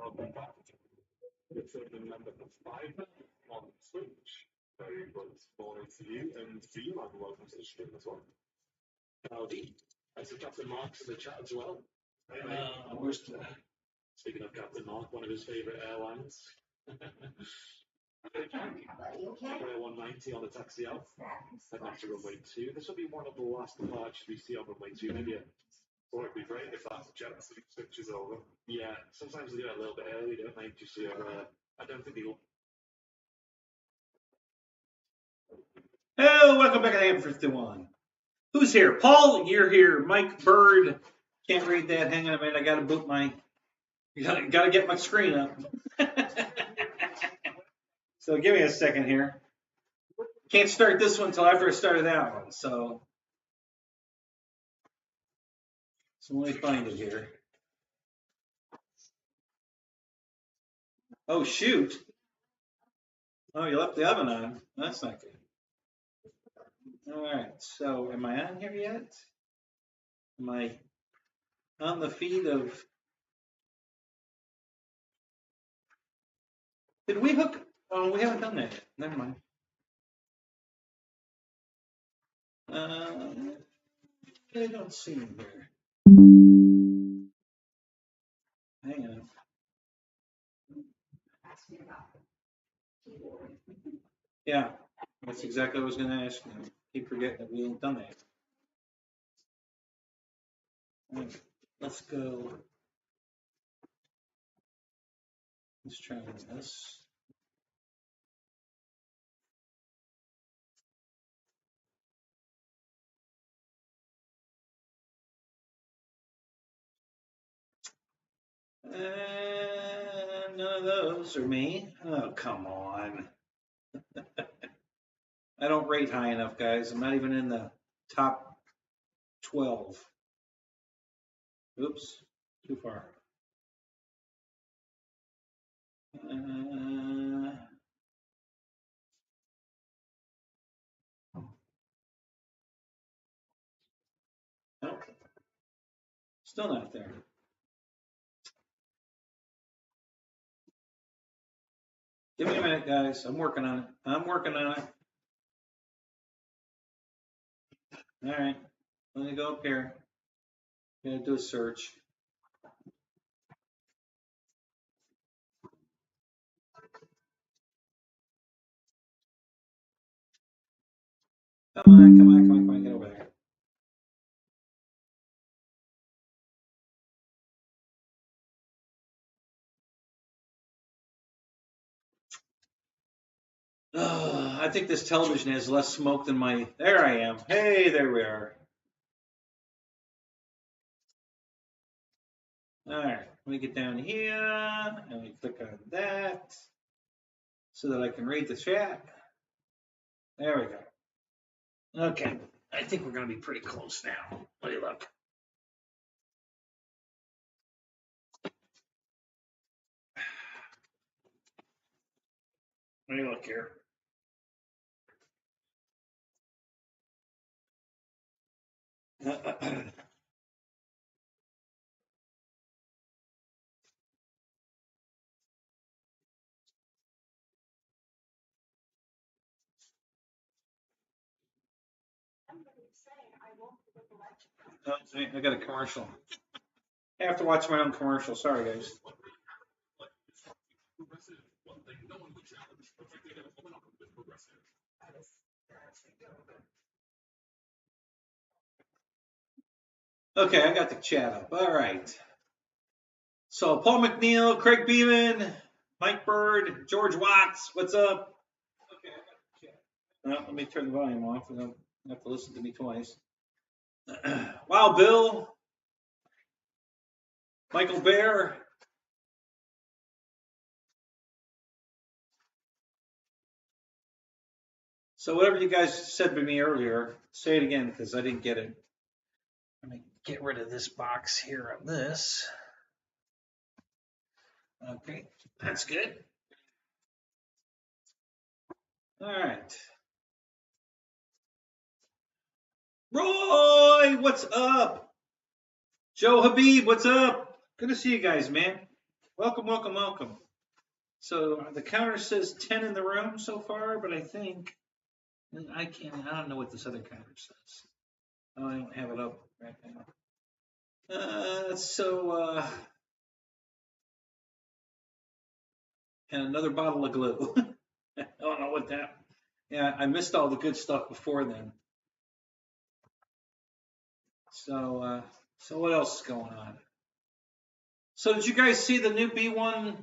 welcome back. It's member for 5 on Twitch. Very good morning to you, and to you, and welcome to the stream as well. Howdy. I see Captain Mark's in the chat as well. Speaking of Captain Mark, one of his favourite airlines. Square 190 on the taxi out. Heading off to runway 2. This will be one of the last departures we see on runway 2, maybe. Or it'd be great if that jet switches over. Yeah, sometimes they do it a little bit early, don't they? Just so I don't think they'll. Hello, welcome back to Hangar 51. Who's here? Paul, you're here. Mike Bird. Can't read that. Hang on a minute. I gotta boot my. Gotta get my screen up. So give me a second here. Can't start this one until after I started that one. So let me find it here. Oh shoot! Oh, you left the oven on. That's not good. All right. So am I on here yet? Am I on the feed of? Did we hook? Oh, we haven't done that yet. Never mind. I don't see him here. Hang on. Yeah, that's exactly what I was going to ask you. Keep forgetting that we ain't done that. All right, let's go. Let's try this. None of those are me. Oh, come on. I don't rate high enough, guys. I'm not even in the top 12. Oops, too far. Nope. Still not there. Give me a minute, guys. I'm working on it. I'm working on it. All right. Let me go up here. I'm going to do a search. Come on, get over there. I think this television has less smoke than my. There I am. Hey, there we are. All right, let me get down here and we click on that so that I can read the chat. There we go. Okay, I think we're going to be pretty close now. Let me look. Let me look here. I got a commercial. I have to watch my own commercial. Sorry, guys. Okay, I got the chat up. All right. So Paul McNeil, Craig Beeman, Mike Bird, George Watts, what's up? Okay, I got the chat. Well, let me turn the volume off. You don't have to listen to me twice. Wow, Bill, Michael Bear. So whatever you guys said to me earlier, say it again because I didn't get it. Let me get rid of this box here of this. Okay, that's good. All right. Roy, what's up? Joe Habib, what's up? Good to see you guys, man. Welcome, welcome, welcome. So the counter says 10 in the room so far, but I think I don't know what this other counter says. Oh, I don't have it up right now. And another bottle of glue. I don't know what that. Yeah, I missed all the good stuff before then. So what else is going on? So did you guys see the new B1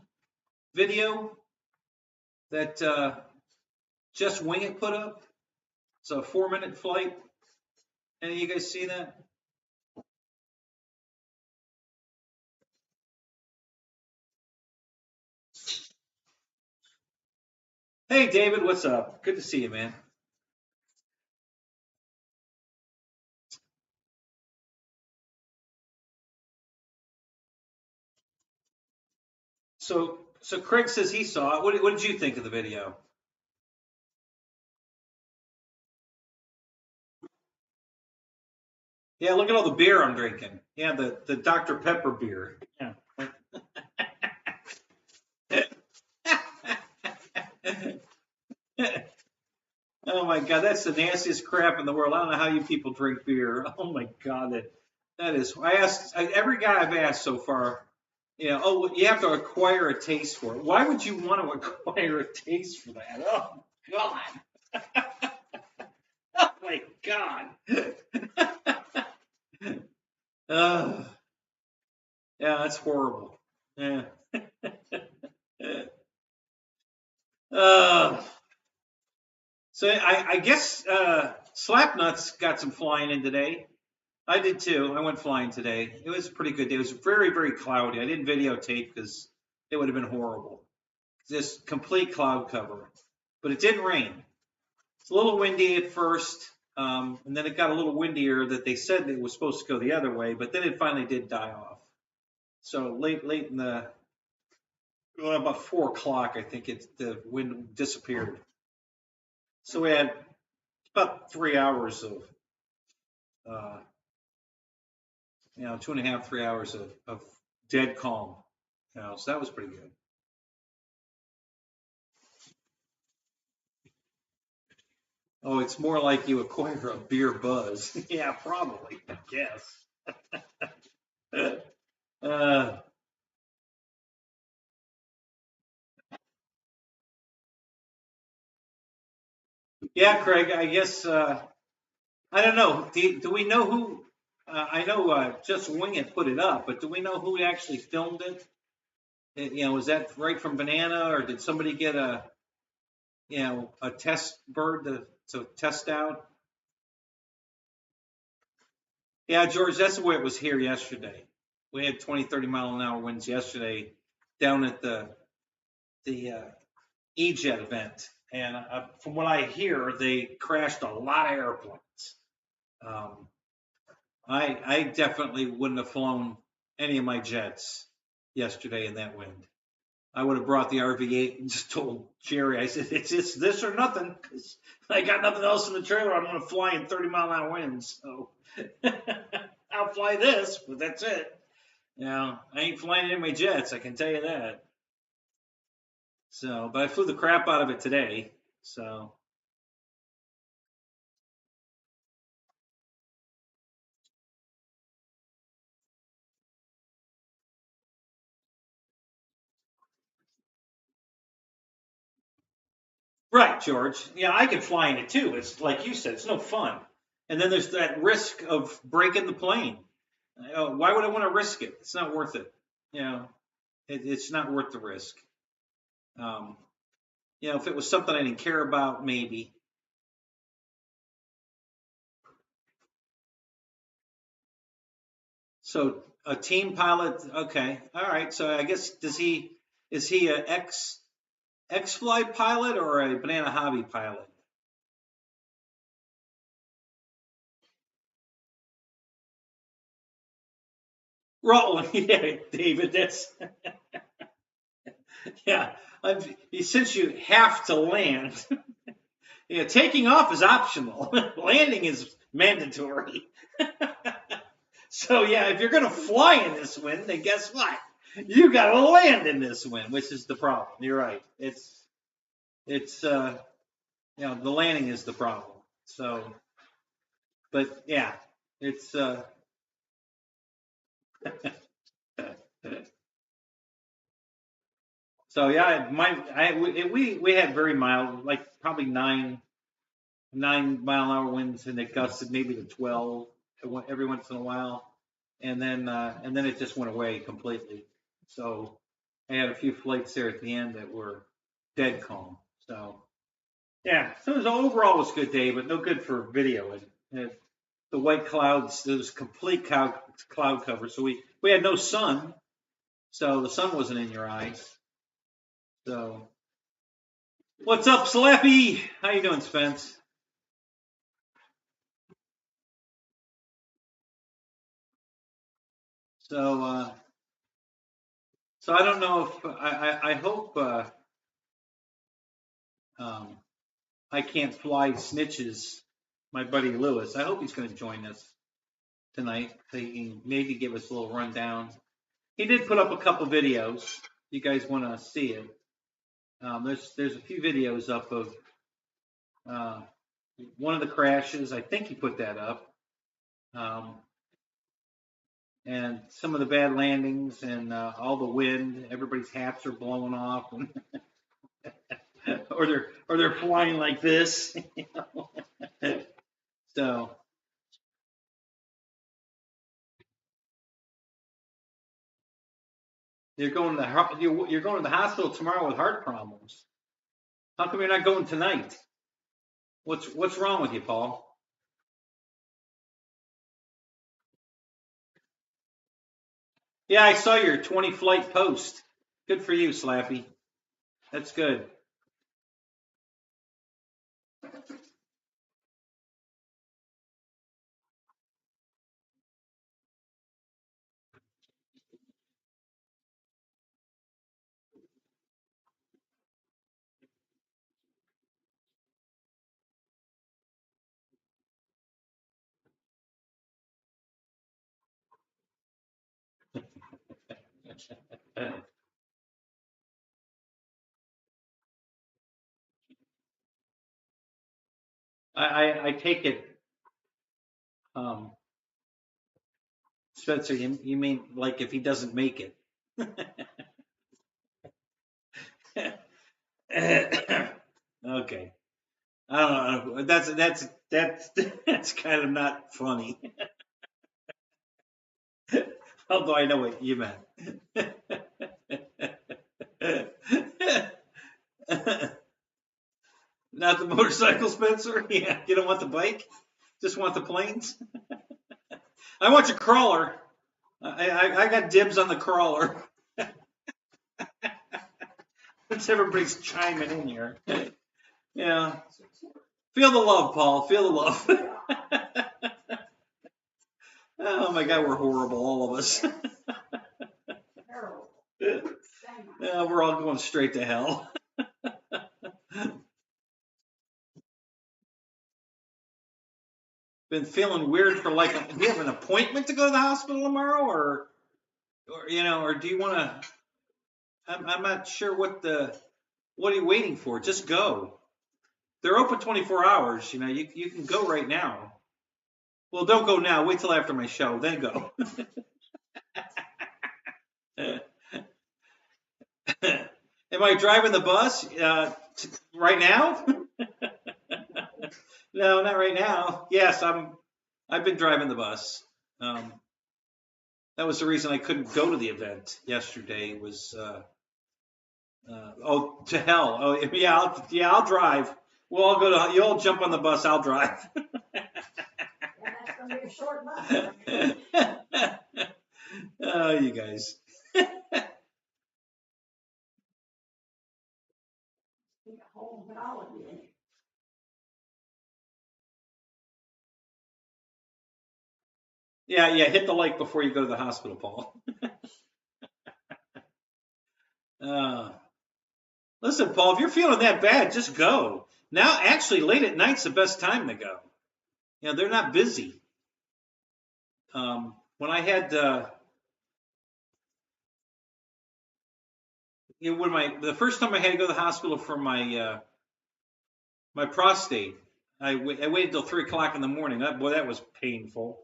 video that Just Wing It put up? It's a 4-minute flight. Any of you guys see that? Hey, David, what's up? Good to see you, man. So Craig says he saw it. What did you think of the video? Yeah, look at all the beer I'm drinking. Yeah, the Dr. Pepper beer. Yeah. Oh my God, that's the nastiest crap in the world. I don't know how you people drink beer. Oh my God, that is. Every guy I've asked so far, you have to acquire a taste for it. Why would you want to acquire a taste for that? Oh God. Oh my God. Yeah, that's horrible. Yeah. So I guess Slapnuts got some flying in today. I did too. I went flying today. It was a pretty good day. It was very, very cloudy. I didn't videotape because it would have been horrible. Just complete cloud cover. But it didn't rain. It's a little windy at first, and then it got a little windier that they said it was supposed to go the other way, but then it finally did die off. So late in about 4 o'clock, I think the wind disappeared. So we had about 3 hours of, 2.5, 3 hours of dead calm. So that was pretty good. Oh, it's more like you acquire a beer buzz. Yeah, probably, I guess. Yeah, Craig, I guess, I don't know. Do we know who? I know Just Wing It put it up, but do we know who actually filmed it? Was that right from Banana, or did somebody get a test bird to test out? Yeah, George, that's the way it was here yesterday. We had 20, 30 mile an hour winds yesterday down at the E-Jet event. And from what I hear, they crashed a lot of airplanes. I definitely wouldn't have flown any of my jets yesterday in that wind. I would have brought the RV8 and just told Jerry, I said, it's this or nothing, because I got nothing else in the trailer. I'm going to fly in 30 mile an hour winds. So I'll fly this, but that's it. I ain't flying any of my jets, I can tell you that. So, but I flew the crap out of it today. So. Right, George. Yeah, I can fly in it too. It's like you said, it's no fun. And then there's that risk of breaking the plane. Why would I want to risk it? It's not worth it. It's not worth the risk. If it was something I didn't care about, maybe. So a team pilot, okay, all right. So I guess is he a X-Fly pilot or a Banana Hobby pilot? Well, yeah, David, that's yeah. Since you have to land, taking off is optional. Landing is mandatory. So yeah, if you're gonna fly in this wind, then guess what? You got to land in this wind, which is the problem. You're right. It's the landing is the problem. So, but yeah, it's so yeah. We had very mild, like probably 9 mile-an-hour winds, and it gusted maybe to 12 every once in a while, and then it just went away completely. So I had a few flights there at the end that were dead calm. So yeah, so it was, overall was a good day, but no good for video. And the white clouds, there was complete cloud cover, so we had no sun, so the sun wasn't in your eyes. So what's up, Slappy? How you doing, Spence? So I don't know if I hope I can't fly snitches, my buddy Lewis. I hope he's going to join us tonight, so he can maybe give us a little rundown. He did put up a couple videos. You guys want to see it? There's a few videos up of one of the crashes. I think he put that up. And some of the bad landings and all the wind. Everybody's hats are blowing off, and or they're flying like this. So you're going to the hospital tomorrow with heart problems. How come you're not going tonight? What's wrong with you, Paul? Yeah, I saw your 20 flight post. Good for you, Slappy. That's good. I take it, Spencer, you mean like if he doesn't make it? Okay. I don't know. That's kind of not funny. Although I know what you meant. Not the motorcycle, Spencer? Yeah, you don't want the bike? Just want the planes? I want your crawler. I got dibs on the crawler. Everybody's chiming in here. Yeah. Feel the love, Paul. Feel the love. Oh my God, we're horrible, all of us. We're all going straight to hell. Been feeling weird for like, do you have an appointment to go to the hospital tomorrow, or do you want to? I'm not sure what are you waiting for? Just go. They're open 24 hours. You can go right now. Well, don't go now. Wait till after my show, then go. Am I driving the bus right now? No, not right now. Yes, I've been driving the bus. That was the reason I couldn't go to the event yesterday. Was to hell. Oh yeah, I'll drive. We'll all go to. You all jump on the bus. I'll drive. That's gonna be a short bus. Oh, you guys. Yeah, hit the like before you go to the hospital, Paul. Listen, Paul, if you're feeling that bad, just go. Now, actually, late at night's the best time to go. They're not busy. When I had when the first time I had to go to the hospital for my my prostate, I waited till 3 o'clock in the morning. That was painful.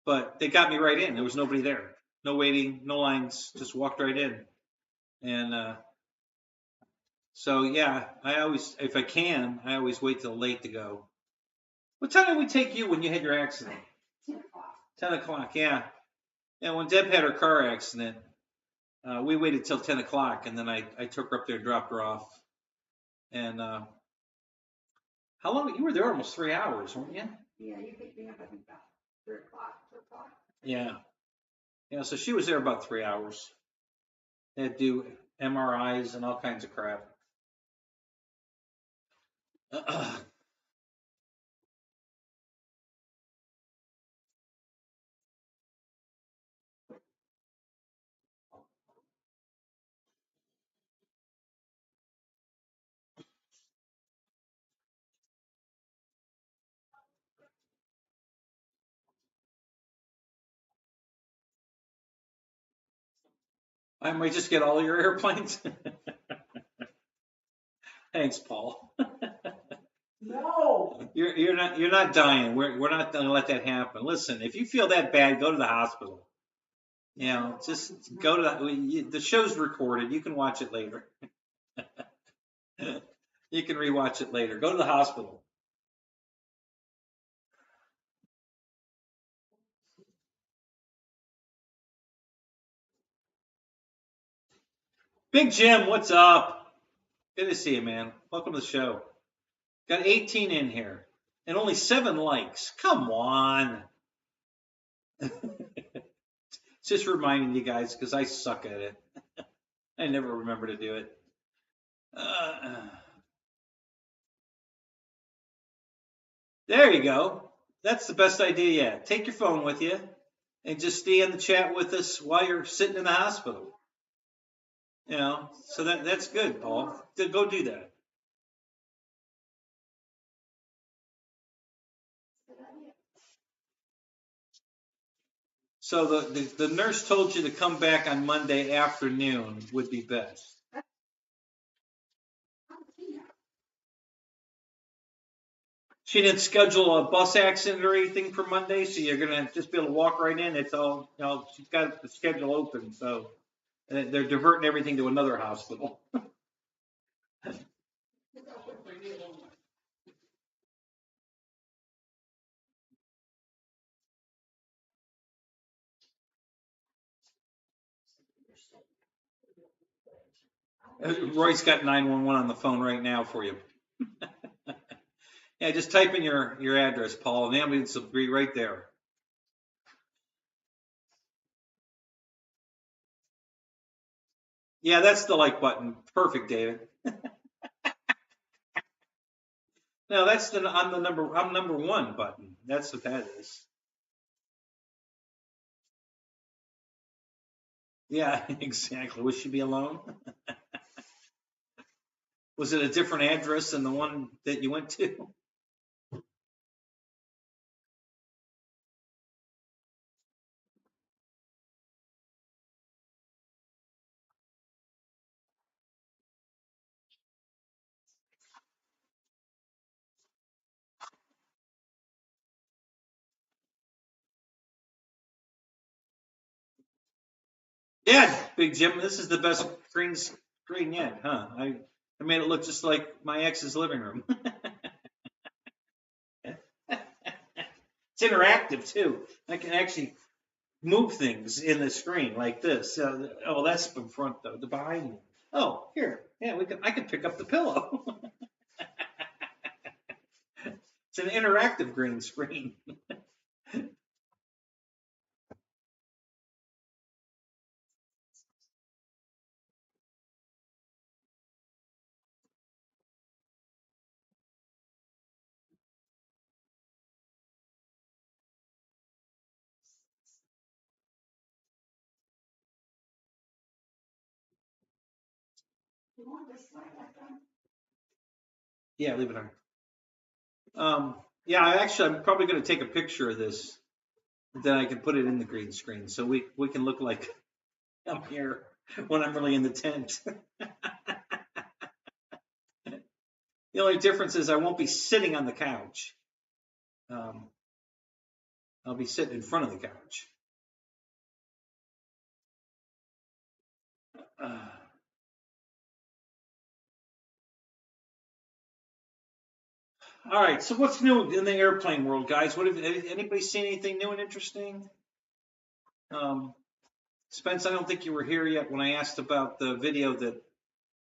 But they got me right in. There was nobody there. No waiting, no lines. Just walked right in. And so yeah, I always, if I can, I always wait till late to go. What time did we take you when you had your accident? 10 o'clock. 10 o'clock, yeah. Yeah, when Deb had her car accident, we waited till 10 o'clock, and then I took her up there and dropped her off. And how long? You were there almost 3 hours, weren't you? Yeah, you picked me up, I think, about 3 o'clock, 2 o'clock. Yeah. Yeah, so she was there about 3 hours. They had to do MRIs and all kinds of crap. I might just get all your airplanes. Thanks, Paul. No. You're not dying. We're not going to let that happen. Listen, if you feel that bad, go to the hospital. You know, just go to the show's recorded. You can watch it later. You can rewatch it later. Go to the hospital. Big Jim, what's up? Good to see you, man. Welcome to the show. Got 18 in here and only 7 likes. Come on. Just reminding you guys because I suck at it. I never remember to do it. There you go. That's the best idea yet. Take your phone with you and just stay in the chat with us while you're sitting in the hospital. You know, so that's good, Paul. Go do that. So the nurse told you to come back on Monday afternoon would be best. She didn't schedule a bus accident or anything for Monday, so you're gonna just be able to walk right in. It's all, you know, she's got the schedule open, so they're diverting everything to another hospital. Roy's got 911 on the phone right now for you. Yeah, just type in your address, Paul, and the ambulance will be right there. Yeah, that's the like button. Perfect, David. No, that's I'm number 1 button. That's what that is. Yeah, exactly. Would she be alone? Was it a different address than the one that you went to? Yeah, Big Jim, this is the best green screen yet, huh? I made it look just like my ex's living room. It's interactive too. I can actually move things in the screen like this. Oh, that's in front though, the behind me. Oh, here, yeah, I can pick up the pillow. It's an interactive green screen. Yeah, leave it on. Yeah, I'm probably going to take a picture of this. Then I can put it in the green screen, so we can look like I'm here when I'm really in the tent. The only difference is I won't be sitting on the couch. I'll be sitting in front of the couch. All right, so what's new in the airplane world, guys? What have anybody seen anything new and interesting? Spence, I don't think you were here yet when I asked about the video that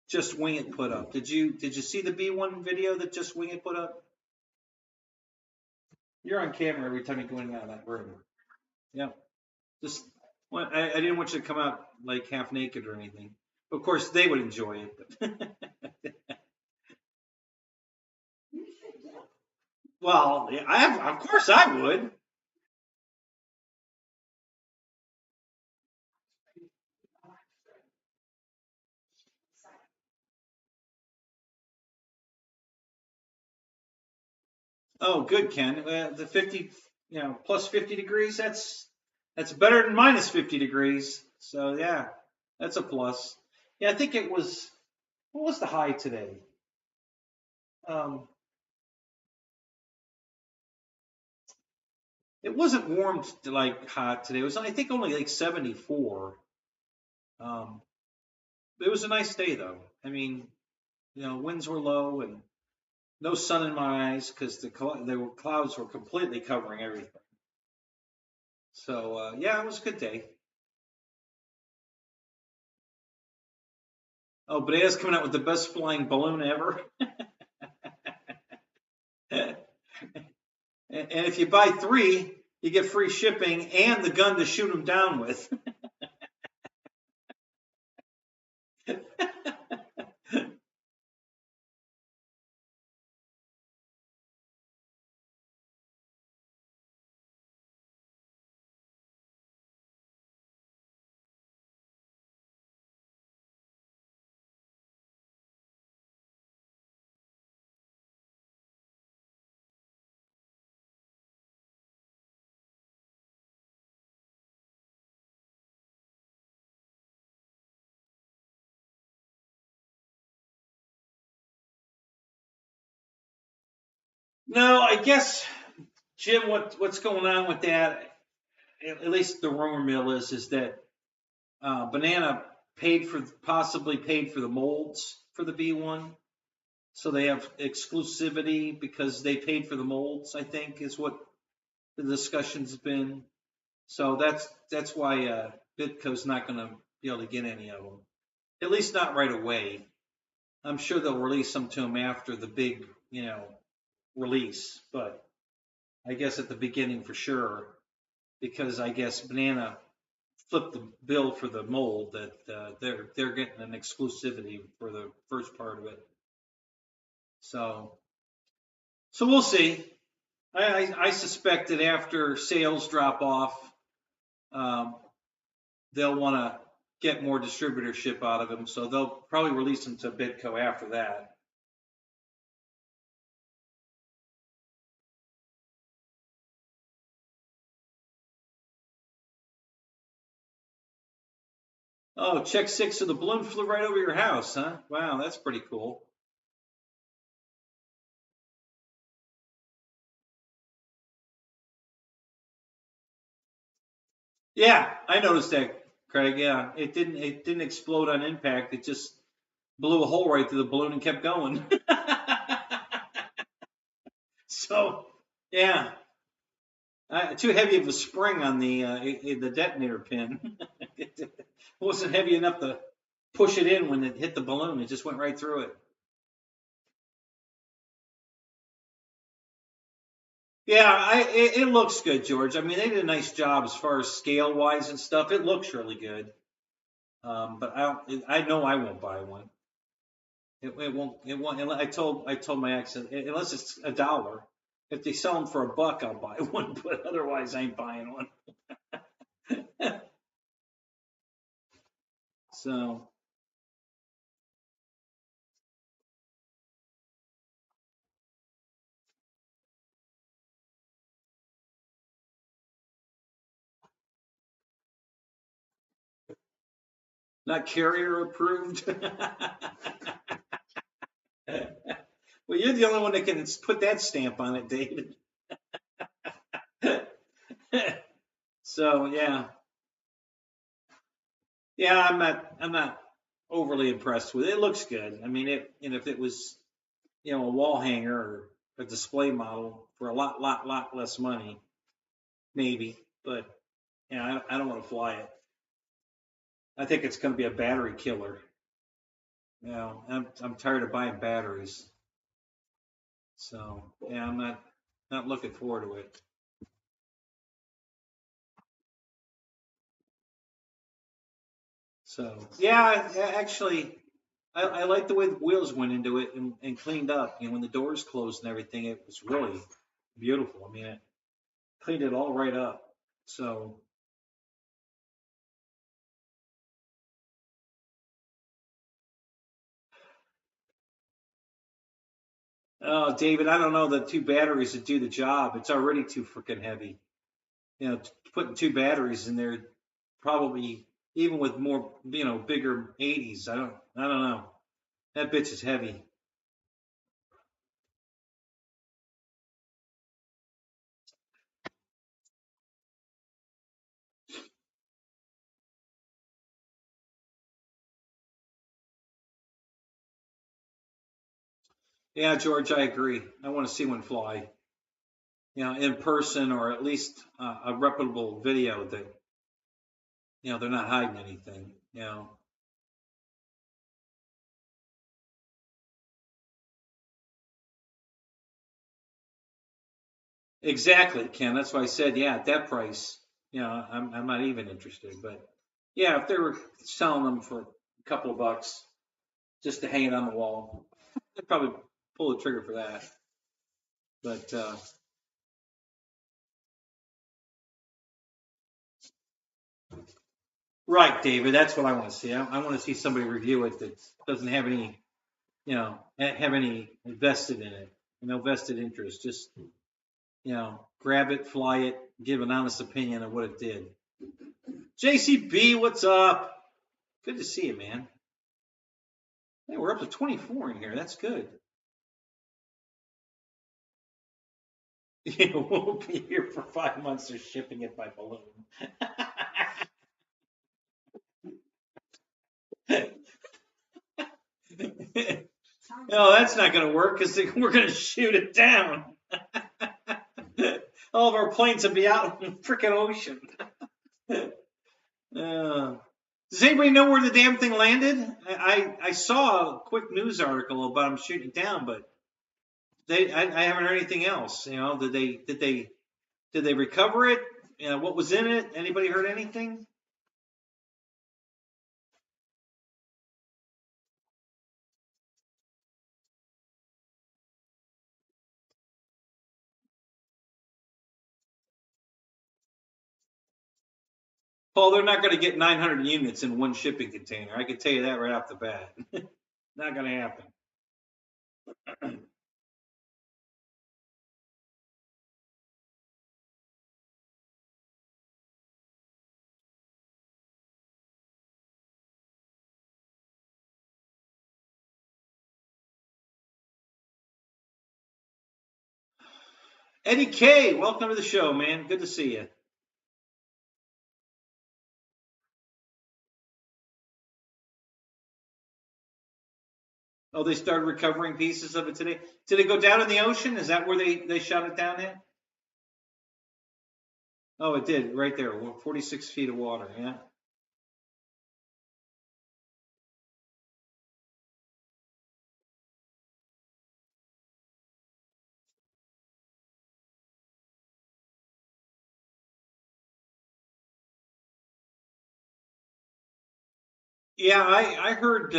Just Wing It put up. Did you see the B1 video that Just Wing It put up? You're on camera every time you go in and out of that room. Yep. Just I didn't want you to come out like half naked or anything. Of course, they would enjoy it. Well, of course I would. Oh, good, Ken. The 50, plus 50 degrees. That's better than minus 50 degrees. So yeah, that's a plus. Yeah, I think it was. What was the high today? It wasn't warm like hot today. It was, I think, only like 74. It was a nice day though. I mean, winds were low and no sun in my eyes because the clouds were completely covering everything. So yeah, it was a good day. Oh, Badea's coming out with the best flying balloon ever. And if you buy 3, you get free shipping and the gun to shoot them down with. No, I guess, Jim, what's going on with that? At least the rumor mill is that Banana possibly paid for the molds for the B1, so they have exclusivity because they paid for the molds. I think is what the discussion's been. So that's why Bitco's not going to be able to get any of them, at least not right away. I'm sure they'll release them to him after the big, release, but I guess at the beginning for sure, because I guess Banana flipped the bill for the mold that they're getting an exclusivity for the first part of it. So we'll see. I suspect that after sales drop off, they'll want to get more distributorship out of them, so they'll probably release them to Bitco after that. Oh, check 6 of the balloon flew right over your house, huh? Wow, that's pretty cool. Yeah, I noticed that, Craig. Yeah, it didn't explode on impact. It just blew a hole right through the balloon and kept going. So, yeah, too heavy of a spring on the detonator pin. It wasn't heavy enough to push it in when it hit the balloon. It just went right through it. Yeah, it looks good, George. I mean, they did a nice job as far as scale wise and stuff. It looks really good. But I know I won't buy one. It won't. I told my ex, unless it's $1. If they sell them for $1, I'll buy one. But otherwise, I ain't buying one. So. Not carrier approved. Well, You're the only one that can put that stamp on it, David. So yeah, I'm not overly impressed with it. It looks good. I mean, if it was, a wall hanger or a display model for a lot less money, maybe. But I don't want to fly it. I think it's going to be a battery killer. I'm tired of buying batteries. So yeah, I'm not looking forward to it. So yeah, actually, I like the way the wheels went into it and cleaned up. When the doors closed and everything, it was really beautiful. I mean, it cleaned it all right up. So David, I don't know the two batteries that do the job. It's already too freaking heavy. Putting two batteries in there, probably even with more, bigger 80s. I don't know. That bitch is heavy. Yeah, George, I agree. I want to see one fly, in person, or at least a reputable video that, they're not hiding anything, Exactly, Ken. That's why I said, yeah, at that price, I'm not even interested. But yeah, if they were selling them for a couple of bucks just to hang it on the wall, I'd probably pull the trigger for that. But right, David, that's what I want to see. I want to see somebody review it that doesn't have any, have any vested in it, vested interest. Just, grab it, fly it, give an honest opinion of what it did. JCB, what's up? Good to see you, man. Hey, we're up to 24 in here. That's good. We'll be here for 5 months. They're shipping it by balloon. No, that's not going to work because we're going to shoot it down. All of our planes will be out in the freaking ocean. Does anybody know where the damn thing landed? I saw a quick news article about them shooting it down, but I haven't heard anything else. Did they recover it? What was in it? Anybody heard anything? Paul, they're not going to get 900 units in one shipping container. I can tell you that right off the bat. Not going to happen. Eddie K, welcome to the show, man. Good to see you. Oh, they started recovering pieces of it today. Did it go down in the ocean? Is that where they shot it down at? Oh, it did, right there, 46 feet of water, yeah. Yeah, I heard,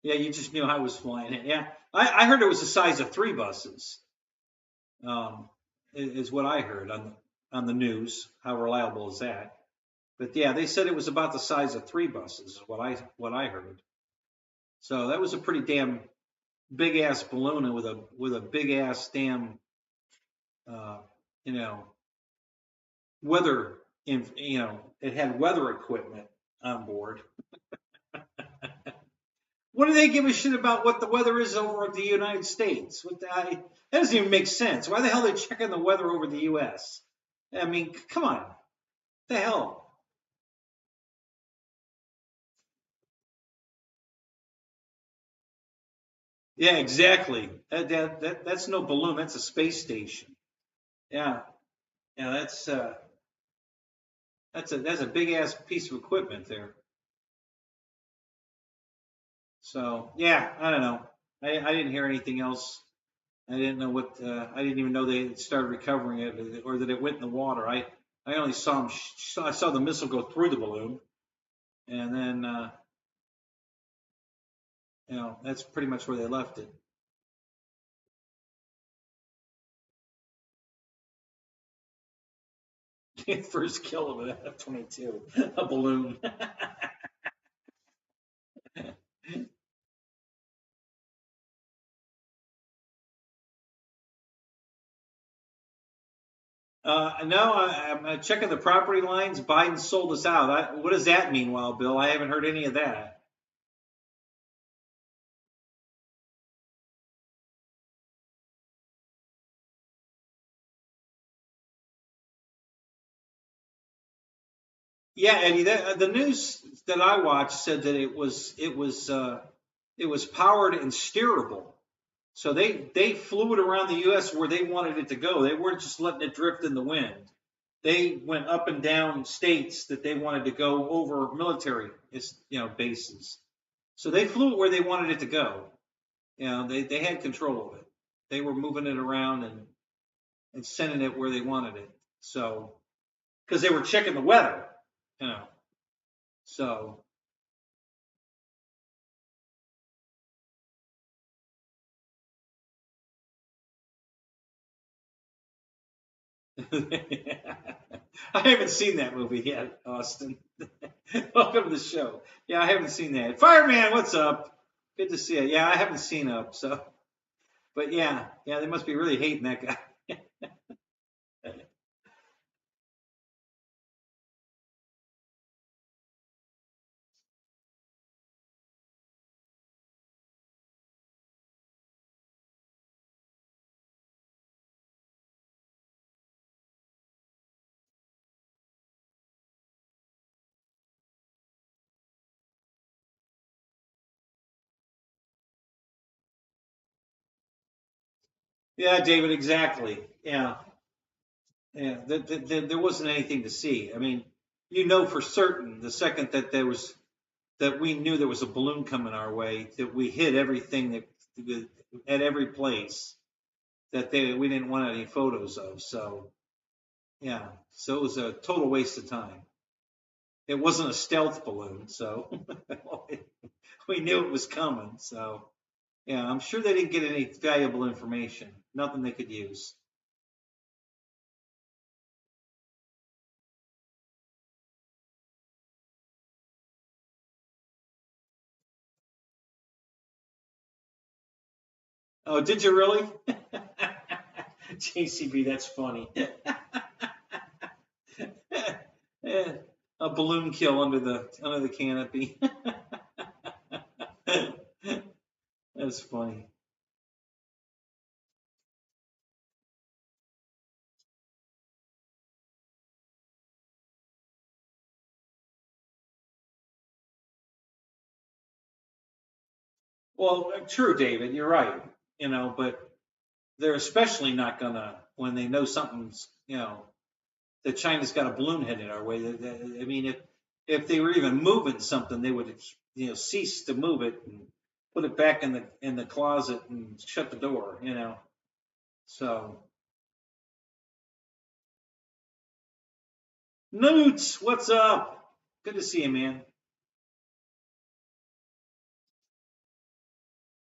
yeah, you just knew I was flying it. Yeah, I heard it was the size of 3 buses, is what I heard on the news. How reliable is that? But yeah, they said it was about the size of 3 buses, is what I heard. So that was a pretty damn big ass balloon with a big ass damn, weather, it had weather equipment on board. What do they give a shit about what the weather is over at the United States? That doesn't even make sense. Why the hell are they checking the weather over the U.S.? I mean, come on. What the hell? Yeah, exactly. That's no balloon. That's a space station. Yeah, yeah. That's a big ass piece of equipment there. So yeah, I don't know. I didn't hear anything else. I didn't know what. I didn't even know they started recovering it or that it went in the water. I only saw them. I saw the missile go through the balloon, and then that's pretty much where they left it. First kill of an F-22, a balloon. No, I'm checking the property lines. Biden sold us out. What does that mean, Wild Bill? I haven't heard any of that. Yeah, Eddie. The news that I watched said that it was powered and steerable. So they flew it around the U.S. where they wanted it to go. They weren't just letting it drift in the wind. They went up and down states that they wanted to go over military, bases. So they flew it where they wanted it to go. They had control of it. They were moving it around and sending it where they wanted it. So, because they were checking the weather, So, I haven't seen that movie yet, Austin. Welcome to the show. Yeah, I haven't seen that. Fireman, what's up? Good to see you. Yeah, I haven't seen Up, so. But yeah, they must be really hating that guy. Yeah, David, exactly. Yeah. There wasn't anything to see. I mean, for certain the second that we knew there was a balloon coming our way, that we hid everything at every place that we didn't want any photos of. So yeah, so it was a total waste of time. It wasn't a stealth balloon, so we knew it was coming. So yeah, I'm sure they didn't get any valuable information. Nothing they could use. Oh, did you really? JCB, that's funny. A balloon kill under the canopy. That's funny. Well, true, David. You're right. But they're especially not gonna when they know something's that China's got a balloon headed our way. I mean, if they were even moving something, they would cease to move it and put it back in the closet and shut the door. So Newts, what's up? Good to see you, man.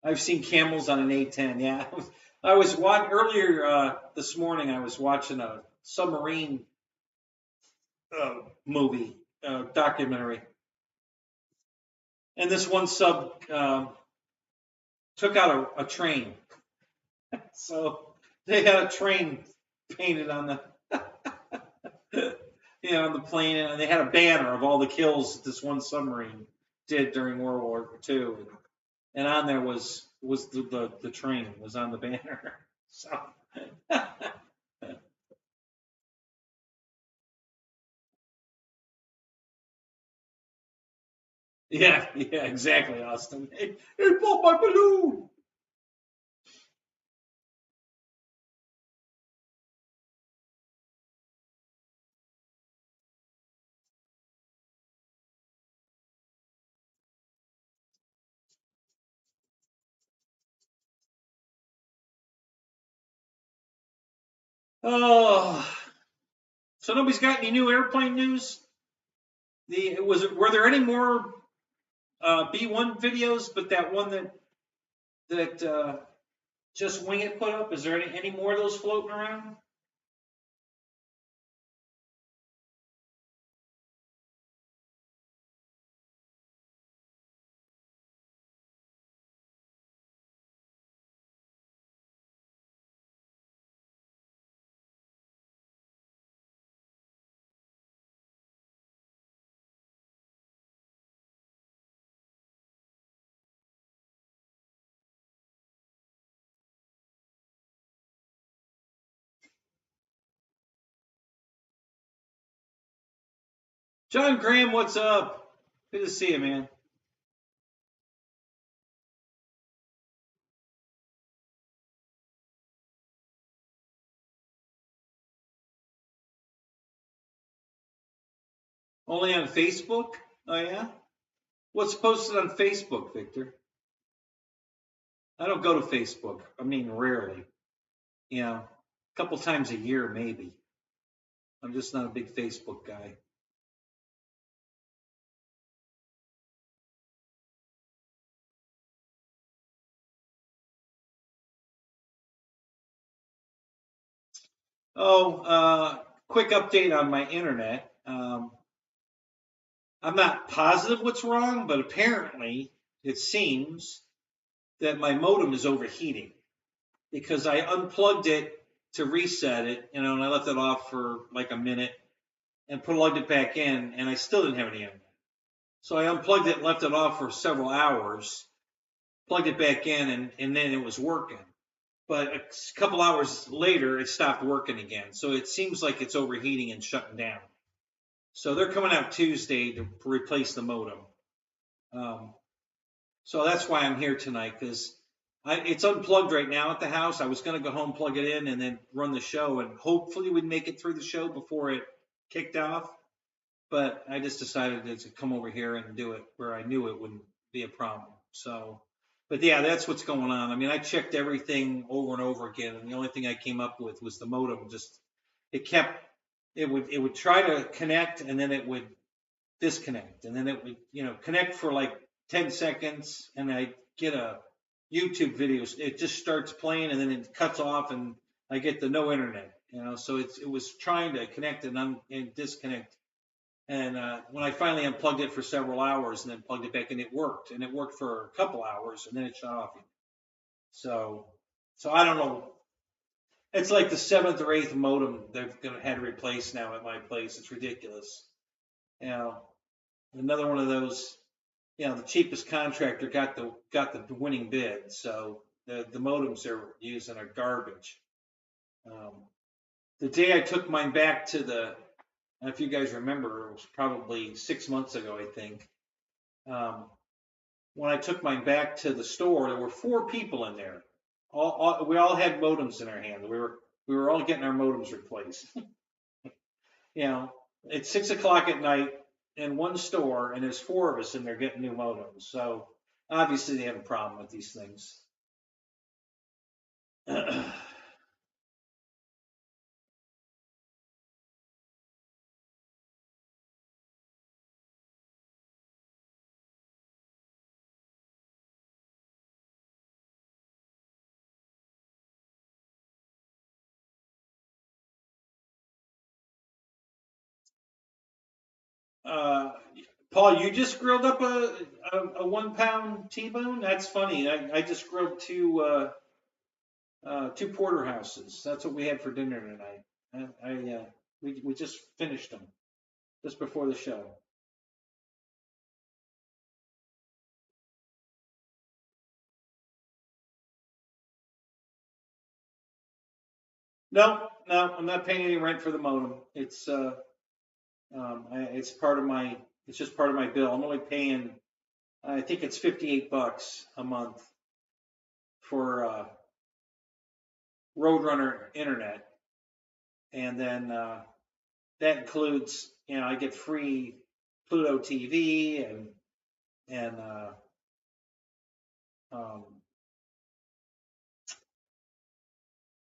I've seen camels on an A-10. Yeah, I was watching earlier this morning. I was watching a submarine movie documentary, and this one sub took out a train. So they had a train painted on the on the plane, and they had a banner of all the kills that this one submarine did during World War II. and on there was the train was on the banner. So. Yeah, exactly, Austin. It popped my balloon. Oh, so nobody's got any new airplane news? Were there any more B1 videos? But that one that Just Wing It put up. Is there any more of those floating around? John Graham, what's up? Good to see you, man. Only on Facebook? Oh, yeah? What's posted on Facebook, Victor? I don't go to Facebook. I mean, rarely. You know, a couple times a year, maybe. I'm just not a big Facebook guy. Oh, quick update on my internet. I'm not positive what's wrong, but apparently it seems that my modem is overheating because I unplugged it to reset it, and I left it off for like a minute and plugged it back in, and I still didn't have any internet. So I unplugged it, left it off for several hours, plugged it back in, and then it was working. But a couple hours later, it stopped working again. So it seems like it's overheating and shutting down. So they're coming out Tuesday to replace the modem. So that's why I'm here tonight, because it's unplugged right now at the house. I was going to go home, plug it in, and then run the show, and hopefully we'd make it through the show before it kicked off. But I just decided to come over here and do it where I knew it wouldn't be a problem. So, but yeah, that's what's going on. I mean, I checked everything over and over again, and the only thing I came up with was the modem. It would try to connect, and then it would disconnect, and then it would connect for like 10 seconds, and I get a YouTube video. It just starts playing, and then it cuts off, and I get the no internet. So it was trying to connect and disconnect. And when I finally unplugged it for several hours and then plugged it back in, it worked. And it worked for a couple hours, and then it shut off. So I don't know. It's like the 7th or 8th modem they've had to replace now at my place. It's ridiculous. Another one of those. The cheapest contractor got the winning bid. So the modems they're using are garbage. The day I took mine back to if you guys remember, it was probably 6 months ago, I think. When I took mine back to the store, there were 4 people in there. We all had modems in our hand. We were all getting our modems replaced. It's 6 o'clock at night in one store, and there's 4 of us in there getting new modems. So obviously they have a problem with these things. Paul, you just grilled up a 1 pound T-bone? That's funny. I just grilled 2 porterhouses. That's what we had for dinner tonight. We just finished them just before the show. No, I'm not paying any rent for the modem. It's part of my. It's just part of my bill. I'm only paying. I think it's $58 a month for Roadrunner internet, and then that includes, I get free Pluto TV and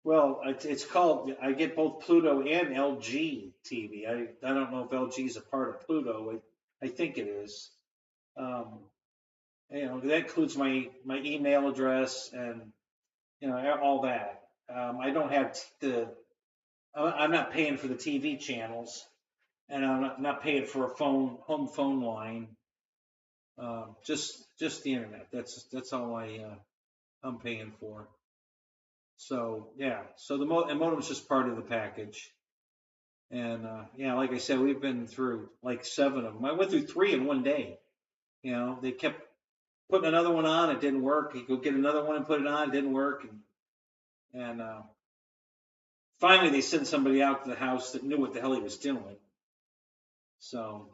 well, it's called. I get both Pluto and LG TV. I don't know if LG is a part of Pluto. I think it is. That includes my email address and all that. I don't have I'm not paying for the TV channels, and I'm not paying for a home phone line. Just the internet. That's all I'm paying for. So yeah, so the modem's just part of the package. And like I said, we've been through like 7 of them. I went through 3 in one day. They kept putting another one on, it didn't work. You go get another one and put it on, it didn't work. And finally they sent somebody out to the house that knew what the hell he was doing. So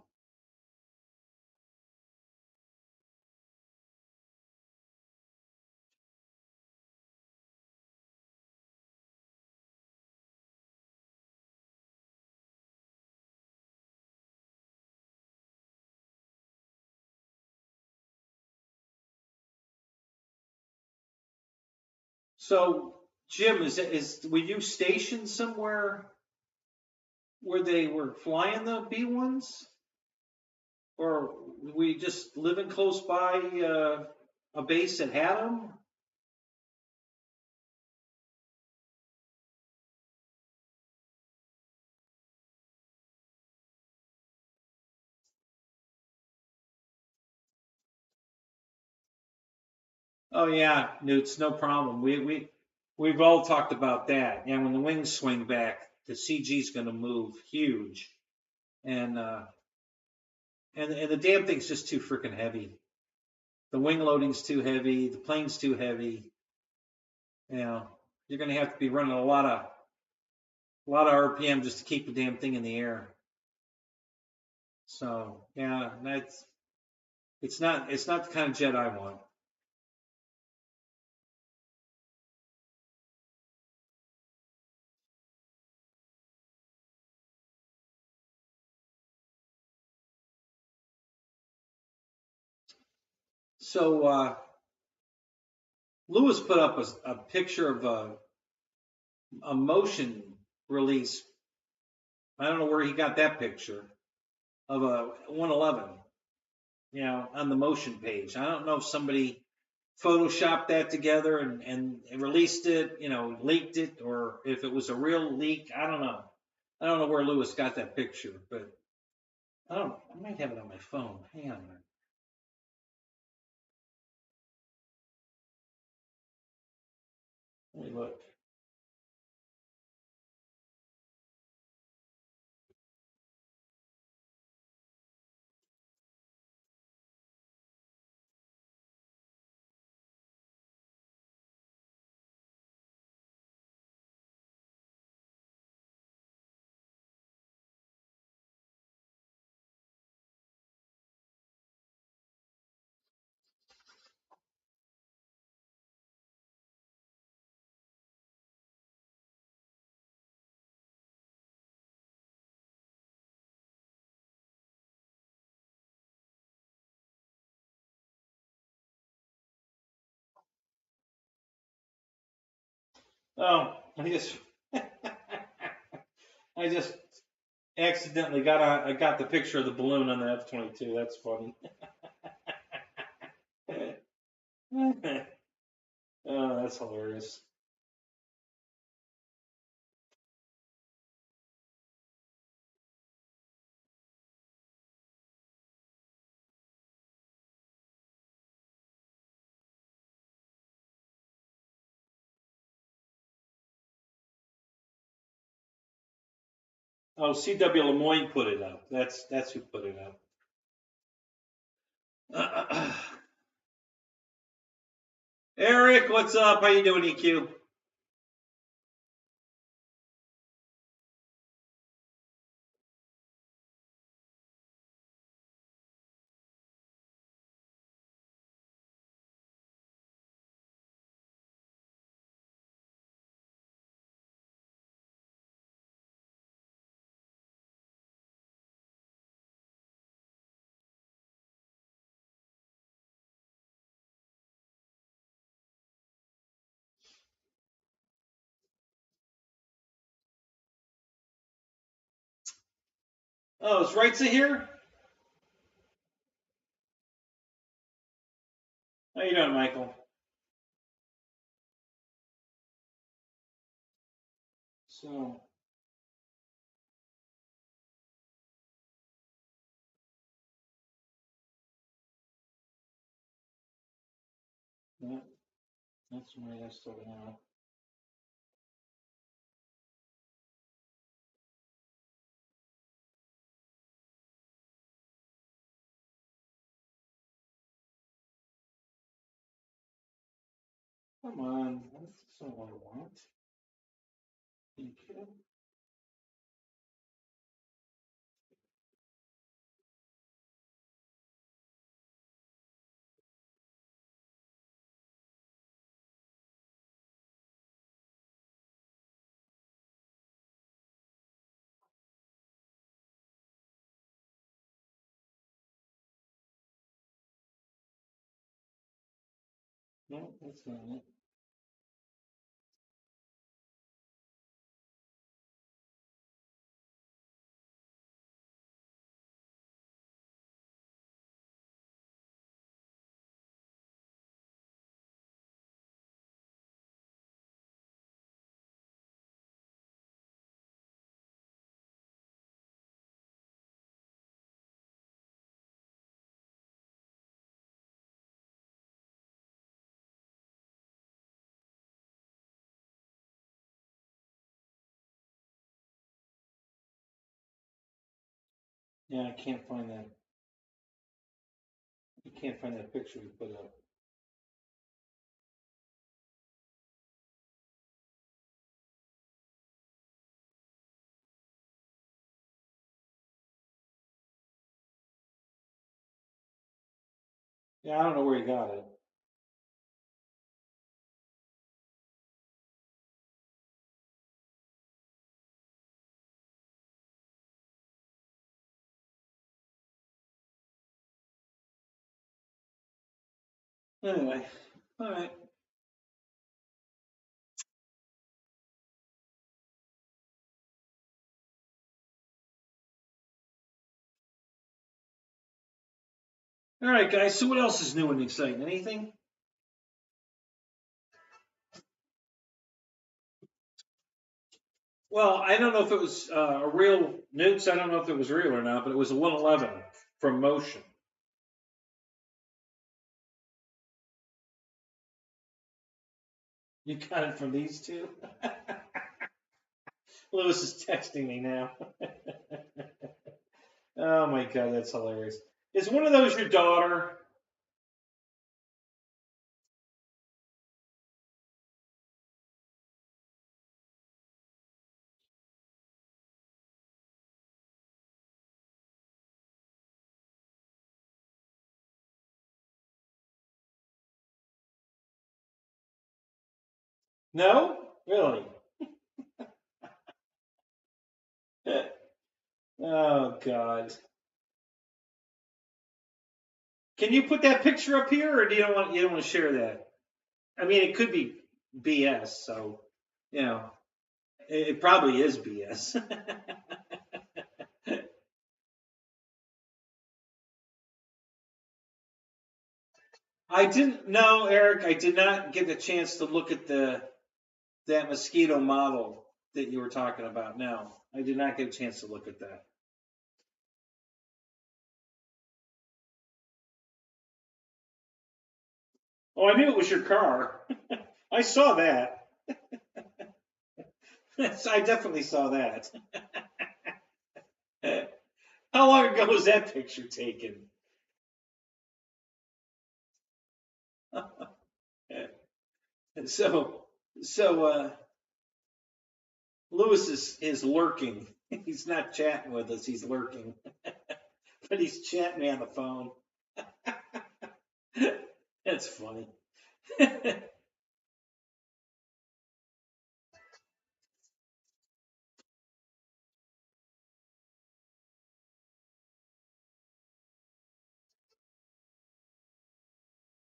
Jim, were you stationed somewhere where they were flying the B-1s? Or were you just living close by a base that had them? Oh yeah, Newts, no problem. We've all talked about that. And when the wings swing back, the CG's going to move huge, and the damn thing's just too freaking heavy. The wing loading's too heavy. The plane's too heavy. You're going to have to be running a lot of RPM just to keep the damn thing in the air. So yeah, it's not the kind of jet I want. So Lewis put up a picture of a motion release. I don't know where he got that picture of a 111, on the motion page. I don't know if somebody photoshopped that together and released it, leaked it, or if it was a real leak. I don't know. I don't know where Lewis got that picture, but I might have it on my phone. Hang on a minute. Let me look. Oh, I just accidentally I got the picture of the balloon on the F-22. That's funny. Oh, that's hilarious. Oh, C.W. Lemoyne put it up. That's who put it up. Eric, what's up? How you doing, EQ? Oh, is Wright's here? How you doing, Michael? So, that's my still now. Come on, that's not what I want. Thank you. No, that's not it. Yeah, I can't find that. I can't find that picture we put up. Yeah, I don't know where you got it. Anyway, all right. All right, guys. So what else is new and exciting? Anything? Well, I don't know if it was a real nukes. I don't know if it was real or not, but it was a 111 from Motion. You got it from these two? Lewis is texting me now. Oh my God, that's hilarious. Is one of those your daughter? No? Really? Oh God. Can you put that picture up here, or do you don't want to share that? I mean, it could be BS, so you know, it probably is BS. I didn't know, Eric. I did not get a chance to look at that mosquito model that you were talking about. No, I did not get a chance to look at that. Oh, I knew it was your car. I saw that. I definitely saw that. How long ago was that picture taken? So Lewis is lurking. He's not chatting with us. He's lurking, but he's chatting me on the phone. That's funny.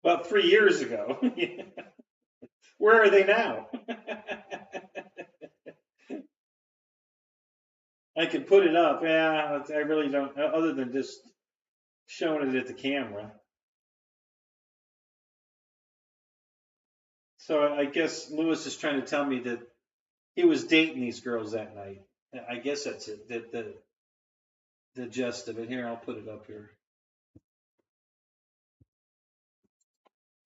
About 3 years ago. Where are they now? I could put it up. Yeah, I really don't, other than just showing it at the camera. So I guess Lewis is trying to tell me that he was dating these girls that night. I guess that's it. The gist of it. Here, I'll put it up here.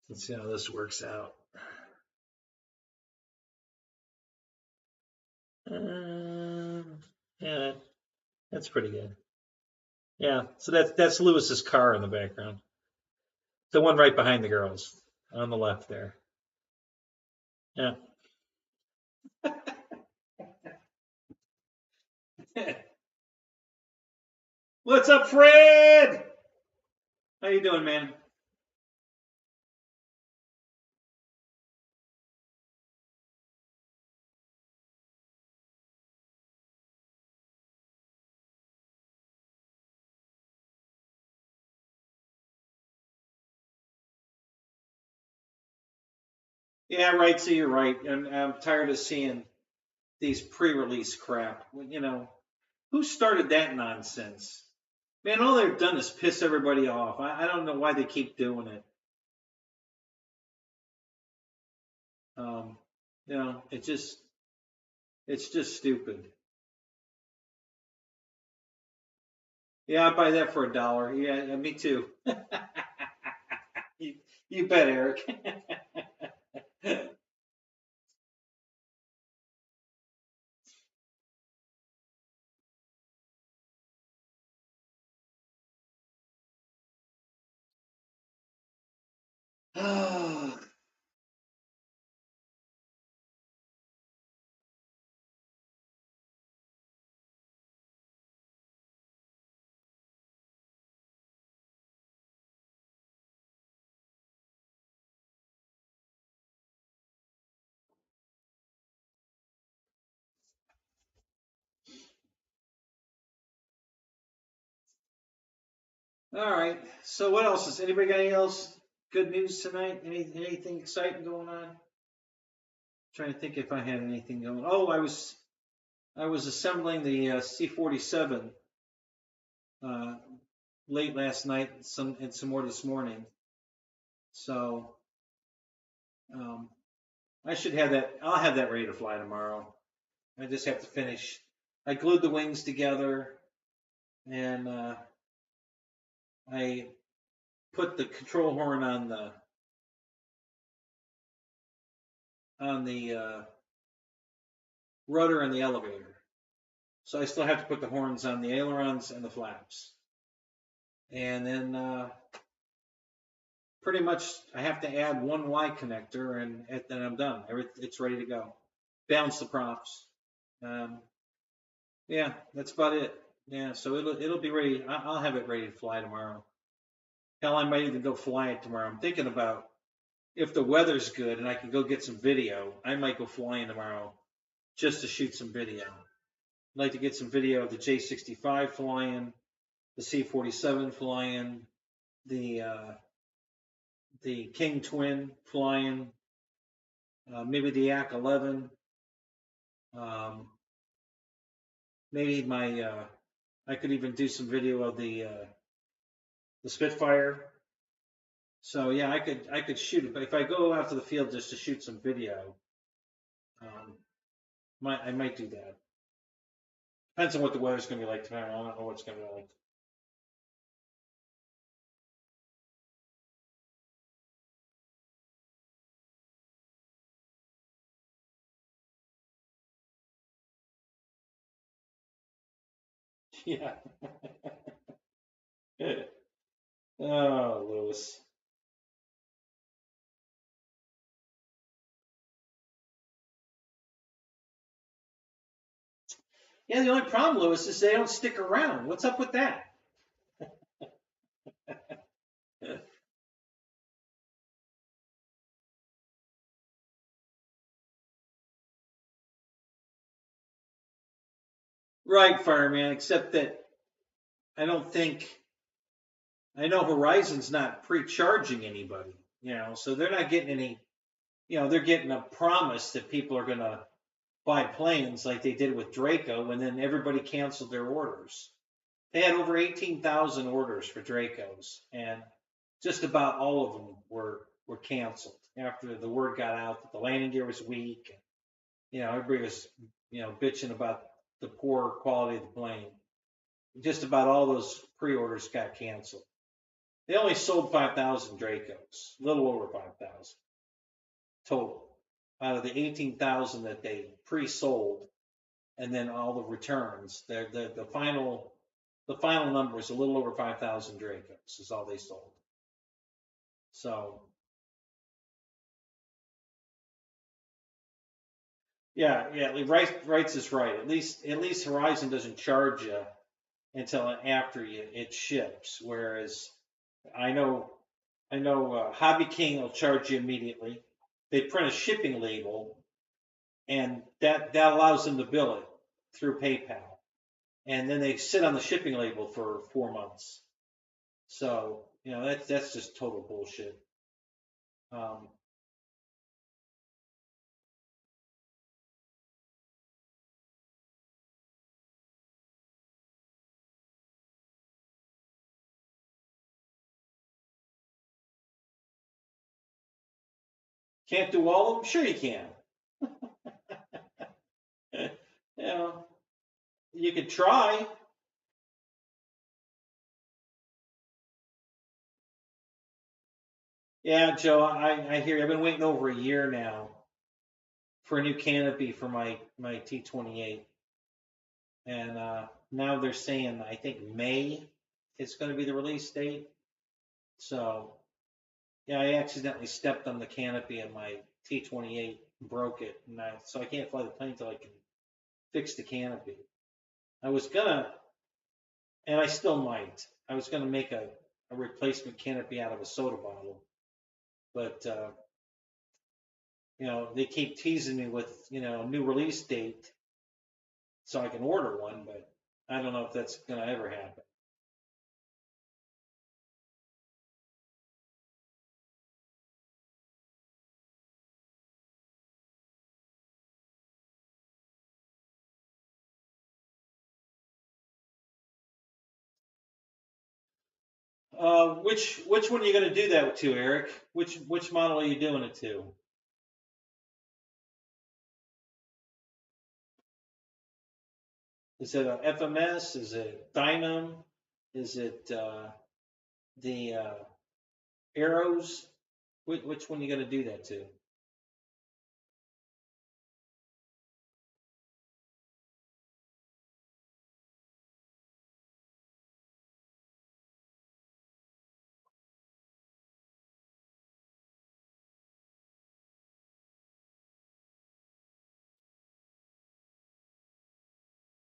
Let's see how this works out. Yeah, that's pretty good. Yeah, so that's Lewis's car in the background. The one right behind the girls on the left there. Yeah. What's up, Fred? How you doing, man? Yeah, right. So you're right, and I'm tired of seeing these pre-release crap. You know, who started that nonsense? Man, all they've done is piss everybody off. I don't know why they keep doing it. You know, it's just stupid. Yeah, I buy that for $1. Yeah, me too. You bet, Eric. All right. So what else is anybody got any else good news tonight? Anything exciting going on? Trying to think if I had anything going. Oh, I was assembling the C-47 late last night and some more this morning. So I should have that. I'll have that ready to fly tomorrow. I just have to finish. I glued the wings together, and I put the control horn on the rudder and the elevator. So I still have to put the horns on the ailerons and the flaps. And then pretty much I have to add one Y connector, and then I'm done. It's ready to go. Balance the props. Yeah, that's about it. Yeah, so it'll be ready. I'll have it ready to fly tomorrow. Hell, I might even go fly it tomorrow. I'm thinking about if the weather's good and I can go get some video, I might go flying tomorrow just to shoot some video. I'd like to get some video of the J-65 flying, the C-47 flying, the King Twin flying, maybe the Yak-11, maybe I could even do some video of the Spitfire. So yeah, I could shoot it, but if I go out to the field just to shoot some video, I might do that. Depends on what the weather's going to be like tomorrow. I don't know what it's going to be like. Yeah. Oh, Lewis. Yeah, the only problem, Lewis, is they don't stick around. What's up with that? Right, Fireman, except that I know Horizon's not pre-charging anybody, so they're not getting any, they're getting a promise that people are going to buy planes like they did with Draco, and then everybody canceled their orders. They had over 18,000 orders for Dracos, and just about all of them were canceled after the word got out that the landing gear was weak. And, you know, everybody was, you know, bitching about the poor quality of the plane. Just about all those pre-orders got canceled. They only sold 5,000 Dracos, a little over 5,000 total out of the 18,000 that they pre-sold, and then all the returns. The final number is a little over 5,000 Dracos is all they sold. So yeah, Wrights is right. At least Horizon doesn't charge you until after it ships, whereas I know Hobby King will charge you immediately. They print a shipping label, and that allows them to bill it through PayPal, and then they sit on the shipping label for 4 months. So you know that's just total bullshit. Can't do all of them? Sure you can. You know, you could try. Yeah, Joe, I hear you. I've been waiting over a year now for a new canopy for my T28. And now they're saying, I think May is going to be the release date. So, yeah, I accidentally stepped on the canopy in my T28 and broke it. And so I can't fly the plane until I can fix the canopy. I was going to, and I still might, I was going to make a replacement canopy out of a soda bottle. But, you know, they keep teasing me with, you know, a new release date so I can order one, but I don't know if that's going to ever happen. Which one are you going to do that to, Eric? Which model are you doing it to? Is it a FMS? Is it Dynam? Is it the Arrows? Which one are you going to do that to?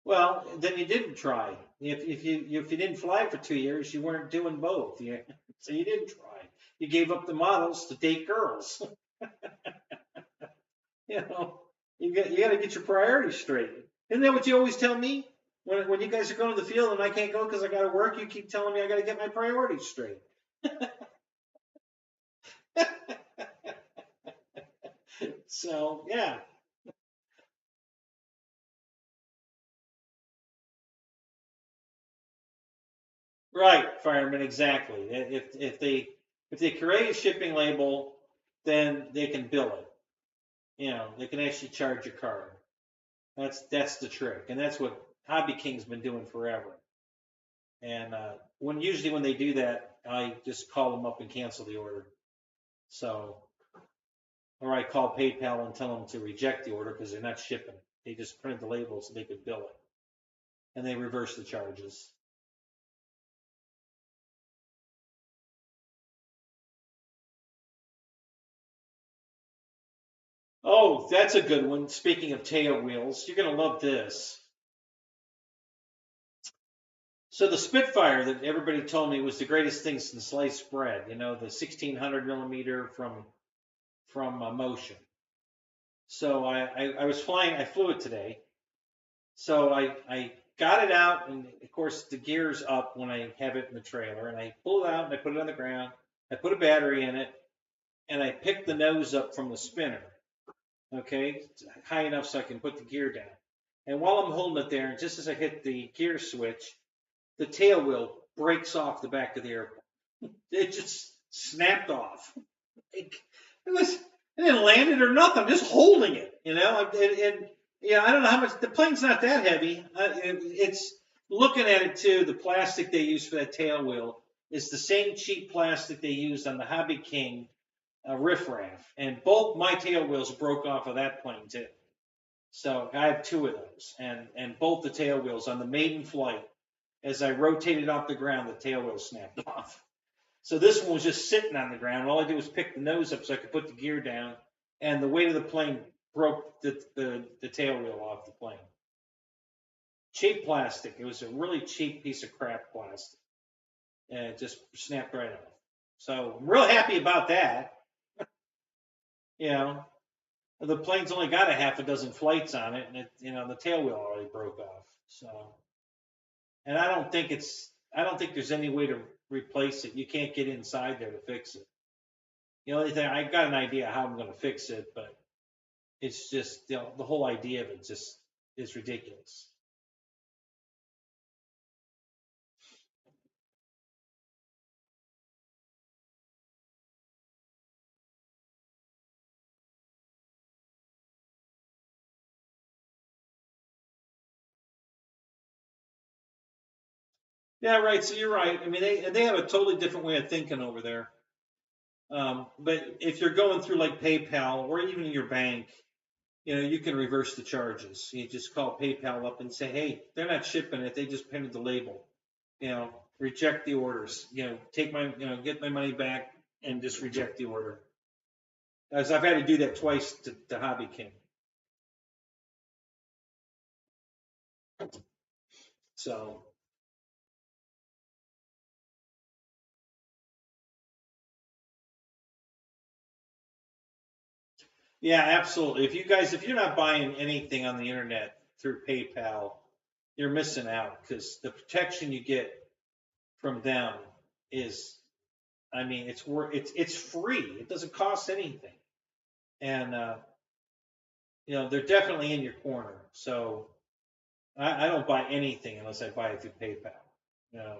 Well, then you didn't try. If you didn't fly for 2 years, you weren't doing both. So you didn't try. You gave up the models to date girls. You know, you got to get your priorities straight. Isn't that what you always tell me? When you guys are going to the field and I can't go because I got to work, you keep telling me I got to get my priorities straight. So yeah. Right, fireman, exactly. If they create a shipping label, then they can bill it. You know, they can actually charge your card. That's the trick, and that's what Hobby King's been doing forever. And usually when they do that, I just call them up and cancel the order. So, or I call PayPal and tell them to reject the order because they're not shipping it. They just printed the label so they could bill it, and they reverse the charges. Oh, that's a good one. Speaking of tail wheels, you're going to love this. So the Spitfire that everybody told me was the greatest thing since sliced bread, you know, the 1600 millimeter from Motion. So I was flying, I flew it today. So I got it out, and of course the gear's up when I have it in the trailer, and I pull it out and I put it on the ground. I put a battery in it, and I picked the nose up from the spinner. okay, high enough so I can put the gear down. And while I'm holding it there, and just as I hit the gear switch, the tail wheel breaks off the back of the airplane. It just snapped off. It didn't land it or nothing. I'm just holding it, you know. And I don't know how much. The plane's not that heavy. It's looking at it too. The plastic they use for that tail wheel is the same cheap plastic they used on the Hobby King riffraff, and both my tail wheels broke off of that plane too. So I have two of those, and both the tail wheels on the maiden flight, as I rotated off the ground, the tail wheel snapped off. So this one was just sitting on the ground. All I did was pick the nose up so I could put the gear down, and the weight of the plane broke the tail wheel off the plane. Cheap plastic. It was a really cheap piece of crap plastic, and it just snapped right off. So I'm real happy about that. You know, the plane's only got a half a dozen flights on it, and the tail wheel already broke off. So, and I don't think there's any way to replace it. You can't get inside there to fix it. The only thing, I got an idea how I'm going to fix it, but it's just, the whole idea of it just is ridiculous. Yeah, right. So you're right. I mean, they have a totally different way of thinking over there. But if you're going through like PayPal or even your bank, you can reverse the charges. You just call PayPal up and say, hey, they're not shipping it. They just printed the label. Reject the orders. Take my, get my money back and just reject the order. As I've had to do that twice to Hobby King. So. Yeah, absolutely. If you're not buying anything on the internet through PayPal, you're missing out, because the protection you get from them is, I mean, it's free. It doesn't cost anything, and they're definitely in your corner. So I don't buy anything unless I buy it through PayPal.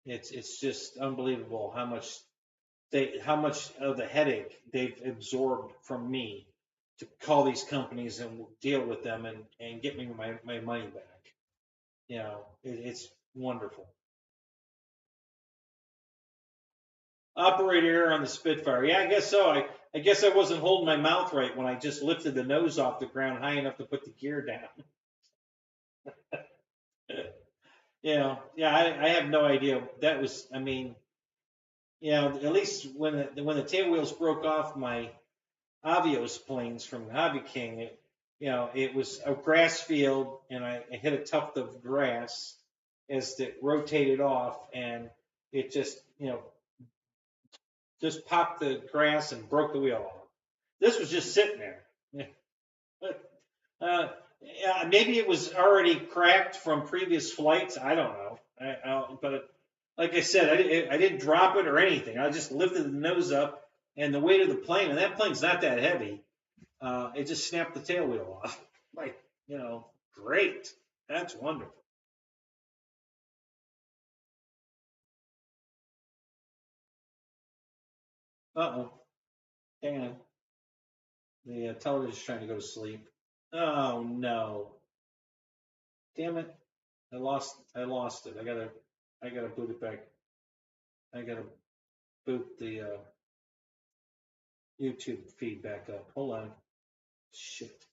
It's just unbelievable how much of the headache they've absorbed from me to call these companies and deal with them and get me my money back. It's wonderful. Operator error on the Spitfire. Yeah, I guess so. I guess I wasn't holding my mouth right when I just lifted the nose off the ground high enough to put the gear down. Yeah, I have no idea. That was, I mean, at least when the tail wheels broke off my Avios planes from Hobby King, it was a grass field, and I hit a tuft of grass as it rotated off, and it just popped the grass and broke the wheel off. This was just sitting there. But, maybe it was already cracked from previous flights. I don't know. But like I said, I didn't drop it or anything. I just lifted the nose up, and the weight of the plane, and that plane's not that heavy, it just snapped the tail wheel off. Like, great. That's wonderful. Uh-oh. Hang on. The television's trying to go to sleep. Oh, no. Damn it. I lost it. I gotta boot it back. I gotta boot the YouTube feed back up. Hold on. Shit.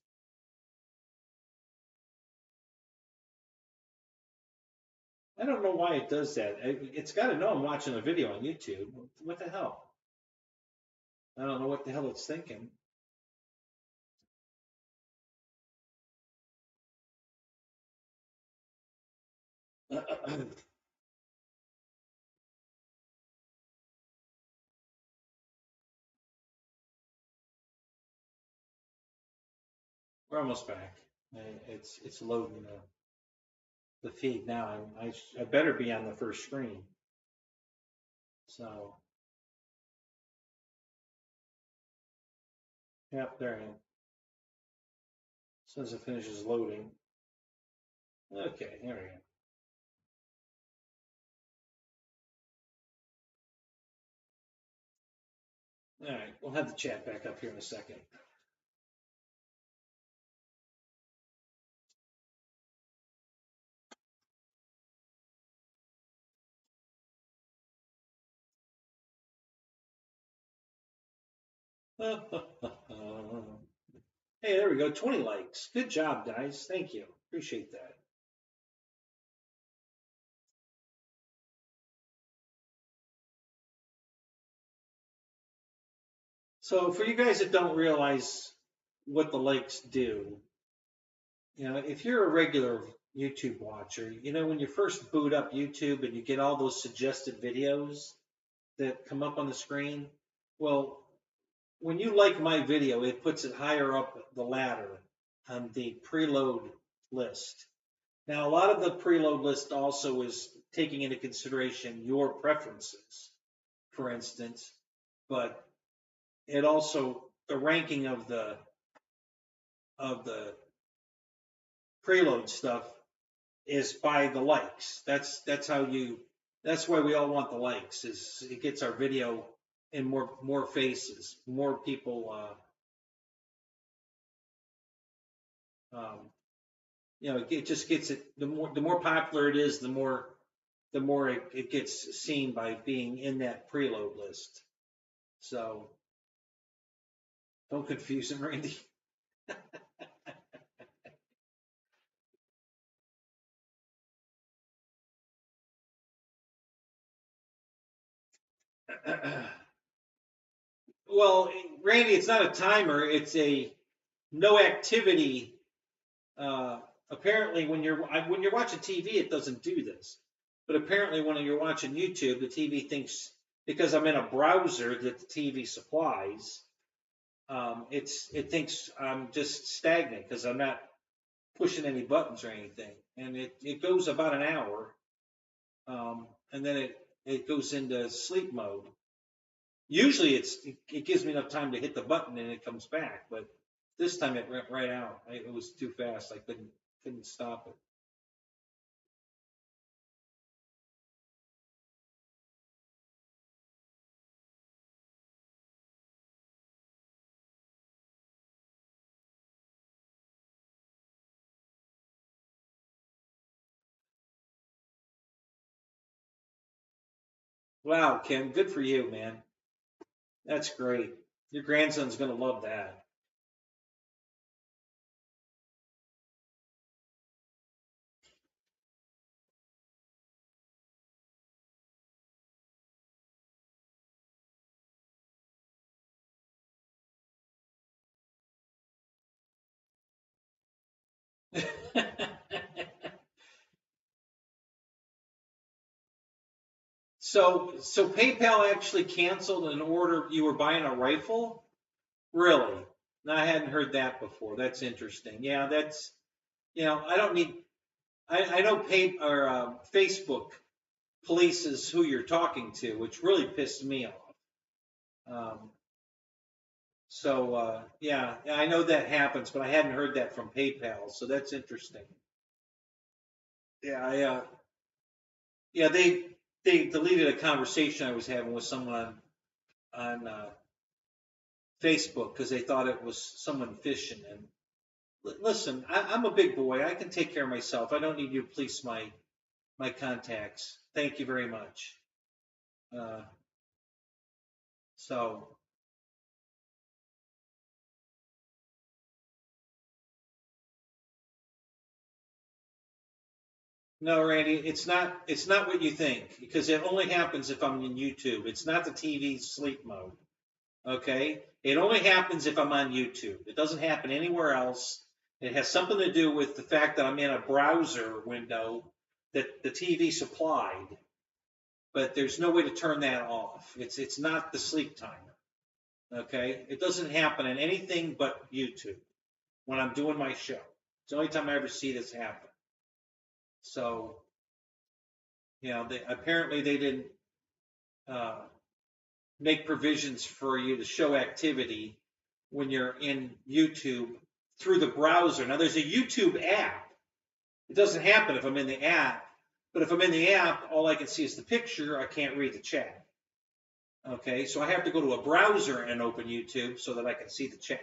I don't know why it does that. It's got to know I'm watching a video on YouTube. What the hell? I don't know what the hell it's thinking. We're almost back. It's loading the feed now. I better be on the first screen. So, yep, there I am. soon as it finishes loading. Okay, there we go. All right, we'll have the chat back up here in a second. Hey, there we go. 20 likes. Good job, guys. Thank you. Appreciate that. So for you guys that don't realize what the likes do, if you're a regular YouTube watcher, when you first boot up YouTube and you get all those suggested videos that come up on the screen, well, when you like my video, it puts it higher up the ladder on the preload list. Now, a lot of the preload list also is taking into consideration your preferences, for instance, but it also, the ranking of the preload stuff is by the likes. That's why we all want the likes, is it gets our video in more faces, more people, it just gets it, the more popular it is, the more it gets seen by being in that preload list. So don't confuse him, Randy. Well, Randy, it's not a timer. It's a no activity. Apparently, when you're watching TV, it doesn't do this. But apparently, when you're watching YouTube, the TV thinks, because I'm in a browser that the TV supplies, it thinks I'm just stagnant because I'm not pushing any buttons or anything. And it goes about an hour, and then it goes into sleep mode. Usually it gives me enough time to hit the button and it comes back, but this time it went right out. It was too fast. I couldn't stop it. Wow, Kim, good for you, man. That's great. Your grandson's going to love that. So PayPal actually canceled an order. You were buying a rifle? Really? No, I hadn't heard that before. That's interesting. Yeah, that's, I don't need, I know Facebook polices who you're talking to, which really pissed me off. Yeah, I know that happens, but I hadn't heard that from PayPal, so that's interesting. Yeah, they deleted a conversation I was having with someone on Facebook because they thought it was someone phishing. And listen, I'm a big boy. I can take care of myself. I don't need you to police my contacts. Thank you very much. No, Randy, it's not what you think, because it only happens if I'm in YouTube. It's not the TV sleep mode. Okay? It only happens if I'm on YouTube. It doesn't happen anywhere else. It has something to do with the fact that I'm in a browser window that the TV supplied, but there's no way to turn that off. It's not the sleep timer. Okay? It doesn't happen in anything but YouTube when I'm doing my show. It's the only time I ever see this happen. So, apparently they didn't make provisions for you to show activity when you're in YouTube through the browser. Now there's a YouTube app. It doesn't happen if I'm in the app, but if I'm in the app, all I can see is the picture. I can't read the chat. Okay, so I have to go to a browser and open YouTube so that I can see the chat.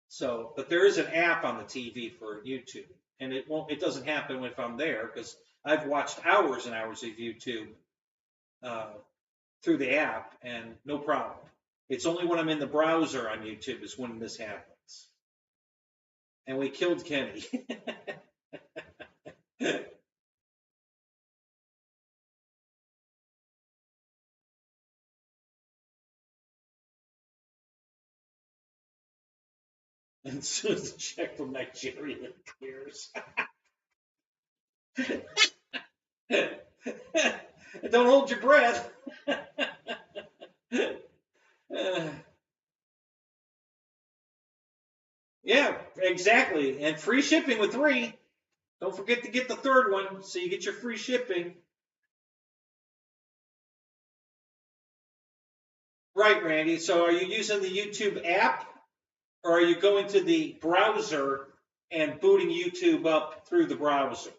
So, but there is an app on the TV for YouTube, and it doesn't happen if I'm there because I've watched hours and hours of YouTube through the app and no problem. It's only when I'm in the browser on YouTube is when this happens. And we killed Kenny. And as soon as the check from Nigeria clears. Don't hold your breath. Yeah, exactly. And free shipping with 3. Don't forget to get the 3rd one so you get your free shipping. Right, Randy. So are you using the YouTube app or are you going to the browser and booting YouTube up through the browser?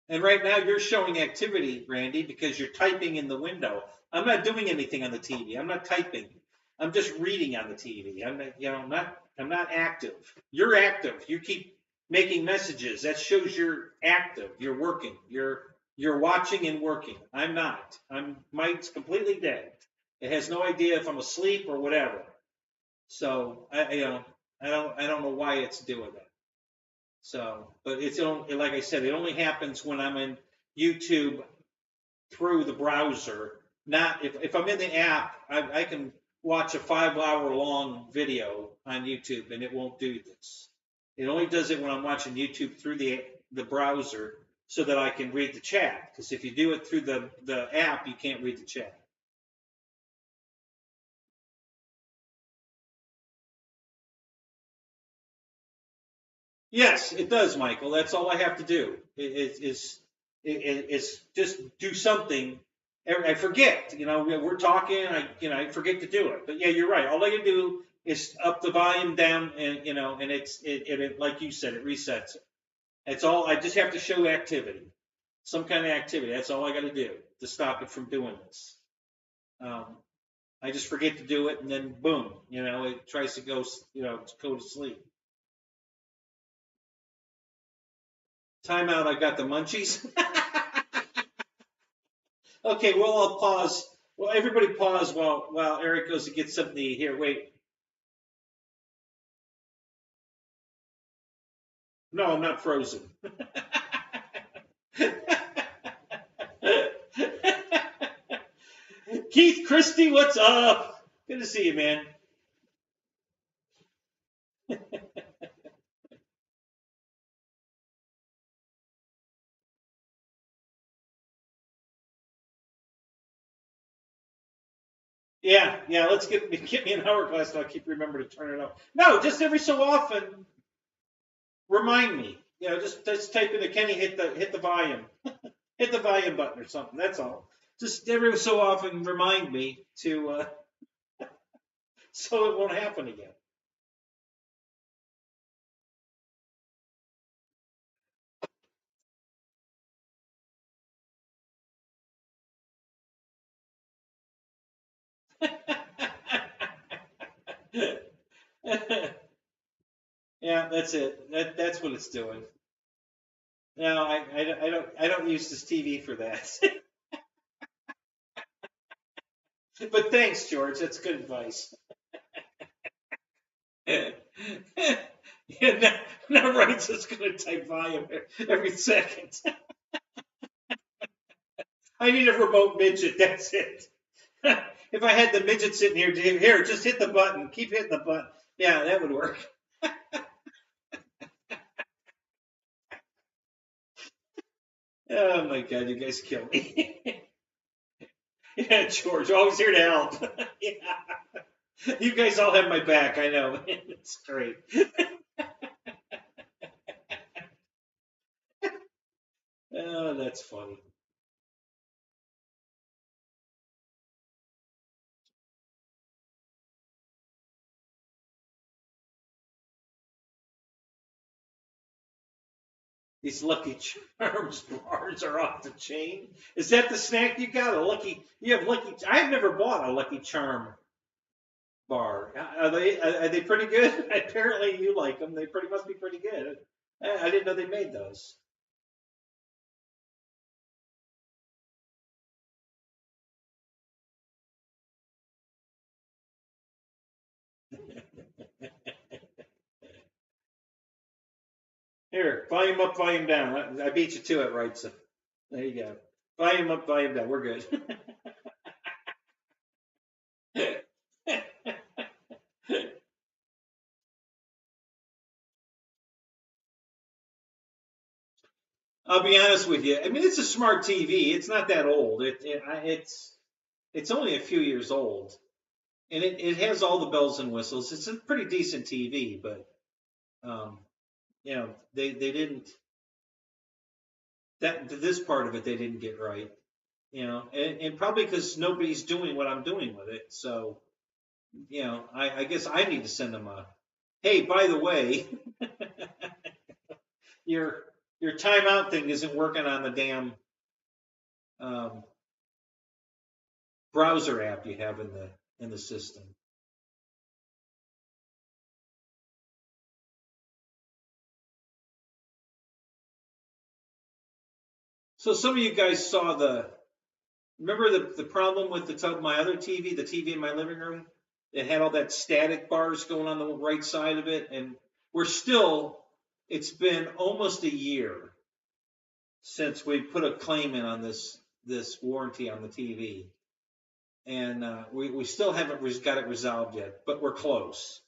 And right now you're showing activity, Randy, because you're typing in the window. I'm not doing anything on the TV. I'm not typing. I'm just reading on the TV. I'm not active. You're active. You keep making messages. That shows you're active. You're working. You're watching and working. I'm not. Mine's completely dead. It has no idea if I'm asleep or whatever. So I don't know why it's doing that. So, but it's only, like I said, it only happens when I'm in YouTube through the browser. Not if I'm in the app, I can watch a 5-hour-long video on YouTube and it won't do this. It only does it when I'm watching YouTube through the browser so that I can read the chat. Because if you do it through the app, you can't read the chat. Yes, it does, Michael. That's all I have to do. It's just do something. I forget, we're talking, I forget to do it. But yeah, you're right. All I can do is up the volume down, and and it like you said, it resets it. That's all. I just have to show activity, some kind of activity. That's all I got to do to stop it from doing this. I just forget to do it, and then boom, it tries to go to sleep. Timeout, I got the munchies. Okay, we'll all pause. Well, everybody pause while Eric goes to get something to eat. Here, wait. No, I'm not frozen. Keith Christie, what's up? Good to see you, man. Yeah, let's get me an hourglass and I'll keep remembering to turn it off. No, just every so often, remind me. Just type in the Kenny, hit the volume. Hit the volume button or something. That's all. Just every so often remind me to so it won't happen again. Yeah, that's it. That's what it's doing. No, I don't use this TV for that. But thanks, George. That's good advice. Yeah, now Ryan's just going to type volume every second. I need a remote midget. That's it. If I had the midget sitting here, just hit the button. Keep hitting the button. Yeah, that would work. Oh my God, you guys kill me. Yeah, George, always here to help. Yeah. You guys all have my back, I know. It's great. Oh, that's funny. These Lucky Charms bars are off the chain. Is that the snack you got? You have Lucky. I've never bought a Lucky Charm bar. Are they pretty good? Apparently you like them. They must be pretty good. I didn't know they made those. Here, volume up, volume down. I beat you to it, right? So there you go. Volume up, volume down. We're good. I'll be honest with you. I mean, it's a smart TV. It's not that old. It's only a few years old, and it has all the bells and whistles. It's a pretty decent TV, but they didn't this part of it they didn't get right. And probably because nobody's doing what I'm doing with it. So I guess I need to send them a, hey, by the way, your timeout thing isn't working on the damn browser app you have in the system. So some of you guys saw remember the problem with my other TV, the TV in my living room? It had all that static bars going on the right side of it, and it's been almost a year since we put a claim in on this warranty on the TV, and we still haven't got it resolved yet, but we're close.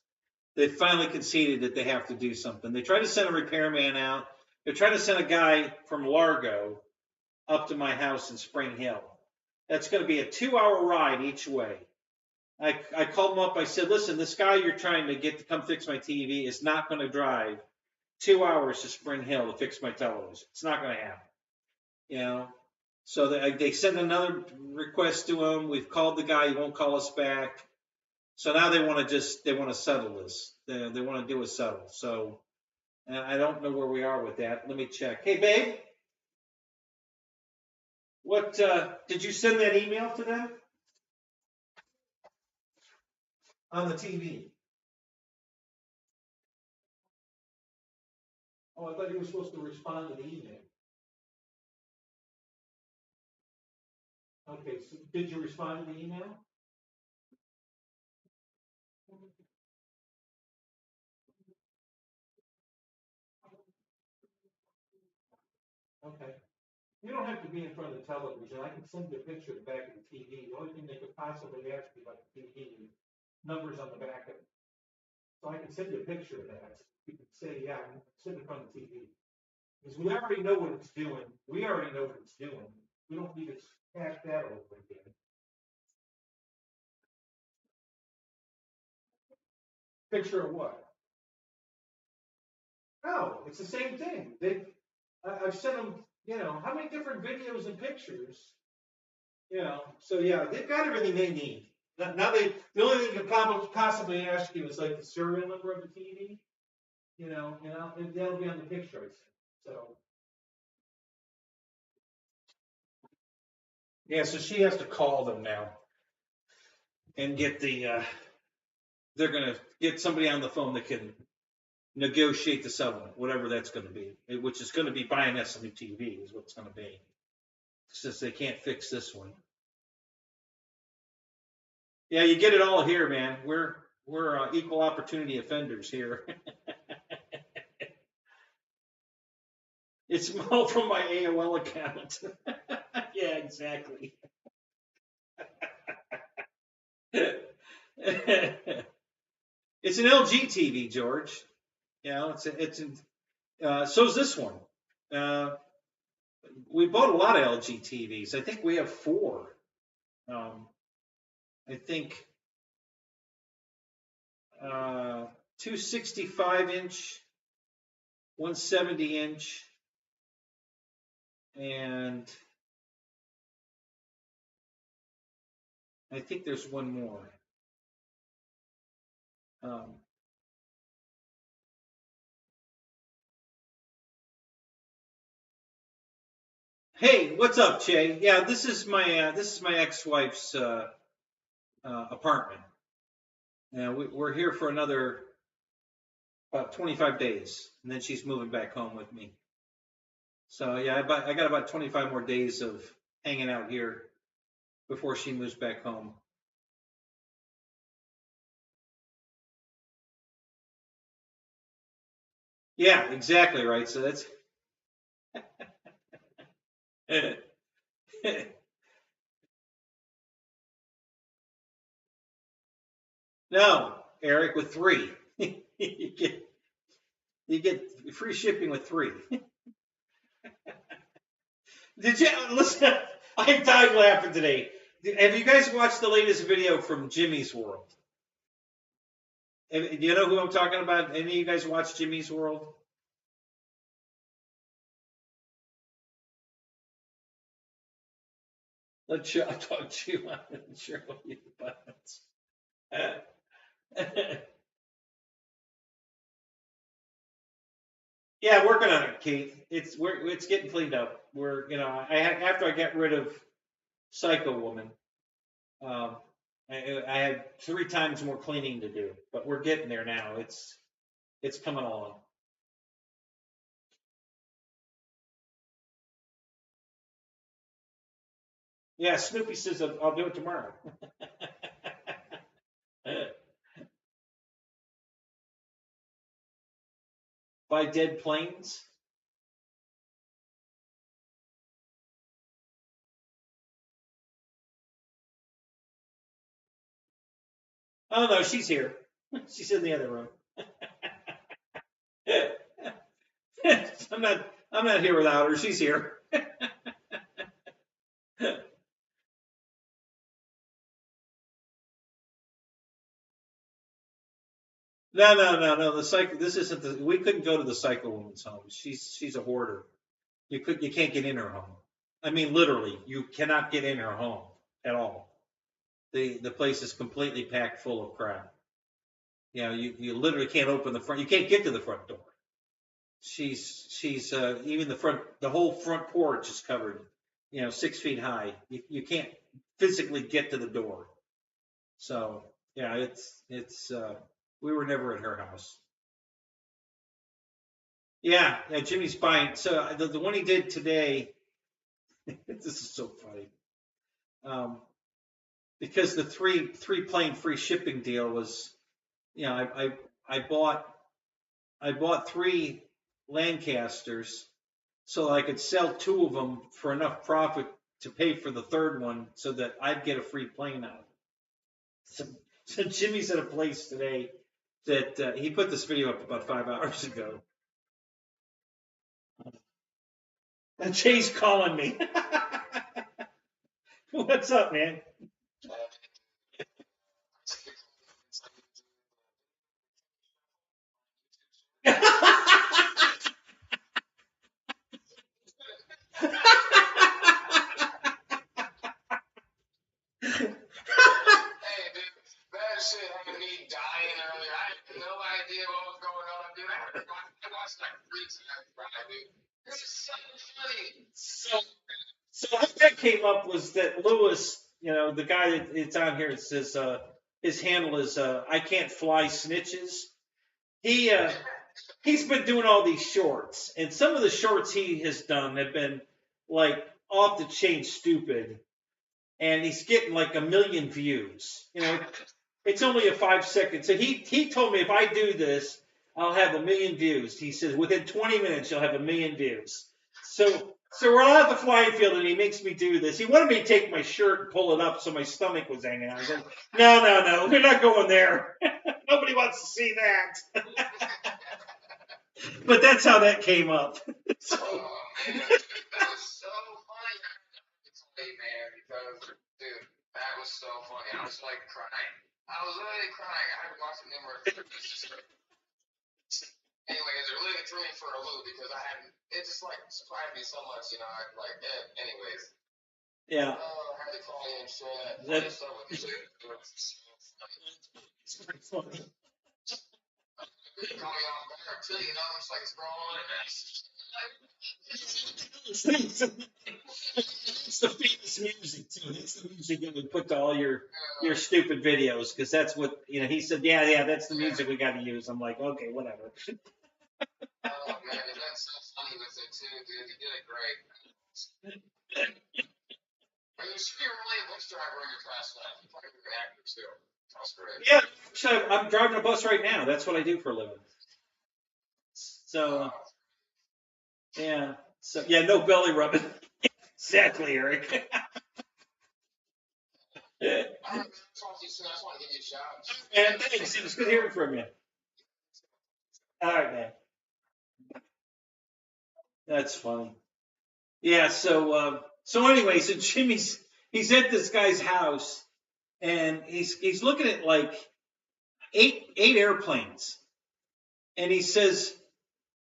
They finally conceded that they have to do something. They tried to send a repairman out. They're trying to send a guy from Largo up to my house in Spring Hill. That's going to be a 2-hour ride each way. I called them up. I said, listen, this guy you're trying to get to come fix my TV is not going to drive 2 hours to Spring Hill to fix my television. It's not going to happen. So they sent another request to him. We've called the guy. He won't call us back. So now they want to settle this. They want to do a settle. So I don't know where we are with that. Let me check. Hey, babe. What did you send that email to them? On the TV. Oh, I thought you were supposed to respond to the email. Okay, so did you respond to the email? Okay. You don't have to be in front of the television. I can send you a picture of the back of the TV. The only thing they could possibly ask you about the TV is numbers on the back of it. So I can send you a picture of that. You can say, yeah, I'm sitting in front of the TV. Because we already know what it's doing. We already know what it's doing. We don't need to hash that over again. Picture of what? No, it's the same thing. I've sent them, how many different videos and pictures, So yeah, they've got everything they need. Now the only thing they could possibly ask you is like the serial number of the TV, and that'll be on the picture I sent. So yeah, so she has to call them now and get they're gonna get somebody on the phone that can negotiate the settlement, whatever that's going to be, which is going to be buying us a new TV is what it's going to be. Since they can't fix this one. Yeah, you get it all here, man. We're equal opportunity offenders here. It's all from my AOL account. Yeah, exactly. It's an LG TV, George. So's this one. We bought a lot of LG TVs. I think we have 4. I think 265-inch, 170-inch, and I think there's one more. Hey, what's up, Che? Yeah, this is my ex-wife's apartment. We're here for another about 25 days, and then she's moving back home with me. So yeah, I got about 25 more days of hanging out here before she moves back home. Yeah, exactly right. So that's no, Eric, with 3. you get free shipping with 3. Did you listen? I died laughing today. Have you guys watched the latest video from Jimmy's World? Do you know who I'm talking about? Any of you guys watch Jimmy's World? Let's talk to you on the show you buttons. Yeah, working on it, Keith. It's getting cleaned up. After I got rid of Psycho Woman, I had 3 times more cleaning to do, but we're getting there now. It's coming along. Yeah, Snoopy says I'll do it tomorrow. By dead planes. Oh no, she's here. She's in the other room. I'm not here without her. She's here. No. This isn't the. We couldn't go to the Psycho Woman's home. She's a hoarder. You can't get in her home. I mean, literally, you cannot get in her home at all. The place is completely packed full of crap. You literally can't open the front. You can't get to the front door. She's even the whole front porch is covered, 6 feet high. You can't physically get to the door. So yeah, it's we were never at her house. Yeah, Jimmy's buying. So the one he did today, this is so funny. Because the three plane free shipping deal was, I bought 3 Lancasters so I could sell 2 of them for enough profit to pay for the 3rd one so that I'd get a free plane out. So Jimmy's at a place today that he put this video up about 5 hours ago. And Jay's calling me. What's up, man? So how that came up was that Lewis, the guy that's on here, it says his handle is I can't fly snitches. He's been doing all these shorts, and some of the shorts he has done have been like off the chain stupid, and he's getting like 1 million views. It's only a 5-second. So he told me if I do this, I'll have 1 million views. He says within 20 minutes you'll have 1 million views. So we're out at the flying field, and he makes me do this. He wanted me to take my shirt and pull it up so my stomach was hanging out. I was like, no, we're not going there. Nobody wants to see that. But that's how that came up. So. Oh, man. That was so funny. It's late, man, because, dude, was like crying. I was literally crying. I had to watch it numerous times. Anyways, they're living through me for a loop because I hadn't. It just like surprised me so much, you know. I like, anyways. Yeah. I had to call you and share that funny stuff with you. It's pretty funny. You call me off guard too, you know. It's like it's going on and It's the famous music too. It's the music that we put to all your stupid videos because that's what he said. Yeah, that's the music we got to use. I'm like, okay, whatever. oh man, and that's so funny with it too, dude. You did it great. Are you sure you're really a bus driver in your past life? You probably were an actor too. That's great. Yeah, so I'm driving a bus right now. That's what I do for a living. So, yeah. So, yeah, no belly rubbing. Exactly, Eric. All right, man. Talk to you soon. I just want to give you a shout. Man, thanks. It was good hearing from you. All right, man. That's funny. Yeah. So anyway, so Jimmy's he's at this guy's house, and he's looking at like eight airplanes, and he says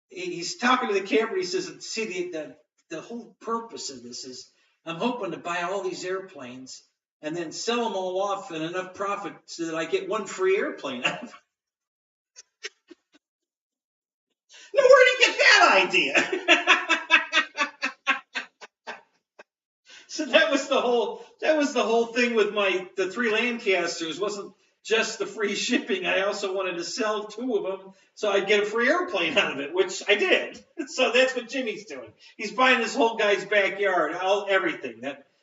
he's talking to the camera. And he says, "See, the whole purpose of this is I'm hoping to buy all these airplanes and then sell them all off at enough profit so that I get one free airplane out of it." Now, where did he get that idea? So that was the whole thing with the 3 Lancasters. Wasn't just the free shipping. I also wanted to sell 2 of them so I'd get a free airplane out of it, which I did. So that's what Jimmy's doing. He's buying this whole guy's backyard, everything.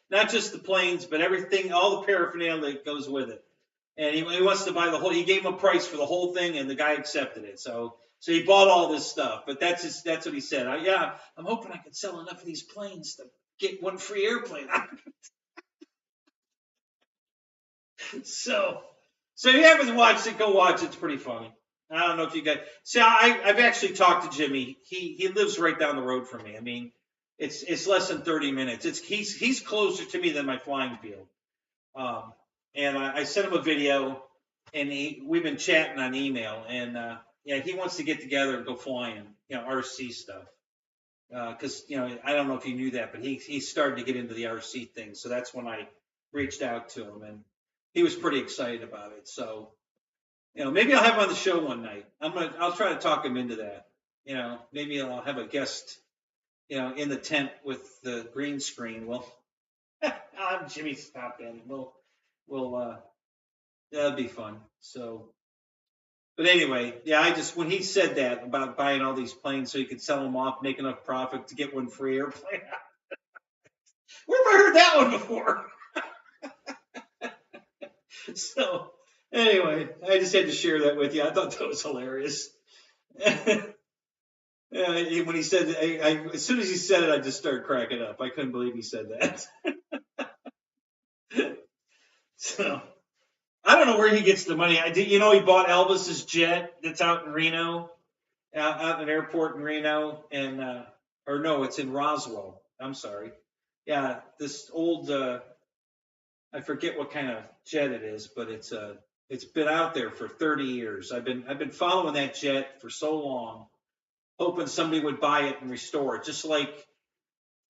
Not just the planes, but everything, all the paraphernalia that goes with it. And he wants to buy the whole. He gave him a price for the whole thing, and the guy accepted it. So he bought all this stuff. But that's what he said. I'm hoping I can sell enough of these planes to get one free airplane out of it. So if you haven't watched it, go watch it. It's pretty funny. I don't know if you guys. See, I've actually talked to Jimmy. He lives right down the road from me. I mean, it's less than 30 minutes. He's closer to me than my flying field. And I sent him a video, and we've been chatting on email. And he wants to get together and go flying, RC stuff. Because I don't know if you knew that, but he started to get into the RC thing. So that's when I reached out to him, and he was pretty excited about it. So maybe I'll have him on the show one night. I'll try to talk him into that. Maybe I'll have a guest in the tent with the green screen. Well, I'll have Jimmy stop in. We'll that'd be fun. So. But anyway, when he said that about buying all these planes so he could sell them off, make enough profit to get one free airplane. Where have I heard that one before? So anyway, I just had to share that with you. I thought that was hilarious. When he said, as soon as he said it, I just started cracking up. I couldn't believe he said that. So. I don't know where he gets the money. He bought Elvis's jet that's out in Reno, out in an airport in Reno, and or no, it's in Roswell. I'm sorry. Yeah, this old I forget what kind of jet it is, but it's been out there for 30 years. I've been following that jet for so long, hoping somebody would buy it and restore it, just like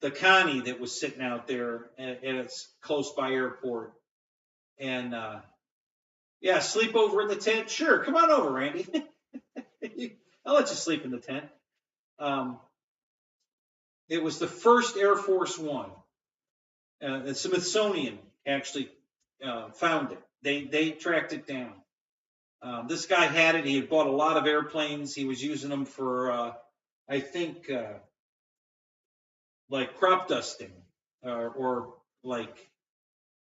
the Connie that was sitting out there at its close by airport, and. Sleep over in the tent. Sure, come on over, Randy. I'll let you sleep in the tent. It was the first Air Force One. The Smithsonian actually found it. They tracked it down. This guy had it. He had bought a lot of airplanes. He was using them for, I think, like crop dusting or like.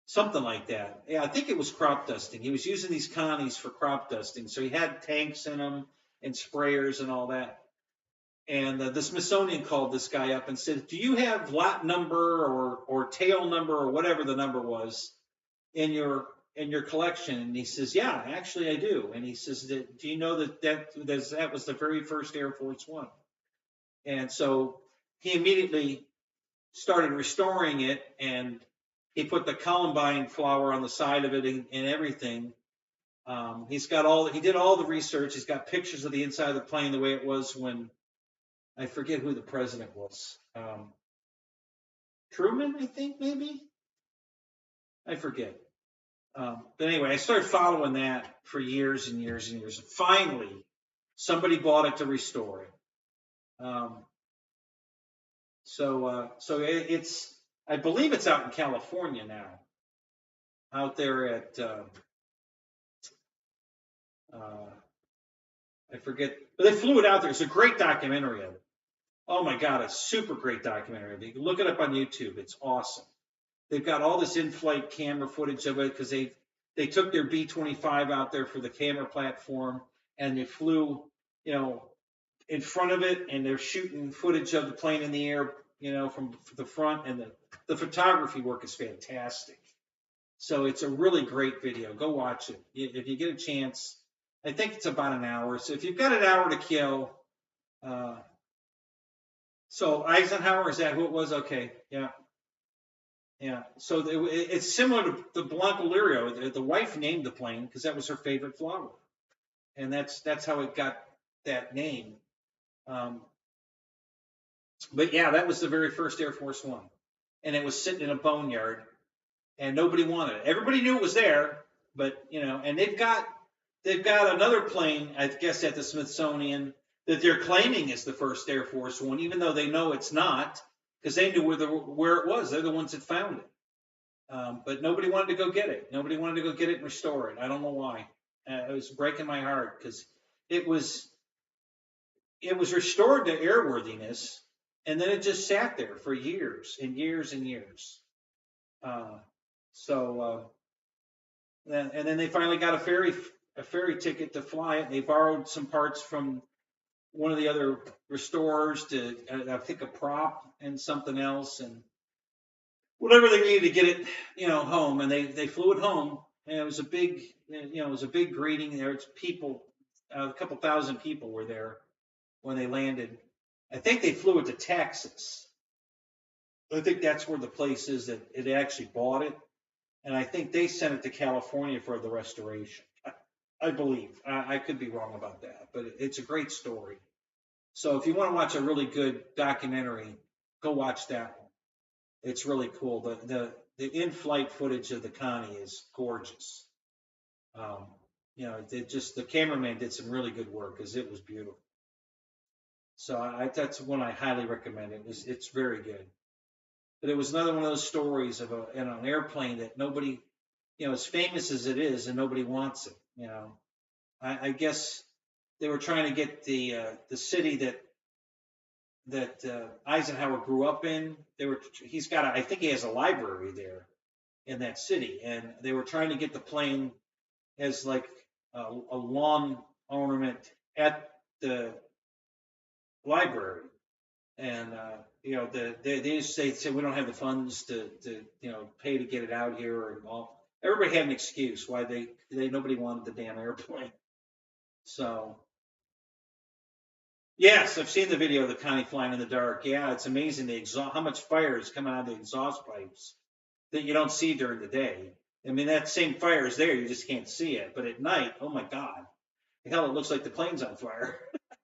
Something like that. Yeah, I think it was crop dusting. He was using these Connies for crop dusting. So he had tanks in them and sprayers and all that. And the Smithsonian called this guy up and said, "Do you have lot number or tail number or whatever the number was in your collection?" And he says, "Yeah, actually I do." And he says, "Do you know that was the very first Air Force One?" And so he immediately started restoring it and he put the columbine flower on the side of it and everything. He did all the research. He's got pictures of the inside of the plane the way it was when, I forget who the president was. Truman, I think, maybe? I forget. But anyway, I started following that for years and years and years. And finally, somebody bought it to restore it. So it's, I believe it's out in California now. Out there at, I forget, but they flew it out there. It's a great documentary of it. Oh my God, a super great documentary. You can look it up on YouTube. It's awesome. They've got all this in-flight camera footage of it because they took their B-25 out there for the camera platform and they flew, in front of it, and they're shooting footage of the plane in the air, from the front, and the photography work is fantastic. So it's a really great video. Go watch it if you get a chance. I think it's about an hour. So if you've got an hour to kill, so Eisenhower, is that who it was? Okay, yeah. So it's similar to the Blanco Lirio. The wife named the plane because that was her favorite flower, and that's how it got that name. But yeah, that was the very first Air Force One, and it was sitting in a boneyard, and nobody wanted it. Everybody knew it was there, but and they've got another plane, I guess, at the Smithsonian that they're claiming is the first Air Force One, even though they know it's not, because they knew where it was. They're the ones that found it. But nobody wanted to go get it. Nobody wanted to go get it and restore it. I don't know why. It was breaking my heart because it was restored to airworthiness, and then it just sat there for years and years and years. And then they finally got a ferry ticket to fly it. They borrowed some parts from one of the other restorers to, I think, a prop and something else, and whatever they needed to get it, home. And they flew it home, and it was a big, greeting. There was people, a couple thousand people were there when they landed. I think they flew it to Texas. I think that's where the place is that it actually bought it. And I think they sent it to California for the restoration. I believe. I could be wrong about that, but it's a great story. So if you want to watch a really good documentary, go watch that one. It's really cool. The in-flight footage of the Connie is gorgeous. The cameraman did some really good work because it was beautiful. So that's one I highly recommend. It's very good. But it was another one of those stories of an airplane that nobody, as famous as it is, and nobody wants it. I guess they were trying to get the city that Eisenhower grew up in. I think he has a library there in that city, and they were trying to get the plane as like a lawn ornament at the library. And they just say we don't have the funds to pay to get it out here, or all. Everybody had an excuse why nobody wanted the damn airplane. So yes, I've seen the video of the Connie flying in the dark. Yeah, it's amazing how much fire is coming out of the exhaust pipes that you don't see during the day. I mean, that same fire is there, you just can't see it. But at night, oh my God, hell, it looks like the plane's on fire.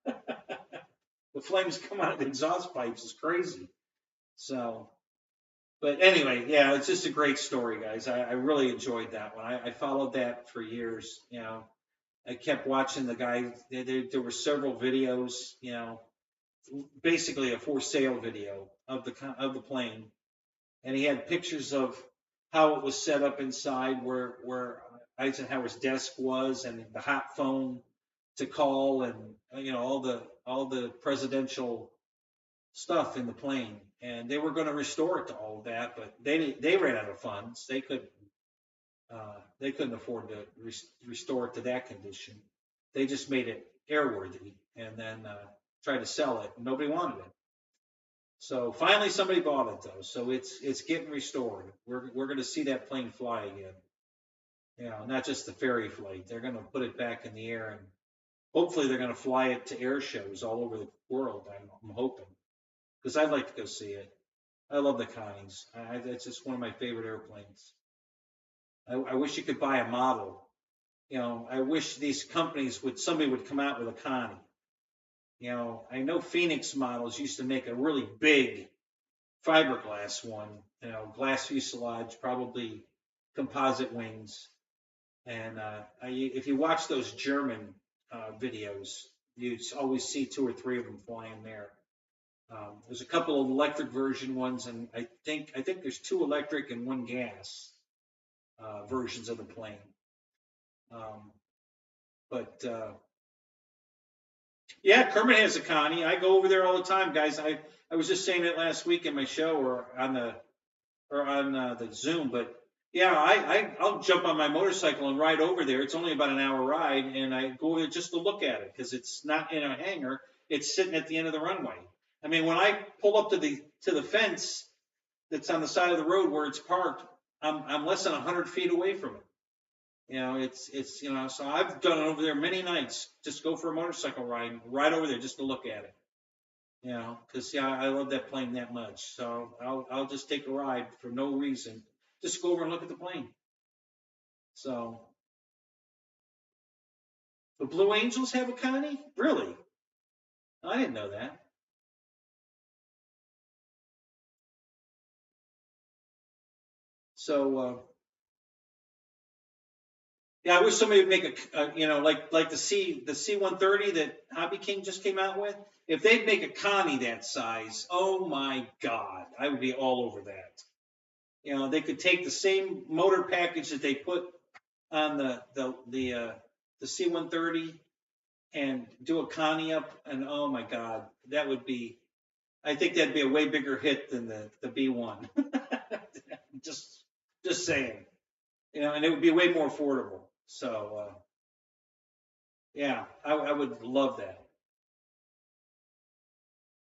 The flames come out of the exhaust pipes. It's crazy. So, but anyway, yeah, it's just a great story, guys. I really enjoyed that one. I followed that for years. I kept watching the guy. There were several videos. Basically a for sale video of the plane, and he had pictures of how it was set up inside, where Eisenhower's desk was, and the hot phone to call, and all the presidential stuff in the plane. And they were going to restore it to all of that, but they ran out of funds. They couldn't afford to restore it to that condition. They just made it airworthy and then tried to sell it. Nobody wanted it. So finally somebody bought it though. So it's getting restored. We're going to see that plane fly again. Not just the ferry flight. They're going to put it back in the air, and hopefully they're going to fly it to air shows all over the world. I'm hoping, because I'd like to go see it. I love the Connies. It's just one of my favorite airplanes. I wish you could buy a model. You know, I wish these companies somebody would come out with a Connie. You know, I know Phoenix models used to make a really big fiberglass one, you know, glass fuselage, probably composite wings. And if you watch those German videos, you always see 2 or 3 of them flying there. There's a couple of electric version ones, and I think there's 2 electric and 1 gas versions of the plane. But yeah, Kermit has a Connie. I go over there all the time, guys. I was just saying it last week in my show or on the Zoom, but yeah, I'll jump on my motorcycle and ride over there. It's only about an hour ride, and I go there just to look at it because it's not in a hangar. It's sitting at the end of the runway. I mean, when I pull up to the fence that's on the side of the road where it's parked, I'm less than 100 feet away from it. You know, it's you know, so I've done it over there many nights. Just go for a motorcycle ride, right over there just to look at it. You know, because yeah, I love that plane that much. So I'll just take a ride for no reason. Just go over and look at the plane. So the Blue Angels have a Connie? Really? I didn't know that. So yeah, I wish somebody would make a you know, like the C-130 that Hobby King just came out with. If they'd make a Connie that size, oh my God, I would be all over that. You know, they could take the same motor package that they put on the C-130 and do a Connie up, and oh my God, that would be. I think that'd be a way bigger hit than the B1. just saying, you know, and it would be way more affordable. So yeah, I would love that.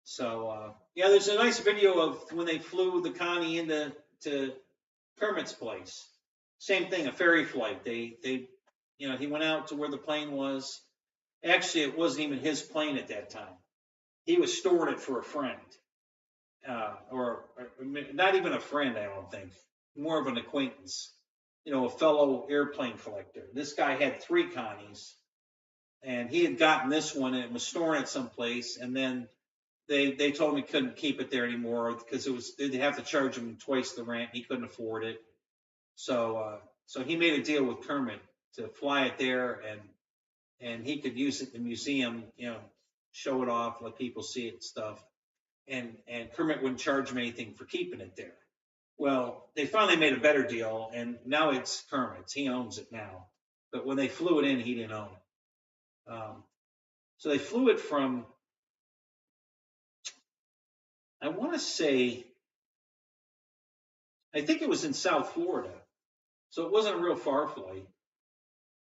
So yeah, there's a nice video of when they flew the Connie into Kermit's place. Same thing, a ferry flight. They you know, he went out to where the plane was. Actually, it wasn't even his plane at that time. He was storing it for a friend, or not even a friend, I don't think. More of an acquaintance. You know, a fellow airplane collector. This guy had 3 Connies, and he had gotten this one and was storing it someplace, and then they told him he couldn't keep it there anymore because they'd have to charge him twice the rent. He couldn't afford it. So he made a deal with Kermit to fly it there, and he could use it in the museum, you know, show it off, let people see it and stuff. And Kermit wouldn't charge him anything for keeping it there. Well, they finally made a better deal, and now it's Kermit's. He owns it now. But when they flew it in, he didn't own it. So they flew it from, I want to say, I think it was in South Florida. So it wasn't a real far flight.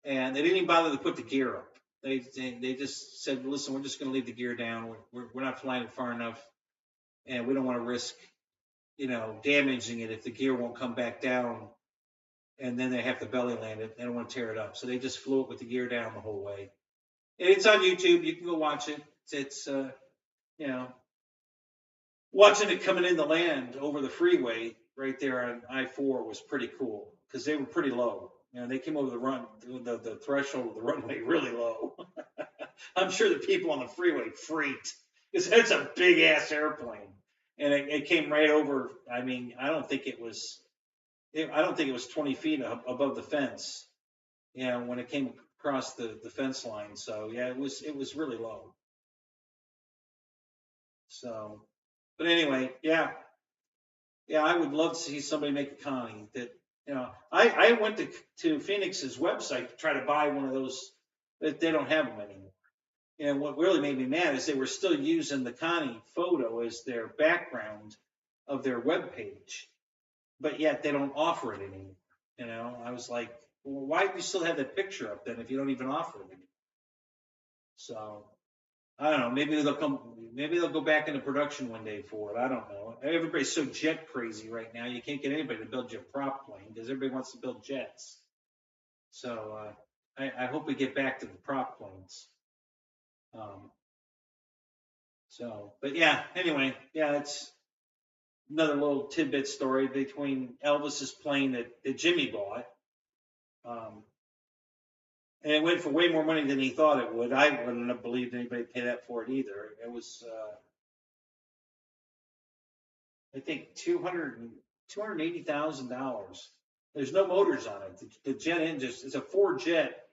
And they didn't even bother to put the gear up. They just said, listen, we're just going to leave the gear down. We're not flying it far enough, and we don't want to risk, you know, damaging it if the gear won't come back down, and then they have to belly land it. They don't want to tear it up. So they just flew it with the gear down the whole way. And it's on YouTube. You can go watch it. It's you know, watching it coming in the land over the freeway right there on I-4 was pretty cool because they were pretty low. You know, they came over the threshold of the runway really low. I'm sure the people on the freeway freaked because that's a big ass airplane, and it came right over. I mean, I don't think it was 20 feet above the fence. You know, when it came across the fence line. So yeah, it was really low. So, but anyway, yeah, I would love to see somebody make a Connie that. You know, I went to Phoenix's website to try to buy one of those, but they don't have them anymore. And what really made me mad is they were still using the Connie photo as their background of their webpage, but yet they don't offer it anymore. You know, I was like, well, why do you still have that picture up then if you don't even offer it anymore? So I don't know. Maybe they'll go back into production one day for it. I don't know. Everybody's so jet crazy right now. You can't get anybody to build you a prop plane because everybody wants to build jets. So I hope we get back to the prop planes. But yeah. Anyway, yeah, another little tidbit story between Elvis's plane that Jimmy bought. And it went for way more money than he thought it would. I wouldn't have believed anybody pay that for it either. It was, I think, $280,000. There's no motors on it. The jet engine is a 4-jet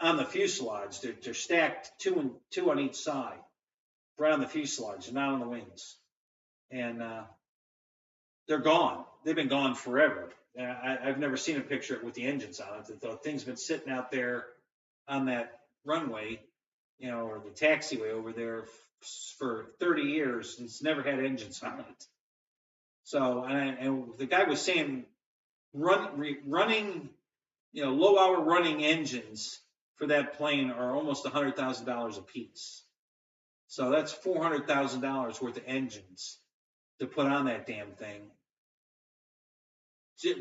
on the fuselage. They're stacked two on each side, right on the fuselage, and not on the wings. And they're gone. They've been gone forever. I've never seen a picture with the engines on it. The thing's been sitting out there on that runway, or the taxiway over there for 30 years. And it's never had engines on it. So, and the guy was saying running, low hour running engines for that plane are almost $100,000 a piece. So that's $400,000 worth of engines to put on that damn thing,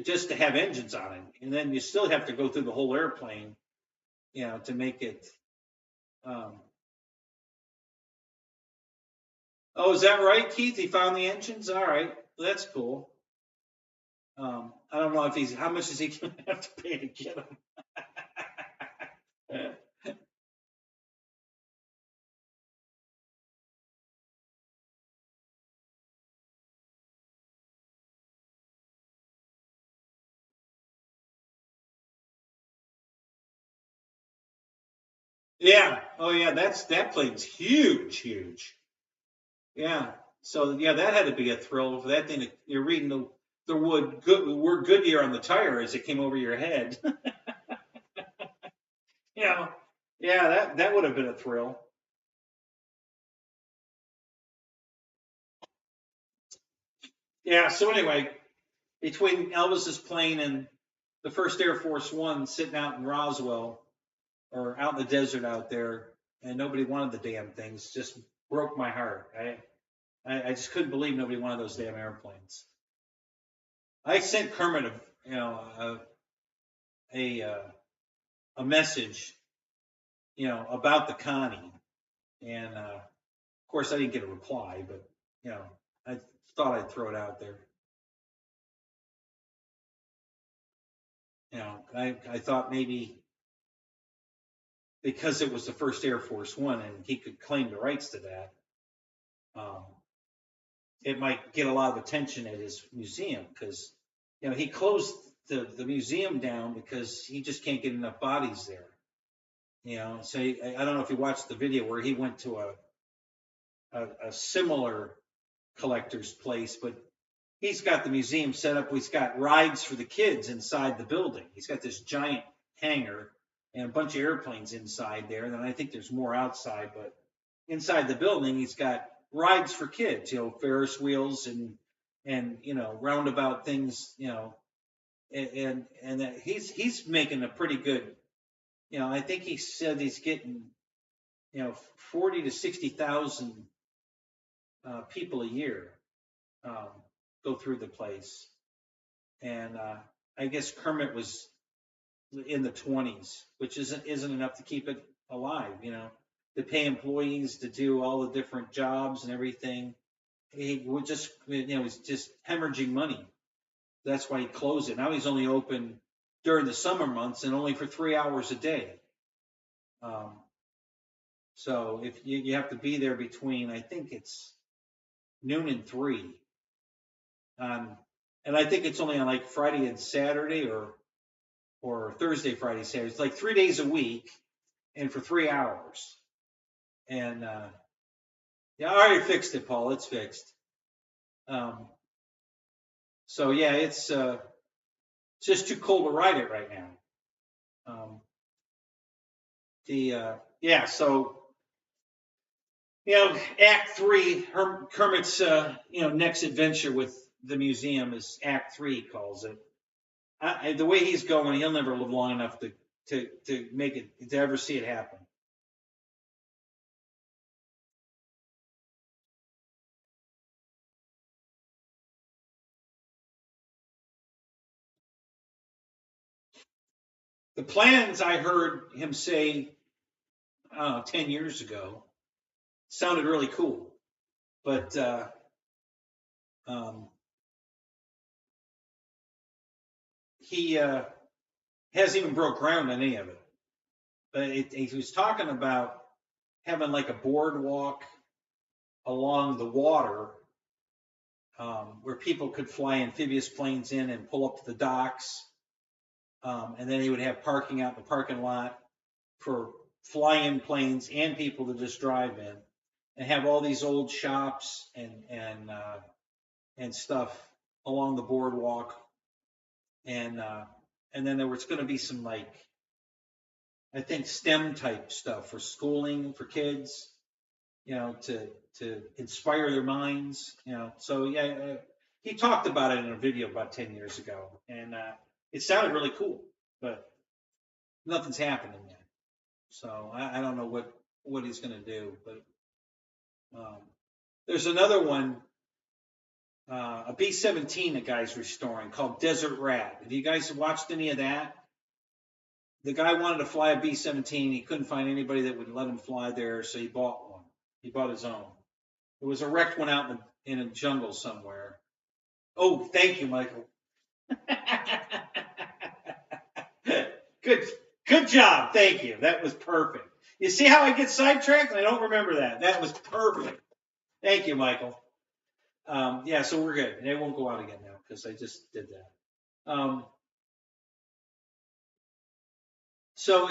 just to have engines on it. And then you still have to go through the whole airplane, to make it. Oh, is that right, Keith? He found the engines? All right. Well, that's cool. I don't know how much is he going to have to pay to get them? Yeah. Oh, yeah. That plane's huge. Yeah. So yeah, that had to be a thrill for that thing. You're reading the word Goodyear on the tire as it came over your head. Yeah. That would have been a thrill. Yeah. So anyway, between Elvis's plane and the first Air Force One sitting out in Roswell or out in the desert out there, and nobody wanted the damn things, just broke my heart. I just couldn't believe nobody wanted those damn airplanes. I sent Kermit a message, about the Connie, and of course I didn't get a reply, but I thought I'd throw it out there. I thought maybe because it was the first Air Force One and he could claim the rights to that, it might get a lot of attention at his museum because, he closed the museum down because he just can't get enough bodies there. So I don't know if you watched the video where he went to a similar collector's place, but he's got the museum set up. He's got rides for the kids inside the building. He's got this giant hangar and a bunch of airplanes inside there. And then I think there's more outside, but inside the building, he's got rides for kids, Ferris wheels and roundabout things, and that he's making a pretty good, I think he said he's getting, 40 to 60,000 people a year go through the place. And I guess Kermit was in the 20s, which isn't enough to keep it alive, to pay employees to do all the different jobs and everything. He would just, he's just hemorrhaging money. That's why he closed it. Now he's only open during the summer months and only for 3 hours a day. So if you have to be there between, I think it's noon and 3. And I think it's only on like Friday and Saturday or Thursday, Friday, Saturday. It's like 3 days a week and for 3 hours. And yeah, I already fixed it, Paul. It's fixed. So yeah, it's just too cold to ride it right now. Yeah, so Act 3, Kermit's next adventure with the museum is Act 3, he calls it. The way he's going, he'll never live long enough to make it, to ever see it happen. The plans I heard him say 10 years ago sounded really cool, but he hasn't even broke ground on any of it. But he was talking about having like a boardwalk along the water where people could fly amphibious planes in and pull up to the docks. And then he would have parking out in the parking lot for fly-in planes and people to just drive in, and have all these old shops and stuff along the boardwalk. And then there was going to be some, like, I think STEM type stuff for schooling for kids, to inspire their minds, So yeah, he talked about it in a video about 10 years ago, and it sounded really cool, but nothing's happening yet. So I don't know what he's going to do, but there's another one, a B-17 the guy's restoring called Desert Rat. Have you guys watched any of that? The guy wanted to fly a B-17. He couldn't find anybody that would let him fly there, so he bought one. He bought his own. It was a wrecked one out in a jungle somewhere. Oh, thank you, Michael. Good job. Thank you. That was perfect. You see how I get sidetracked? I don't remember that. That was perfect. Thank you, Michael. Yeah, so we're good. It won't go out again now because I just did that. So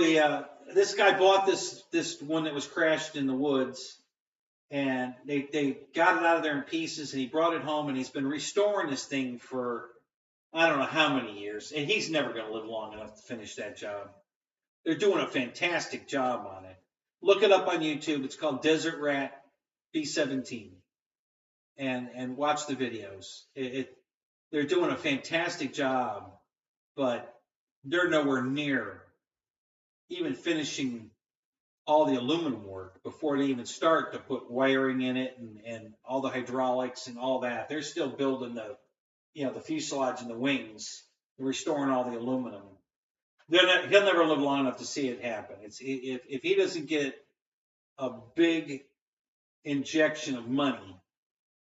this guy bought this one that was crashed in the woods, and they got it out of there in pieces, and he brought it home, and he's been restoring this thing for I don't know how many years, and he's never going to live long enough to finish that job. They're doing a fantastic job on it. Look it up on YouTube. It's called Desert Rat B-17, and watch the videos. They're doing a fantastic job, but they're nowhere near even finishing all the aluminum work before they even start to put wiring in it and all the hydraulics and all that. They're still building the fuselage and the wings, and restoring all the aluminum. He'll never live long enough to see it happen. If he doesn't get a big injection of money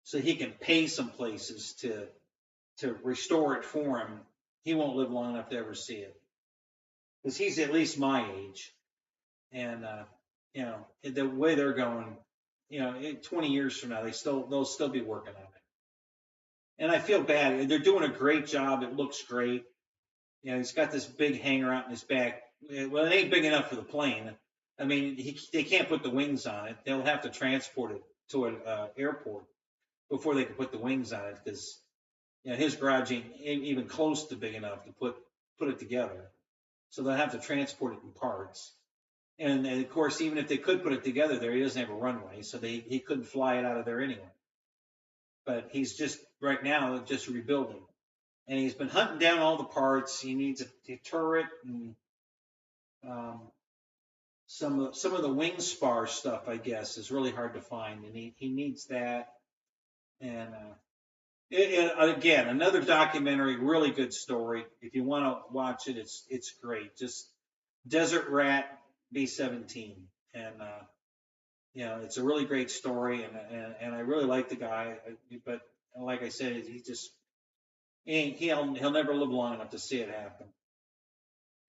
so he can pay some places to restore it for him, he won't live long enough to ever see it. Because he's at least my age. And, the way they're going, 20 years from now, they'll still be working on it. And I feel bad. They're doing a great job. It looks great. He's got this big hangar out in his back. Well, it ain't big enough for the plane. I mean, they can't put the wings on it. They'll have to transport it to an airport before they can put the wings on it, because his garage ain't even close to big enough to put it together. So they'll have to transport it in parts. And of course, even if they could put it together there, he doesn't have a runway, so he couldn't fly it out of there anyway. But he's just right now just rebuilding, and he's been hunting down all the parts. He needs a turret and some of the wing spar stuff, I guess, is really hard to find, and he needs that. And again, another documentary, really good story. If you want to watch it, it's great. Just Desert Rat B-17, and it's a really great story, and I really like the guy. But like I said, he'll never live long enough to see it happen.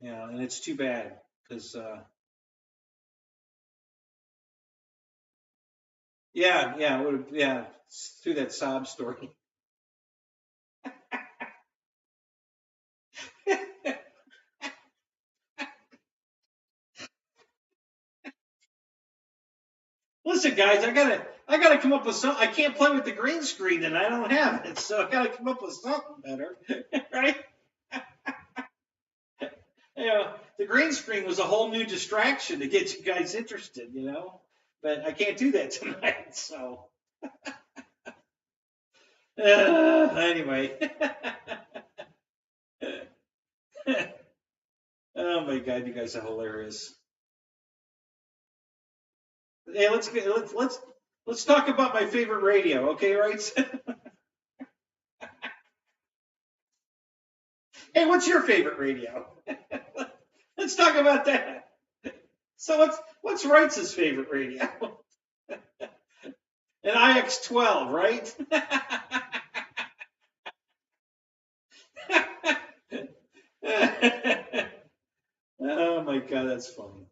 And it's too bad, because through that sob story. Listen, guys, I gotta come up with something. I can't play with the green screen, and I don't have it, so I gotta come up with something better, right? The green screen was a whole new distraction to get you guys interested, but I can't do that tonight, so. Anyway. Oh my God, you guys are hilarious. Hey, let's talk about my favorite radio, okay, right? Hey, what's your favorite radio? Let's talk about that. So what's Wright's favorite radio? An IX-12, right? my God, that's funny.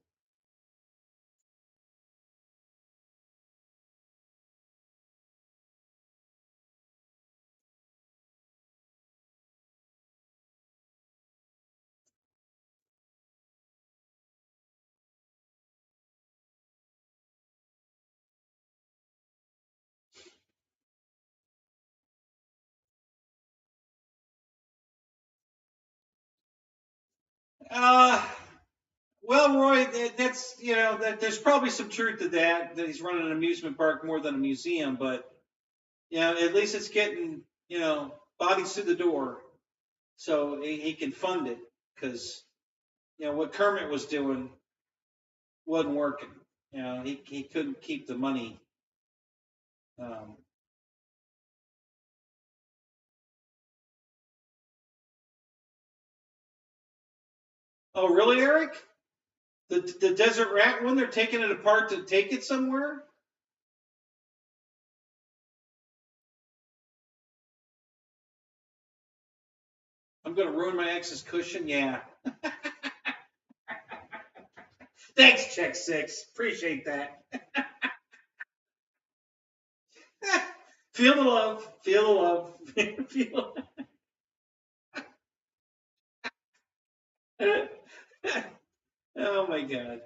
Well, Roy, that's, that there's probably some truth to that he's running an amusement park more than a museum, but at least it's getting, bodies through the door, so he can fund it, because what Kermit was doing wasn't working. He couldn't keep the money. Oh, really, Eric? The Desert Rat one, they're taking it apart to take it somewhere? I'm going to ruin my ex's cushion? Yeah. Thanks, Check Six. Appreciate that. Feel the love. Feel the love. Feel Oh, my God.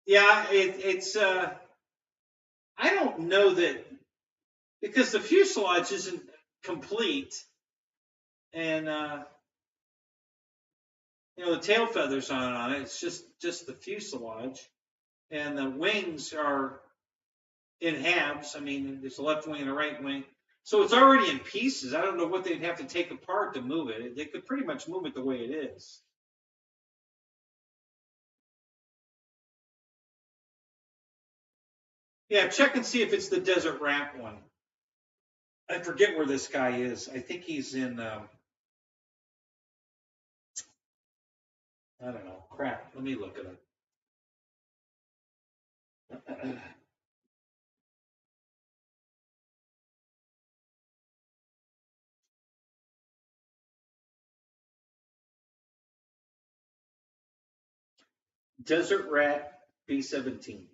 Yeah, it's I don't know that, because the fuselage isn't complete, and the tail feathers on it. It's just the fuselage, and the wings are in halves. I mean, there's a left wing and a right wing, so it's already in pieces. I don't know what they'd have to take apart to move it. They could pretty much move it the way it is. Yeah, check and see if it's the Desert Rat one. I forget where this guy is. I think he's in. I don't know. Crap. Let me look at it. Desert Rat B-17.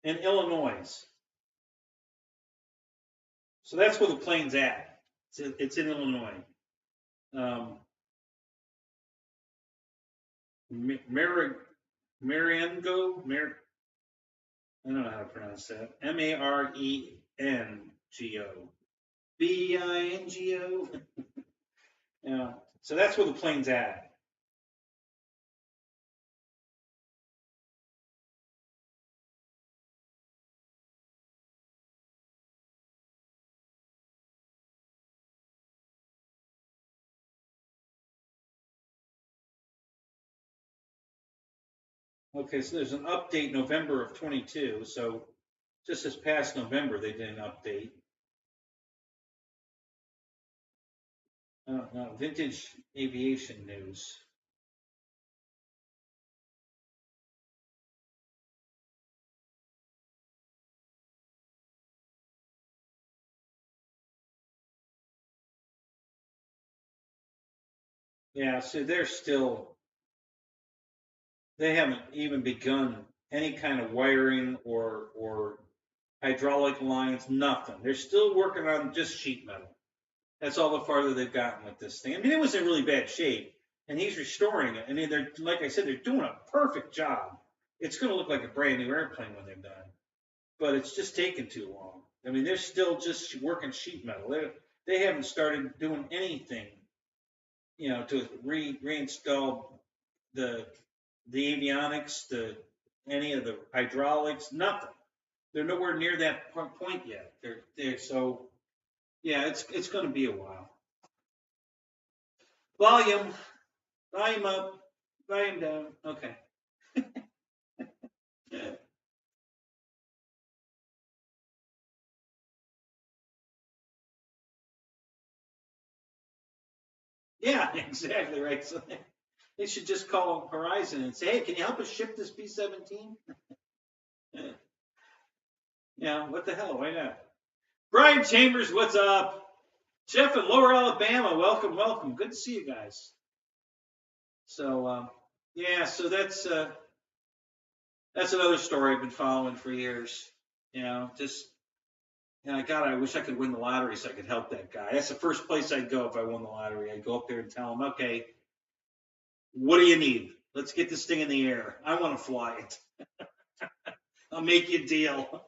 In Illinois. So that's where the plane's at. It's in Illinois. Marengo? I don't know how to pronounce that. M-A-R-E-N-G-O. B-I-N-G-O. Yeah. So that's where the plane's at. Okay, so there's an update November of 22. So just this past November, they did an update. No, vintage aviation news. Yeah, so they haven't even begun any kind of wiring or hydraulic lines, nothing. They're still working on just sheet metal. That's all the farther they've gotten with this thing. I mean, it was in really bad shape, and he's restoring it. I mean, they're, like I said, they're doing a perfect job. It's going to look like a brand new airplane when they're done, but it's just taking too long. I mean, they're still just working sheet metal. They haven't started doing anything, to reinstall the avionics, any of the hydraulics, nothing. They're nowhere near that point yet. So yeah, it's going to be a while. Volume up, volume down. Okay. Yeah, exactly right. So they should just call Horizon and say, hey, can you help us ship this B-17? Yeah, what the hell? Why not? Brian Chambers, what's up? Jeff in Lower Alabama, welcome, welcome. Good to see you guys. So, yeah, so that's another story I've been following for years. You know, just, God, I wish I could win the lottery so I could help that guy. That's the first place I'd go if I won the lottery. I'd go up there and tell him, okay, what do you need? Let's get this thing in the air. I want to fly it. I'll make you a deal.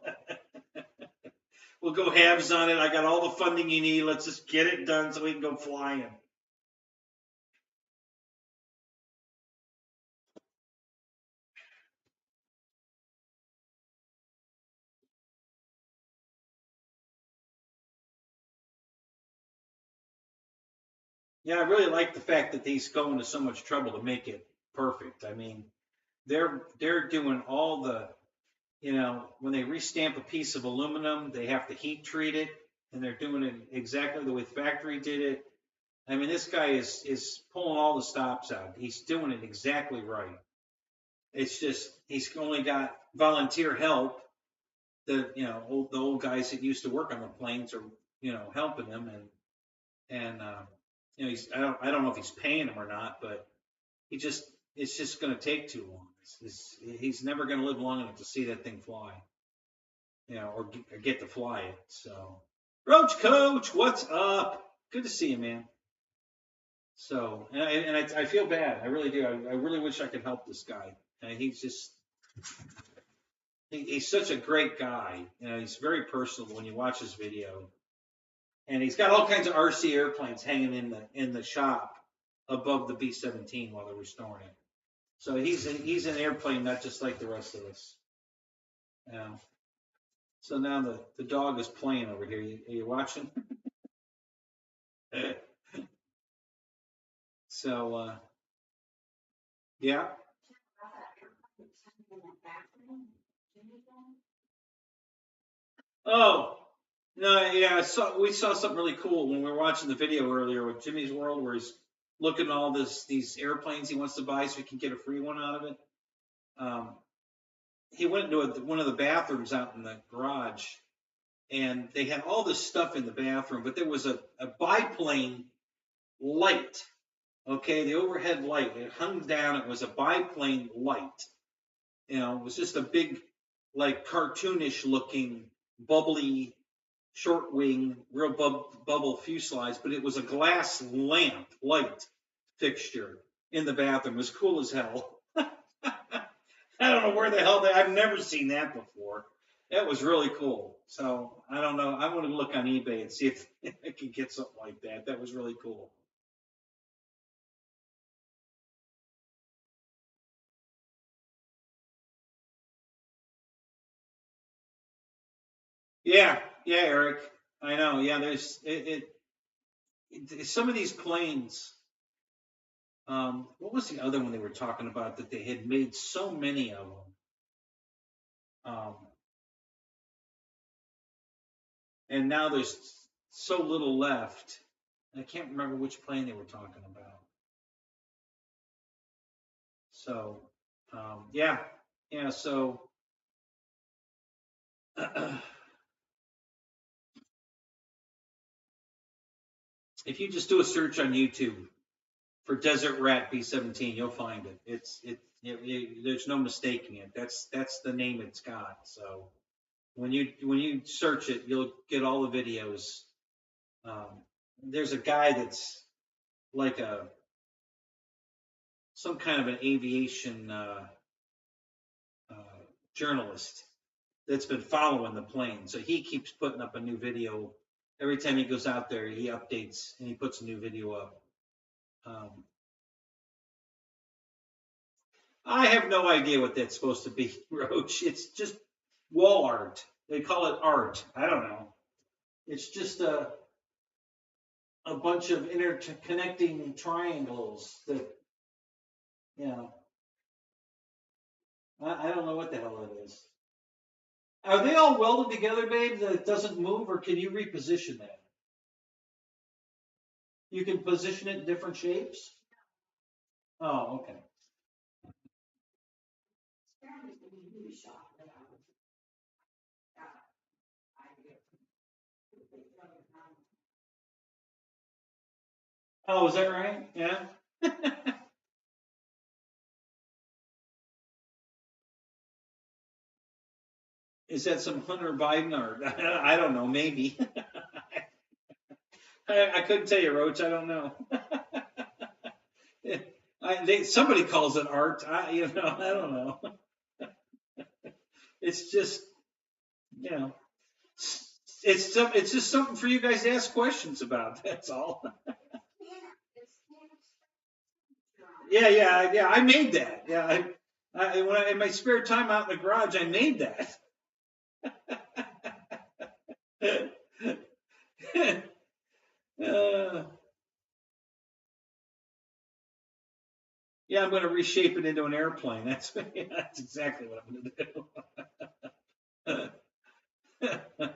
We'll go halves on it. I got all the funding you need. Let's just get it done so we can go flying. Yeah, I really like the fact that he's going to so much trouble to make it perfect. I mean, they're doing all the, when they restamp a piece of aluminum, they have to heat treat it, and they're doing it exactly the way the factory did it. I mean, this guy is pulling all the stops out. He's doing it exactly right. It's just he's only got volunteer help. The old guys that used to work on the planes are helping him, and I don't know if he's paying him or not, but it's just going to take too long. He's never going to live long enough to see that thing fly, or get to fly it. So, Roach Coach, what's up? Good to see you, man. So, and I feel bad. I really do. I really wish I could help this guy. He's such a great guy. He's very personal when you watch his video. And he's got all kinds of RC airplanes hanging in the shop above the B-17 while they're restoring it. So he's an airplane nut just like the rest of us. So now the dog is playing over here. Are you watching? So yeah. Oh no, yeah. We saw something really cool when we were watching the video earlier with Jimmy's World, where he's looking at all these airplanes he wants to buy so he can get a free one out of it. He went into one of the bathrooms out in the garage, and they had all this stuff in the bathroom, but there was a biplane light. Okay, the overhead light. It hung down. It was a biplane light. It was just a big, like cartoonish looking, bubbly, short wing, real bubble fuselage, but it was a glass lamp light fixture in the bathroom. It was cool as hell. I don't know where the hell I've never seen that before. That was really cool. So I don't know. I'm going to look on eBay and see if I can get something like that. That was really cool. Yeah, Eric. I know. Yeah, there's some of these planes. What was the other one they were talking about that they had made so many of them? And now there's so little left. I can't remember which plane they were talking about. So, yeah. So, if you just do a search on YouTube for Desert Rat B-17, you'll find it. There's no mistaking it. That's the name it's got. So, when you search it, you'll get all the videos. There's a guy that's like some kind of an aviation journalist that's been following the plane. So he keeps putting up a new video. Every time he goes out there, he updates and he puts a new video up. I have no idea what that's supposed to be, Roach. It's just wall art. They call it art. I don't know. It's just a bunch of interconnecting triangles that, I don't know what the hell it is. Are they all welded together, babe, that it doesn't move, or can you reposition that? You can position it in different shapes? Oh, okay. Oh, is that right? Yeah. Is that some Hunter Biden or I don't know, maybe. I couldn't tell you, Roach. I don't know. Somebody calls it art. I don't know. It's just, it's just something for you guys to ask questions about. That's all. Yeah. I made that. Yeah, when in my spare time out in the garage, I made that. Yeah, I'm going to reshape it into an airplane. That's exactly what I'm going to do.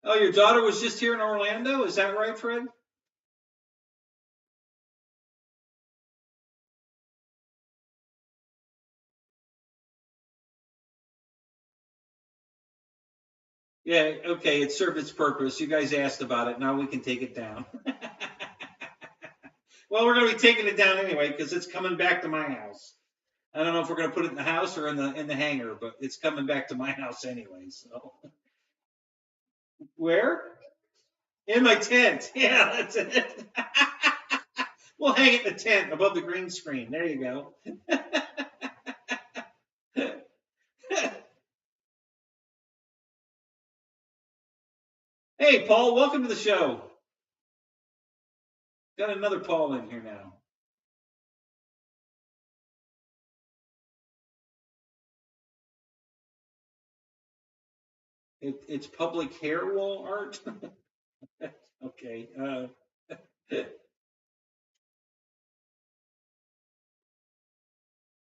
Oh, your daughter was just here in Orlando? Is that right, Fred? Yeah, okay, it served its purpose. You guys asked about it. Now we can take it down. Well, we're going to be taking it down anyway because it's coming back to my house. I don't know if we're going to put it in the house or in the hangar, but it's coming back to my house anyway. So, where? In my tent. Yeah, that's it. We'll hang it in the tent above the green screen. There you go. Hey, Paul, welcome to the show. Got another Paul in here now. It's public hair wall art. Okay.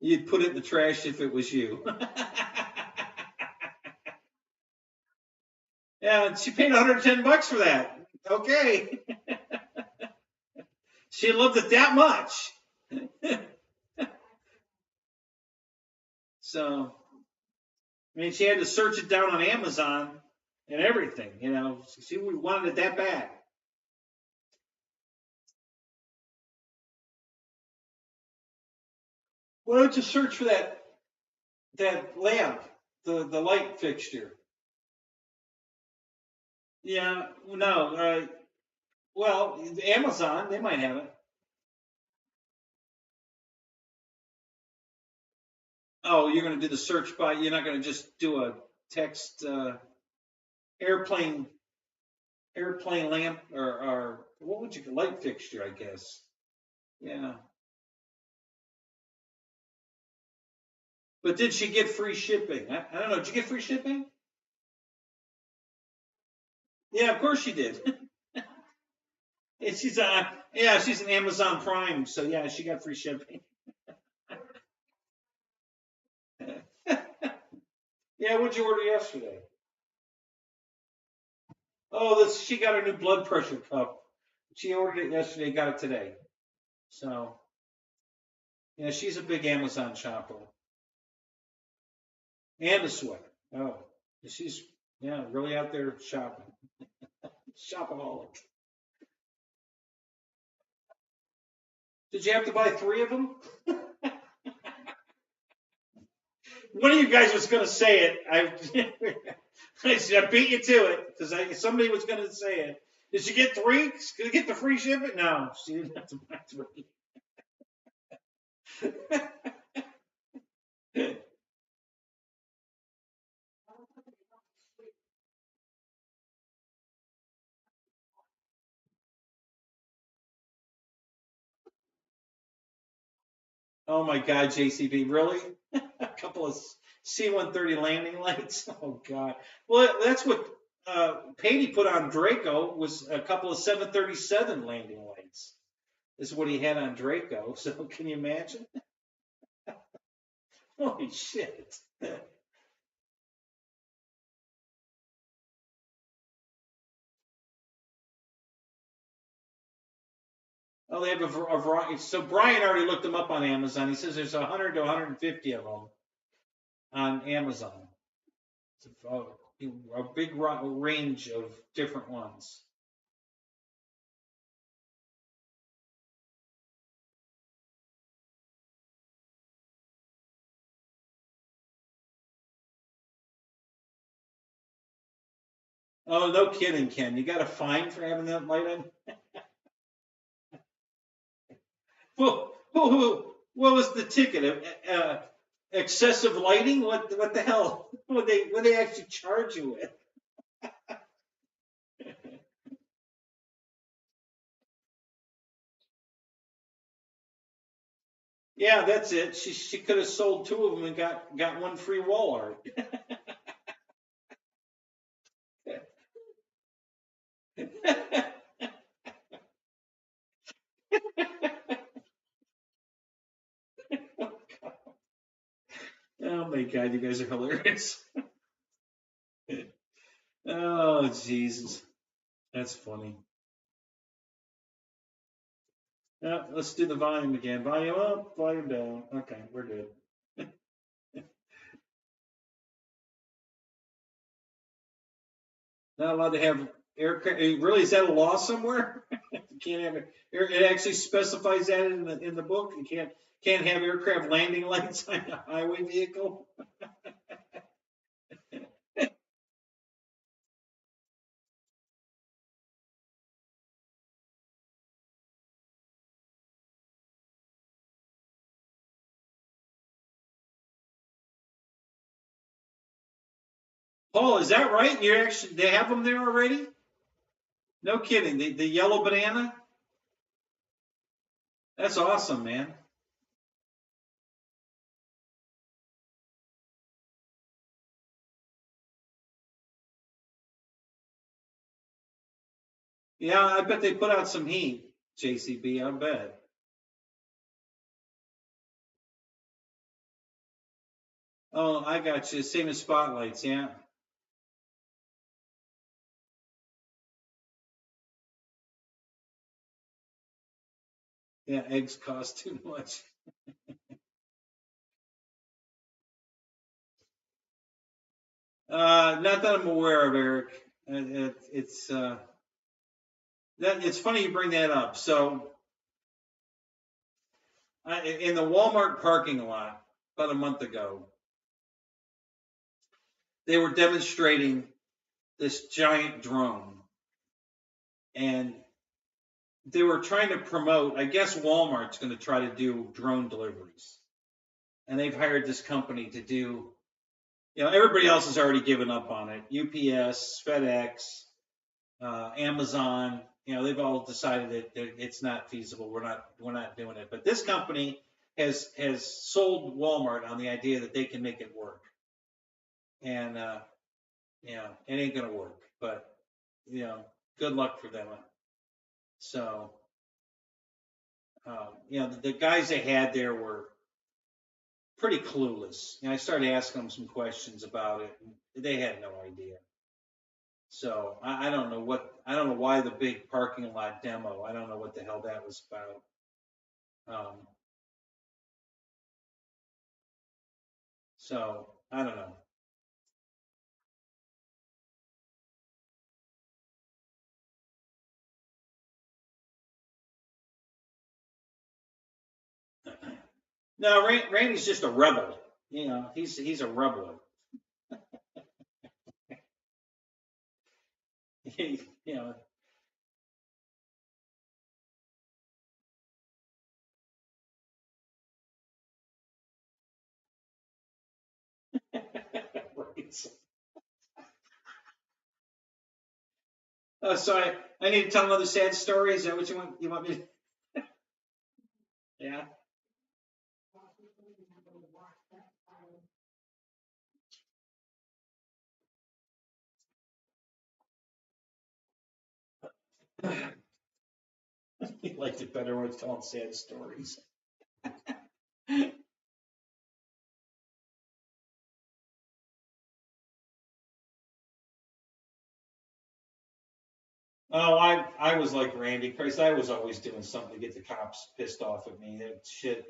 You'd put it in the trash if it was you. Yeah, she paid $110 for that. Okay. She loved it that much. So, I mean, she had to search it down on Amazon and everything, She wanted it that bad. Why don't you search for that lamp, the light fixture? Yeah, no, well, Amazon, they might have it. Oh, you're going to do the search by, you're not going to just do a text airplane lamp or what would you, light fixture, I guess. Yeah. But did she get free shipping? I don't know. Did you get free shipping? Yeah, of course she did. She's an Amazon Prime, so yeah, she got free shipping. Yeah, what'd you order yesterday? Oh, she got a new blood pressure cup. She ordered it yesterday, got it today. So, yeah, she's a big Amazon shopper. And a sweater. Oh, she's, really out there shopping. Shopaholic. Did you have to buy 3 of them? One of you guys was going to say it. I beat you to it because somebody was going to say it. Did she get 3? Did she get the free shipping? No, she didn't have to buy 3. Oh my God, JCB, really? A couple of C-130 landing lights? Oh God. Well, that's what Patey put on Draco was a couple of 737 landing lights. This is what he had on Draco. So can you imagine? Holy shit. Oh, they have a variety. So Brian already looked them up on Amazon. He says there's 100 to 150 of them on Amazon. It's a big range of different ones. Oh, no kidding, Ken. You got a fine for having that light on? What was the ticket? Excessive lighting? What the hell? What they actually charge you with? Yeah, that's it. She could have sold 2 of them and got 1 free wall art. Oh my God, you guys are hilarious. Oh Jesus, that's funny. Let's do the volume again. Volume up, volume down. Okay, we're good. Not allowed to have aircraft. Really, is that a law somewhere? You can't have it. It actually specifies that in the book. You can't have aircraft landing lights on a highway vehicle. Paul, is that right? They have them there already? No kidding. The yellow banana? That's awesome, man. Yeah, I bet they put out some heat, JCB, I bet. Oh, I got you. Same as spotlights, yeah. Yeah, eggs cost too much. Not that I'm aware of, Eric. It's funny you bring that up. So, in the Walmart parking lot about a month ago, they were demonstrating this giant drone, and they were trying to promote. I guess Walmart's going to try to do drone deliveries, and they've hired this company to do. Everybody else has already given up on it. UPS, FedEx, Amazon. They've all decided that it's not feasible. We're not doing it. But this company has sold Walmart on the idea that they can make it work. And it ain't gonna work. But good luck for them. So the guys they had there were pretty clueless. I started asking them some questions about it, and they had no idea. So I don't know why the big parking lot demo. I don't know what the hell that was about. So I don't know. No, Randy's just a rebel. He's a rebel. Right. So I need to tell another sad story. Is that what you want? You want me to? Yeah. He liked it better when it's telling sad stories. Oh, I was like Randy. Christ, I was always doing something to get the cops pissed off at me. That shit,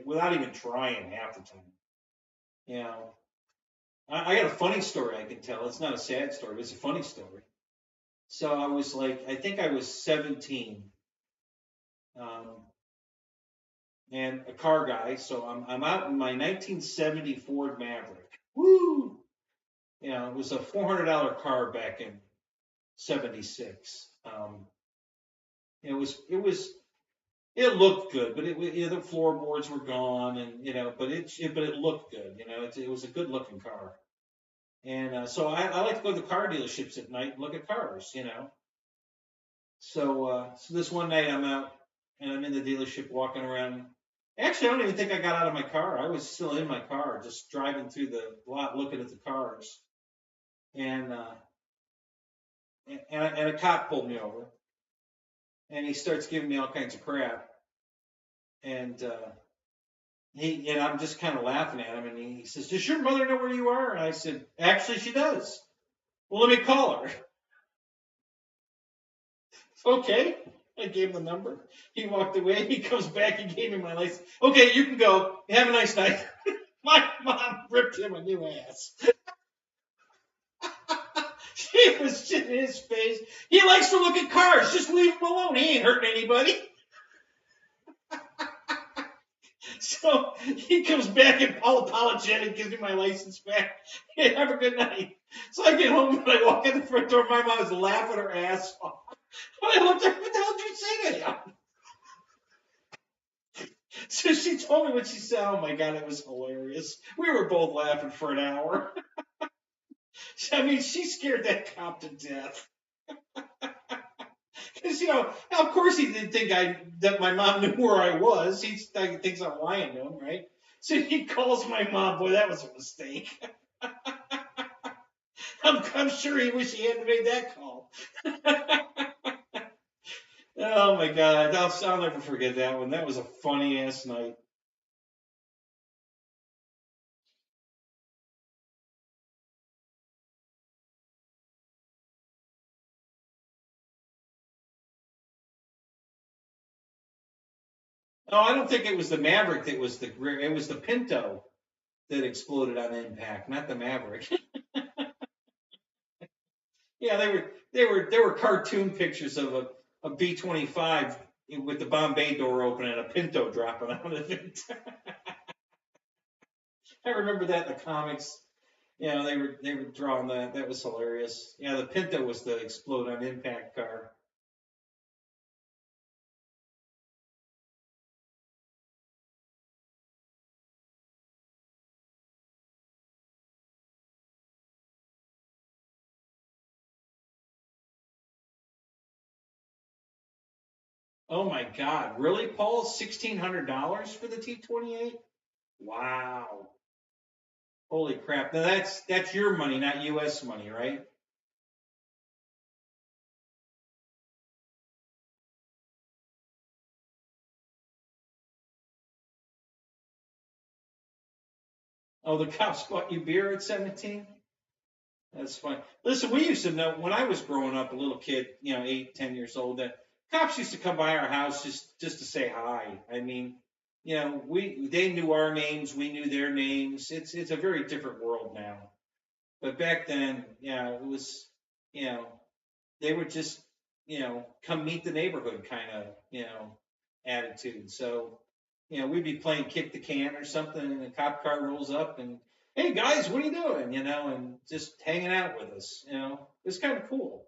without even trying half the time. You know, I got a funny story I can tell. It's not a sad story, but it's a funny story. So I was like, I think I was 17, and a car guy. So I'm out in my 1970 Ford Maverick. Woo! You know, it was a $400 car back in '76. It looked good, but the floorboards were gone, and but it looked good. It was a good looking car. And so I like to go to the car dealerships at night and look at cars. So this one night I'm out and I'm in the dealership walking around. Actually, I don't even think I got out of my car. I was still in my car, just driving through the lot looking at the cars. And a cop pulled me over, and he starts giving me all kinds of crap. And I'm just kind of laughing at him, and he says, "Does your mother know where you are?" And I said, "Actually, she does." "Well, let me call her." Okay. I gave him the number. He walked away. He comes back and gave me my license. "Okay, you can go. Have a nice night." My mom ripped him a new ass. She was in his face. "He likes to look at cars. Just leave him alone. He ain't hurting anybody." So he comes back and all apologetic, gives me my license back. "Hey, have a good night." So I get home and I walk in the front door. My mom was laughing her ass off. I looked at her, "What the hell did you say to him?" So she told me what she said. Oh my God, it was hilarious. We were both laughing for an hour. I mean, she scared that cop to death. Because, of course he didn't think that my mom knew where I was. He thinks I'm lying to him, right? So he calls my mom. Boy, that was a mistake. I'm sure he wished he hadn't made that call. Oh my God, I'll never forget that one. That was a funny ass night. Oh, I don't think it was the Maverick that was it was the Pinto that exploded on impact, not the Maverick. Yeah, there were cartoon pictures of a B-25 with the Bombay door open and a Pinto dropping out of it. I remember that in the comics. Yeah, they were drawing that. That was hilarious. Yeah, the Pinto was the explode on impact car. Oh my God, really, Paul? $1,600 for the T-28? Wow. Holy crap. Now that's your money, not US money, right? Oh, the cops bought you beer at 17? That's fine. Listen, we used to know when I was growing up, a little kid, 8, 10 years old, that cops used to come by our house just to say hi. I mean, they knew our names, we knew their names. It's a very different world now. But back then, yeah, it was, they would just, come meet the neighborhood kind of, attitude. So, we'd be playing kick the can or something, and the cop car rolls up and, "Hey guys, what are you doing?" And just hanging out with us. It's kind of cool.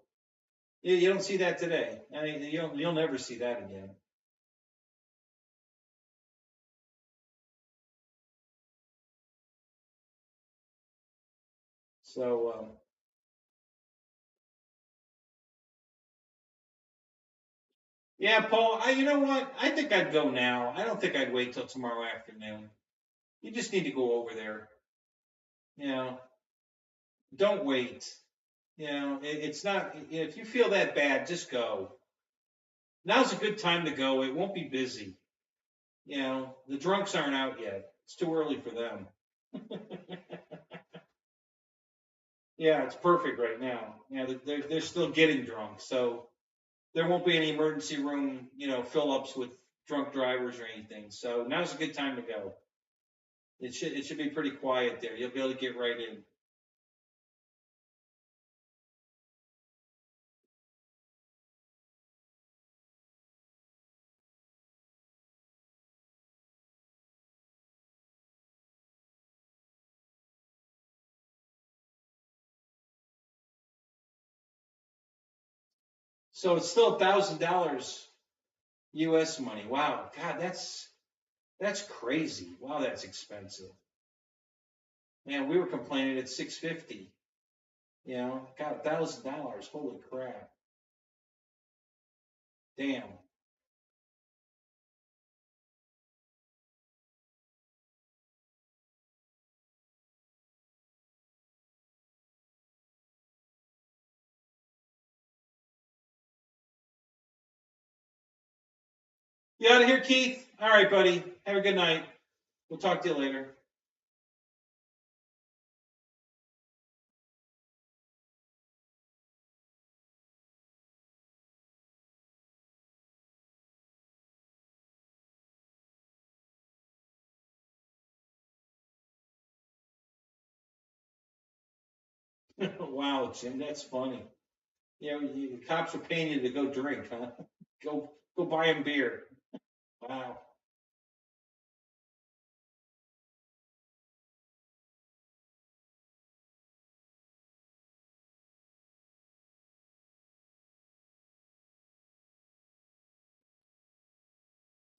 You don't see that today. I mean, you'll never see that again. So, yeah, Paul, you know what? I think I'd go now. I don't think I'd wait till tomorrow afternoon. You just need to go over there. You know, don't wait. It's not, if you feel that bad, just go. Now's a good time to go. It won't be busy. The drunks aren't out yet. It's too early for them. Yeah, it's perfect right now. Yeah, they're still getting drunk. So there won't be any emergency room, fill-ups with drunk drivers or anything. So now's a good time to go. It should be pretty quiet there. You'll be able to get right in. So it's still $1,000 U.S. money. Wow, God, that's crazy. Wow, that's expensive. Man, we were complaining at $650. God, $1,000. Holy crap! Damn. You out of here, Keith? All right, buddy. Have a good night. We'll talk to you later. Wow, Jim, that's funny. The cops are paying you to go drink, huh? Go buy him beer. Wow.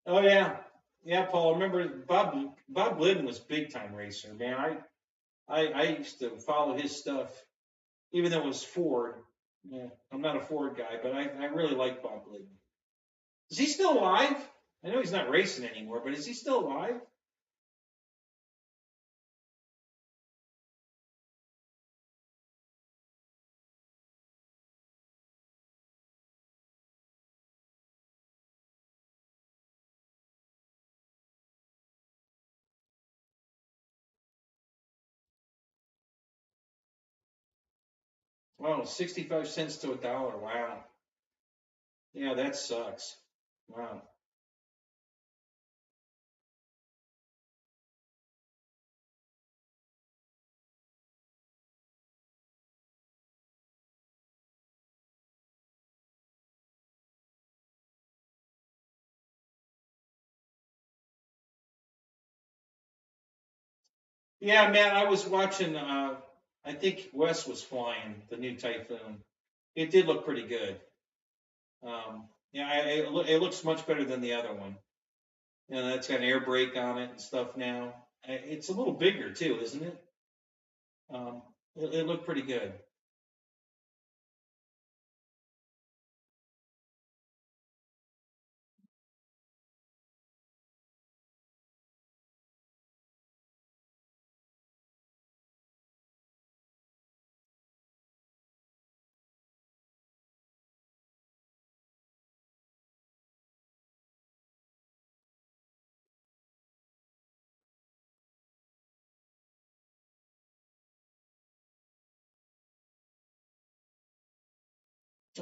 Oh yeah, Paul. Remember Bob Glidden was big time racer, man. I used to follow his stuff, even though it was Ford. Yeah, I'm not a Ford guy, but I really like Bob Glidden. Is he still alive? I know he's not racing anymore, but is he still alive? Oh, 65 cents to $1. Wow. Yeah, that sucks. Wow. Yeah, man, I was watching, I think Wes was flying the new Typhoon. It did look pretty good. It looks much better than the other one. That's got an air brake on it and stuff now. It's a little bigger too, isn't it? It looked pretty good.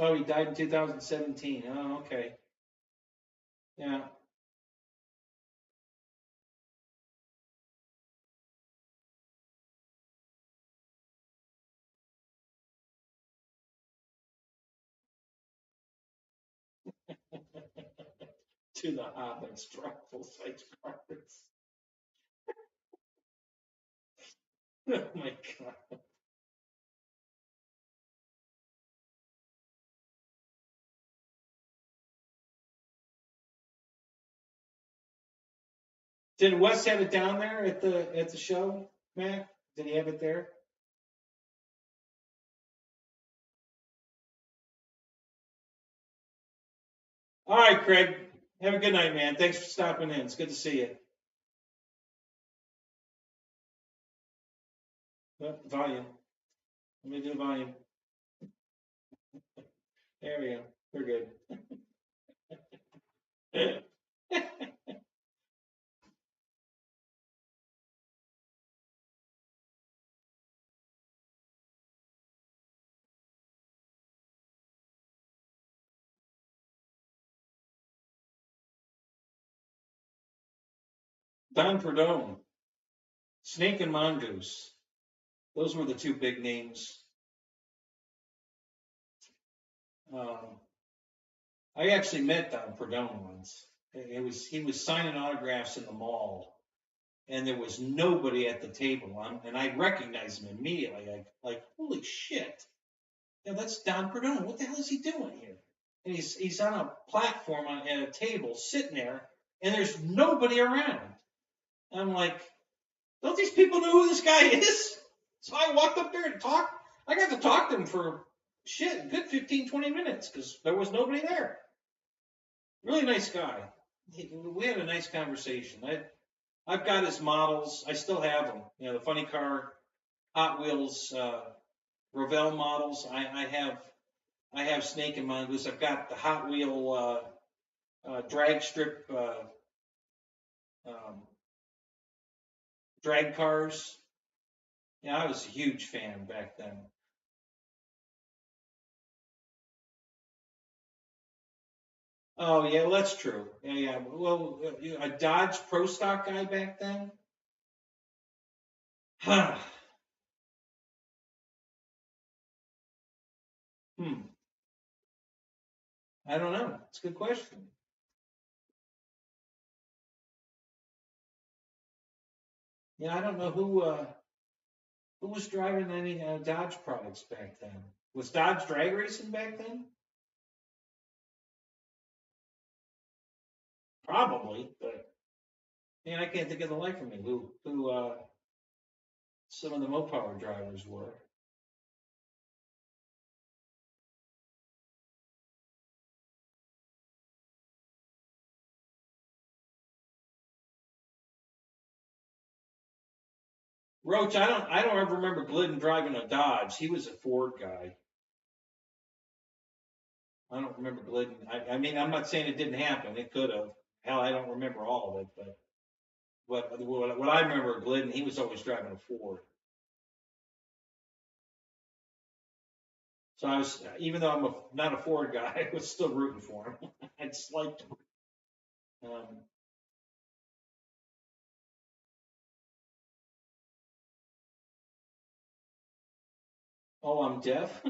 Oh, he died in 2017. Oh, okay. Yeah. To the hobbits, drop full size carpets. Oh my God. Did Wes have it down there at the show, Matt? Did he have it there? All right, Craig. Have a good night, man. Thanks for stopping in. It's good to see you. Volume. Let me do volume. There we go. We're good. Don Perdone, Snake and Mongoose. Those were the two big names. I actually met Don Perdone once. He was signing autographs in the mall, and there was nobody at the table. And I recognized him immediately. Like holy shit! Yeah, that's Don Perdone. What the hell is he doing here? And he's on a platform at a table, sitting there, and there's nobody around. I'm like, don't these people know who this guy is? So I walked up there and talked. I got to talk to him for a good 15, 20 minutes because there was nobody there. Really nice guy. We had a nice conversation. I've got his models. I still have them. You know, the funny car, Hot Wheels, Revell models. I have Snake and Mongoose. I've got the Hot Wheel drag strip drag cars. Yeah, I was a huge fan back then. Oh yeah, well, that's true. Yeah. Well, a Dodge Pro Stock guy back then. Huh. I don't know. It's a good question. Yeah, I don't know who was driving any Dodge products back then. Was Dodge drag racing back then? Probably, but man, I can't think of the life of me who some of the Mopower drivers were. Roach, I don't ever remember Glidden driving a Dodge. He was a Ford guy. I don't remember Glidden. I mean, I'm not saying it didn't happen. It could have. Hell, I don't remember all of it, but what I remember of Glidden, he was always driving a Ford. So I was, even though I'm not a Ford guy, I was still rooting for him. I just liked him. Oh, I'm deaf.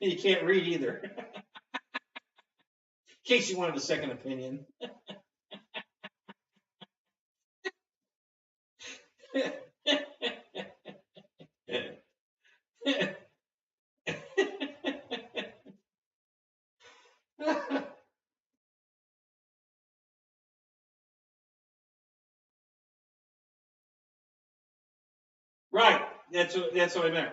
You can't read either. In case you wanted a second opinion. Right. That's what I meant.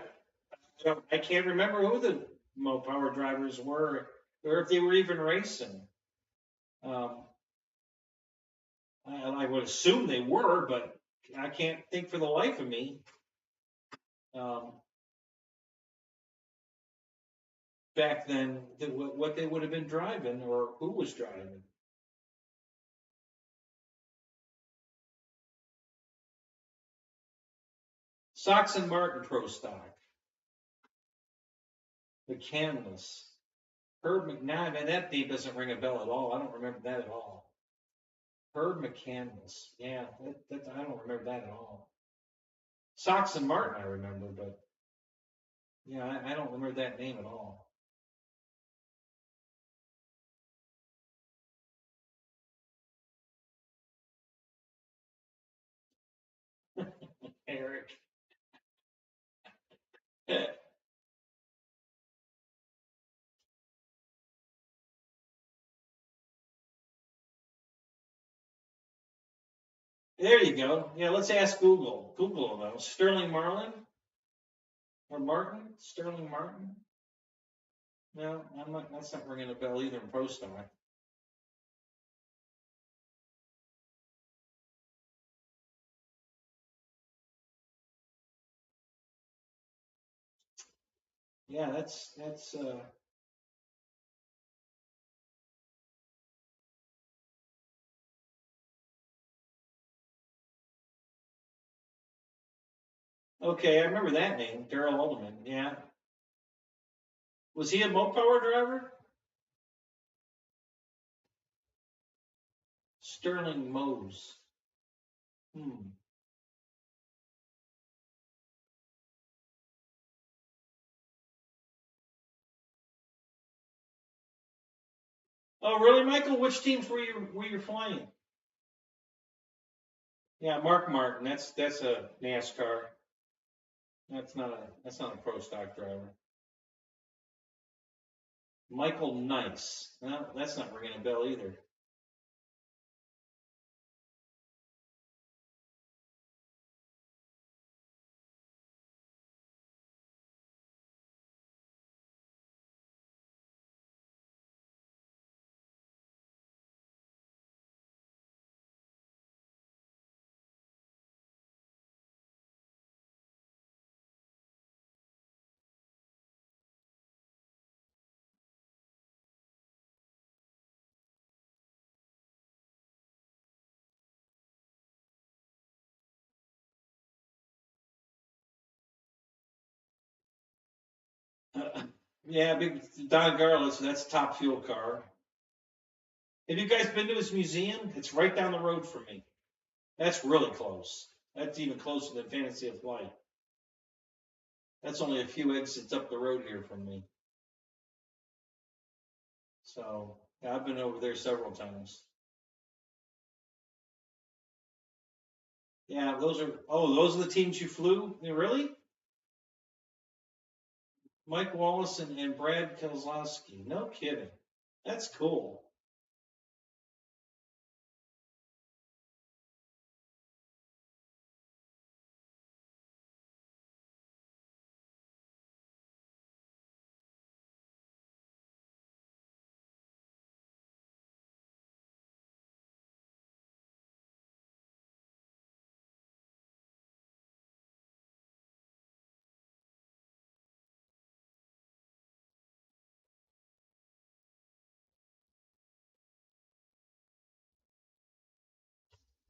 I can't remember who the Mopower drivers were, or if they were even racing. I would assume they were, but I can't think for the life of me. Back then, what they would have been driving or who was driving. Sox and Martin Pro Stock. The Canvas. Herb McNabb, man, that name doesn't ring a bell at all. I don't remember that at all. Herb McCandless. Yeah, I don't remember that at all. Sox and Martin, I remember, but yeah, I don't remember that name at all. Eric. There you go. Yeah, let's ask Google. Google will know. Sterling Marlin? Or Martin? Sterling Martin? No, that's not ringing a bell either in Pro Stock. Yeah, that's okay, I remember that name, Daryl Alderman. Yeah. Was he a Mopower driver? Sterling Mose. Oh, really, Michael? Which teams were you flying? Yeah, Mark Martin. That's a NASCAR. That's not a pro stock driver. Michael Nice. No, that's not ringing a bell either. Yeah, big Don Garlis. That's Top Fuel car. Have you guys been to his museum? It's right down the road from me. That's really close. That's even closer than Fantasy of Flight. That's only a few exits up the road here from me. So yeah, I've been over there several times. Yeah, those are the teams you flew? Really? Mike Wallace and Brad Keselowski. No kidding. That's cool.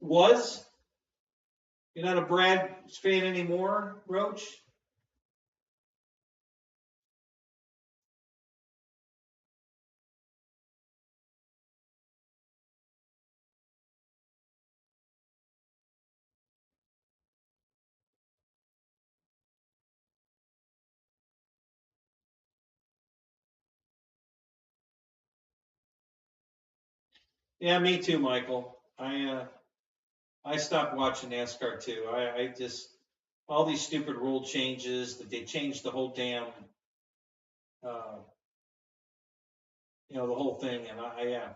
Was? You're not a Brad fan anymore, Roach? Yeah, me too, Michael. I stopped watching NASCAR too. I just all these stupid rule changes that they changed the whole damn the whole thing, and I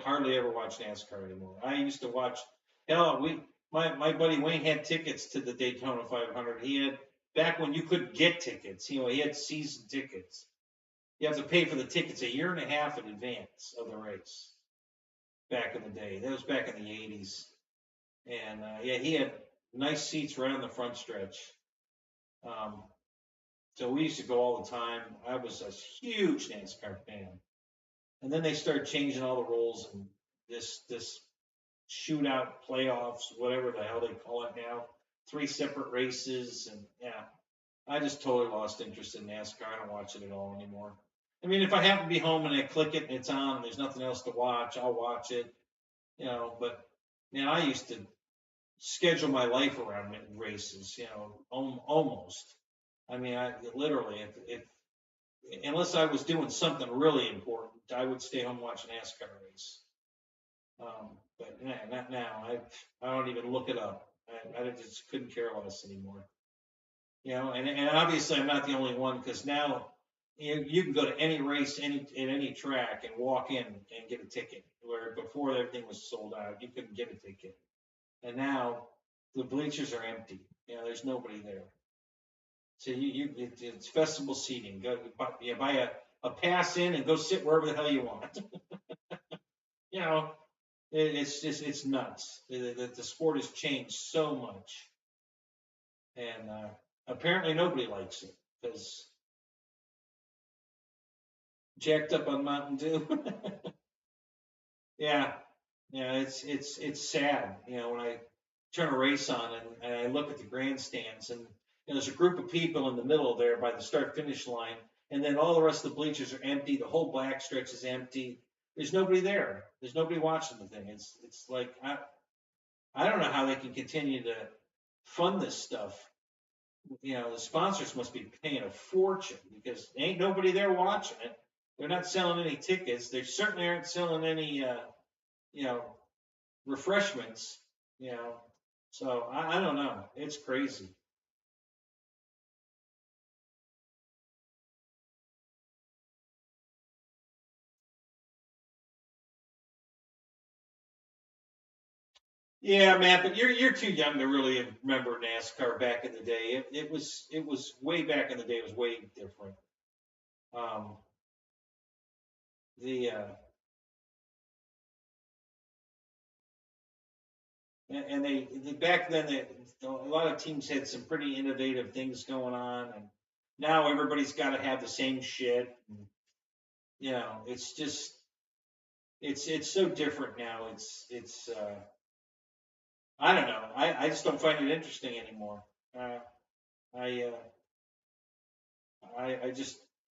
hardly ever watch NASCAR anymore. I used to watch. Hell, my buddy Wayne had tickets to the Daytona 500. He had back when you couldn't get tickets. He had season tickets. You have to pay for the tickets a year and a half in advance of the race. Back in the day, that was back in the '80s, and yeah, he had nice seats right on the front stretch. So we used to go all the time. I was a huge NASCAR fan. And then they started changing all the rules and this shootout playoffs, whatever the hell they call it now, 3 separate races. And yeah, I just totally lost interest in NASCAR. I don't watch it at all anymore. I mean, if I happen to be home and I click it and it's on and there's nothing else to watch, I'll watch it, but man, I used to schedule my life around races, almost. I mean, I literally, if unless I was doing something really important, I would stay home watch an NASCAR race. But not now. I don't even look it up. I just couldn't care less anymore. And obviously I'm not the only one because now you can go to any race, at any track, and walk in and get a ticket. Where before everything was sold out, you couldn't get a ticket, and now the bleachers are empty. There's nobody there. So it's festival seating. Go buy a pass in and go sit wherever the hell you want. It's nuts. The sport has changed so much, and apparently nobody likes it because jacked up on Mountain Dew. Yeah, it's sad. When I turn a race on and I look at the grandstands and there's a group of people in the middle there by the start-finish line, and then all the rest of the bleachers are empty. The whole back stretch is empty. there's nobody there. There's nobody watching the thing. It's like I don't know how they can continue to fund this stuff. You know, the sponsors must be paying a fortune because ain't nobody there watching it. They're not selling any tickets. They certainly aren't selling any, you know, refreshments. You know, so I don't know. It's crazy. Yeah, man, but you're too young to really remember NASCAR back in the day. It was way back in the day. It was way different. Um, the and they back then a lot of teams had some pretty innovative things going on, and now everybody's got to have the same shit. And, you know, it's just it's so different now. It's I don't know. I just don't find it interesting anymore. I I just,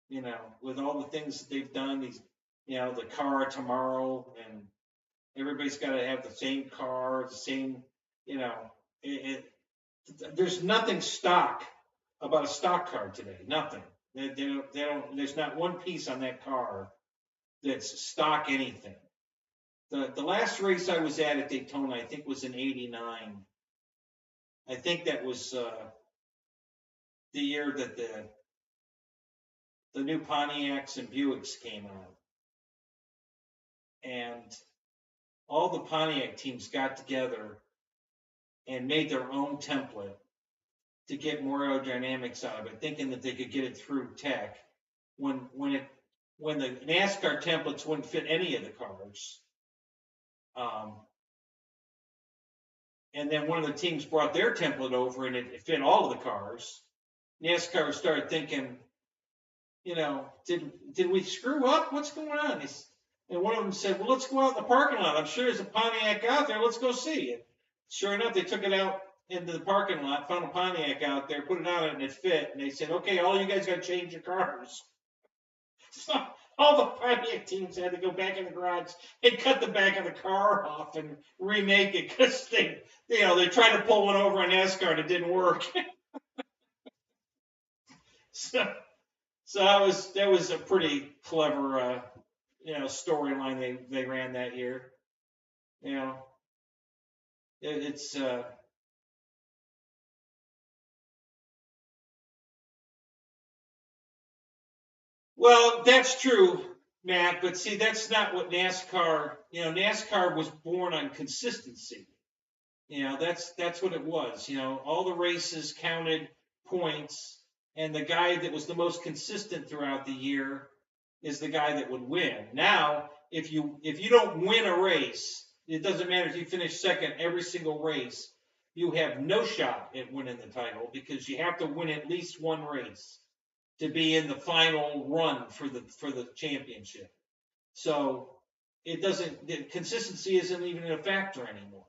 you know, with all the things that they've done, these, you know, the car tomorrow, and everybody's got to have the same car, the same, you know, there's nothing stock about a stock car today. Nothing. They don't, there's not one piece on that car that's stock anything. The last race I was at Daytona, I think, was in '89. I think that was the year that the new Pontiacs and Buicks came out. And all the Pontiac teams got together and made their own template to get more aerodynamics out of it, thinking that they could get it through tech. When the NASCAR templates wouldn't fit any of the cars, and then one of the teams brought their template over and it fit all of the cars, NASCAR started thinking, you know, did we screw up? What's going on? And one of them said, well, let's go out in the parking lot. I'm sure there's a Pontiac out there. Let's go see it. Sure enough, they took it out into the parking lot, found a Pontiac out there, put it on it, and it fit. And they said, okay, all you guys got to change your cars. So all the Pontiac teams had to go back in the garage and cut the back of the car off and remake it because they tried to pull one over on NASCAR and it didn't work. So that was a pretty clever, storyline they ran that year. You know, it's well, that's true, Matt. But see, that's not what NASCAR. You know, NASCAR was born on consistency. You know, that's what it was. You know, all the races counted points, and the guy that was the most consistent throughout the year is the guy that would win. Now, if you don't win a race, it doesn't matter if you finish second every single race, you have no shot at winning the title because you have to win at least one race to be in the final run for the championship. So consistency isn't even a factor anymore.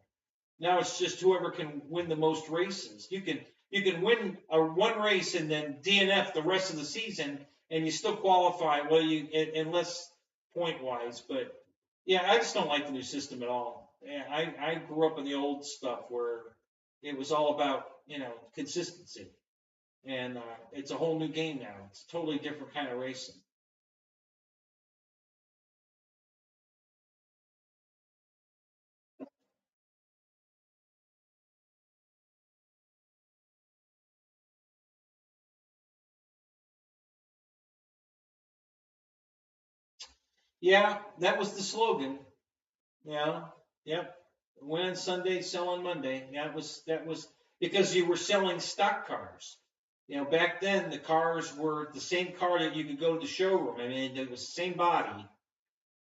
Now it's just whoever can win the most races. You can win one race and then DNF the rest of the season, and you still qualify. Well, unless point wise, but yeah, I just don't like the new system at all. I grew up in the old stuff where it was all about consistency, and it's a whole new game now. It's a totally different kind of racing. Yeah, that was the slogan. Yeah, yep. Win on Sunday, sell on Monday. That was because you were selling stock cars. You know, back then the cars were the same car that you could go to the showroom. I mean, it was the same body.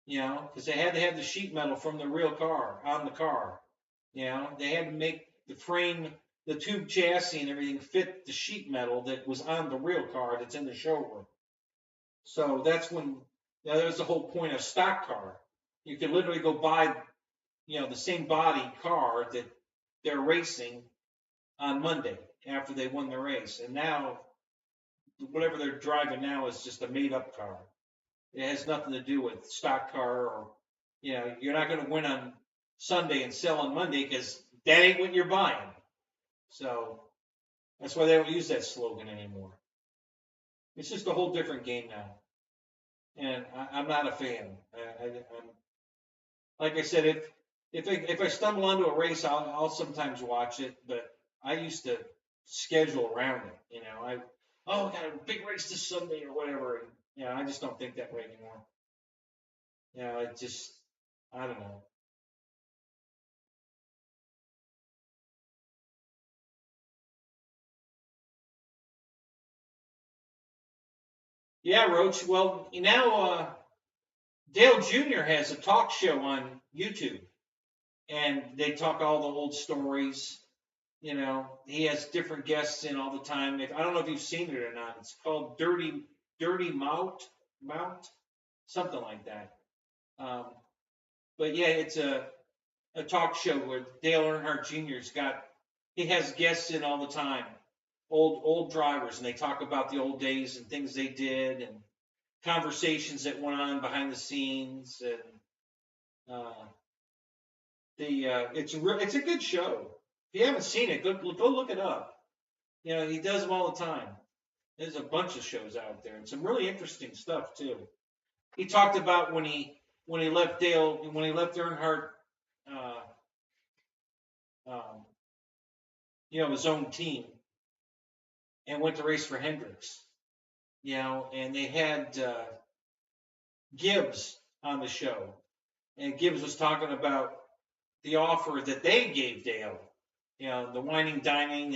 You know, because they had to have the sheet metal from the real car on the car. You know, they had to make the frame, the tube chassis, and everything fit the sheet metal that was on the real car that's in the showroom. So that's when that was the whole point of stock car. You could literally go buy, the same body car that they're racing on Monday after they won the race. And now, whatever they're driving now is just a made up car. It has nothing to do with stock car or, you know, you're not going to win on Sunday and sell on Monday because that ain't what you're buying. So that's why they don't use that slogan anymore. It's just a whole different game now. And I'm not a fan. I'm, like I said, if I stumble onto a race, I'll sometimes watch it, but I used to schedule around it. You know, I got a big race this Sunday or whatever. And, you know, I just don't think that way anymore. You know, it just, I don't know. Yeah, Roach. Well, now Dale Jr. has a talk show on YouTube, and they talk all the old stories. You know, he has different guests in all the time. I don't know if you've seen it or not. It's called Dirty Mount, something like that. But yeah, it's a talk show where Dale Earnhardt Jr.'s he has guests in all the time, old drivers, and they talk about the old days and things they did and conversations that went on behind the scenes, and it's a good show. If you haven't seen it, go look it up. You know, he does them all the time. There's a bunch of shows out there and some really interesting stuff too. He talked about when he left Earnhardt, you know, his own team, and went to race for Hendricks. You know, and they had Gibbs on the show, and Gibbs was talking about the offer that they gave Dale. You know, the whining dining.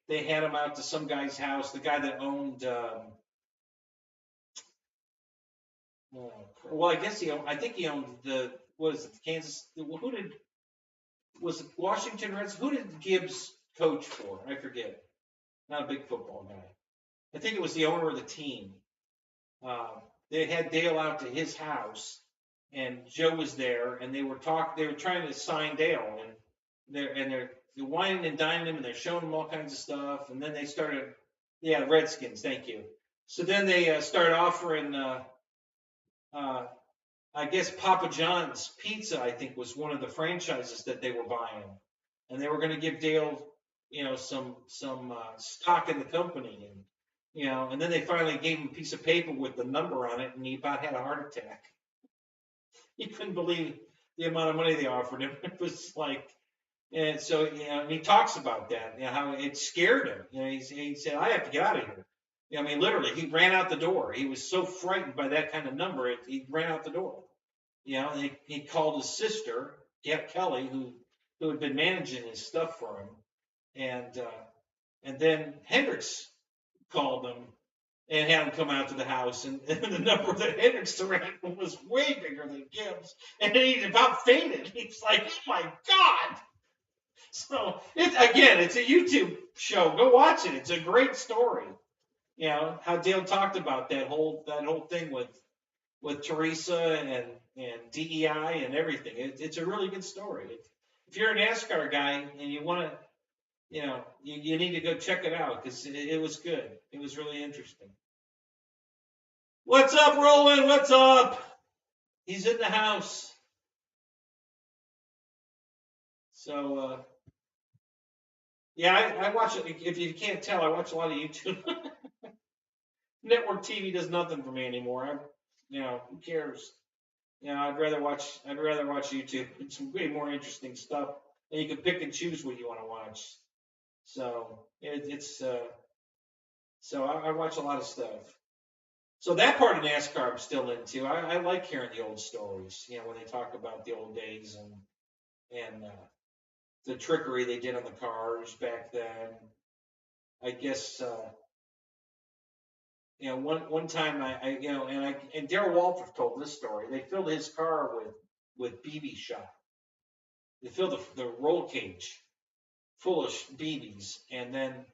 They had him out to some guy's house. The guy that owned. Well, I guess I think he owned Kansas? Was it Washington Reds? Who did Gibbs coach for? I forget. Not a big football guy. I think it was the owner of the team. They had Dale out to his house, and Joe was there, and they were trying to sign Dale, and they're whining and dining him, and they're showing him all kinds of stuff, and then they started, Redskins, thank you. So then they started offering, I guess Papa John's Pizza, I think, was one of the franchises that they were buying, and they were going to give Dale, you know, some stock in the company, and you know, and then they finally gave him a piece of paper with the number on it, and he about had a heart attack. He couldn't believe the amount of money they offered him. It was like, and so, you know, and he talks about that, you know, how it scared him. You know, he said, I have to get out of here. You know, I mean, literally, he ran out the door. He was so frightened by that kind of number, he ran out the door. You know, and he called his sister, Kelly, who had been managing his stuff for him, and then Hendricks called him and had him come out to the house, and the number that Hendricks ran was way bigger than Gibbs, and he about fainted. He's like, oh my God. So it's a YouTube show. Go watch it. It's a great story. You know, how Dale talked about that whole thing with Teresa and DEI and everything. It's a really good story. If you're a NASCAR guy and you want to, you know, you need to go check it out because it was good. It was really interesting. What's up, Roland? What's up? He's in the house. So, I watch it. If you can't tell, I watch a lot of YouTube. Network TV does nothing for me anymore. You know, who cares? You know, I'd rather watch YouTube. It's way more interesting stuff, and you can pick and choose what you want to watch. So so I watch a lot of stuff. So that part of NASCAR I'm still into. I like hearing the old stories. You know, when they talk about the old days and the trickery they did on the cars back then. I guess. You know, one time and Darrell Walter told this story. They filled his car with BB shot. They filled the roll cage full of BBs, and then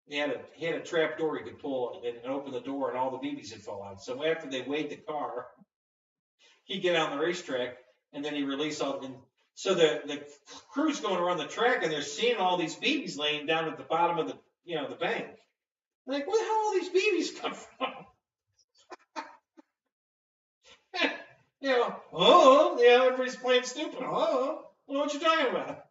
he had a trap door he could pull and open the door, and all the BBs would fall out. So after they weighed the car, he'd get on the racetrack, and then he released all. And so the crew's going around the track, and they're seeing all these BBs laying down at the bottom of the bank. Like, where the hell all these BBs come from? everybody's playing stupid. Oh, I don't know what you're talking about.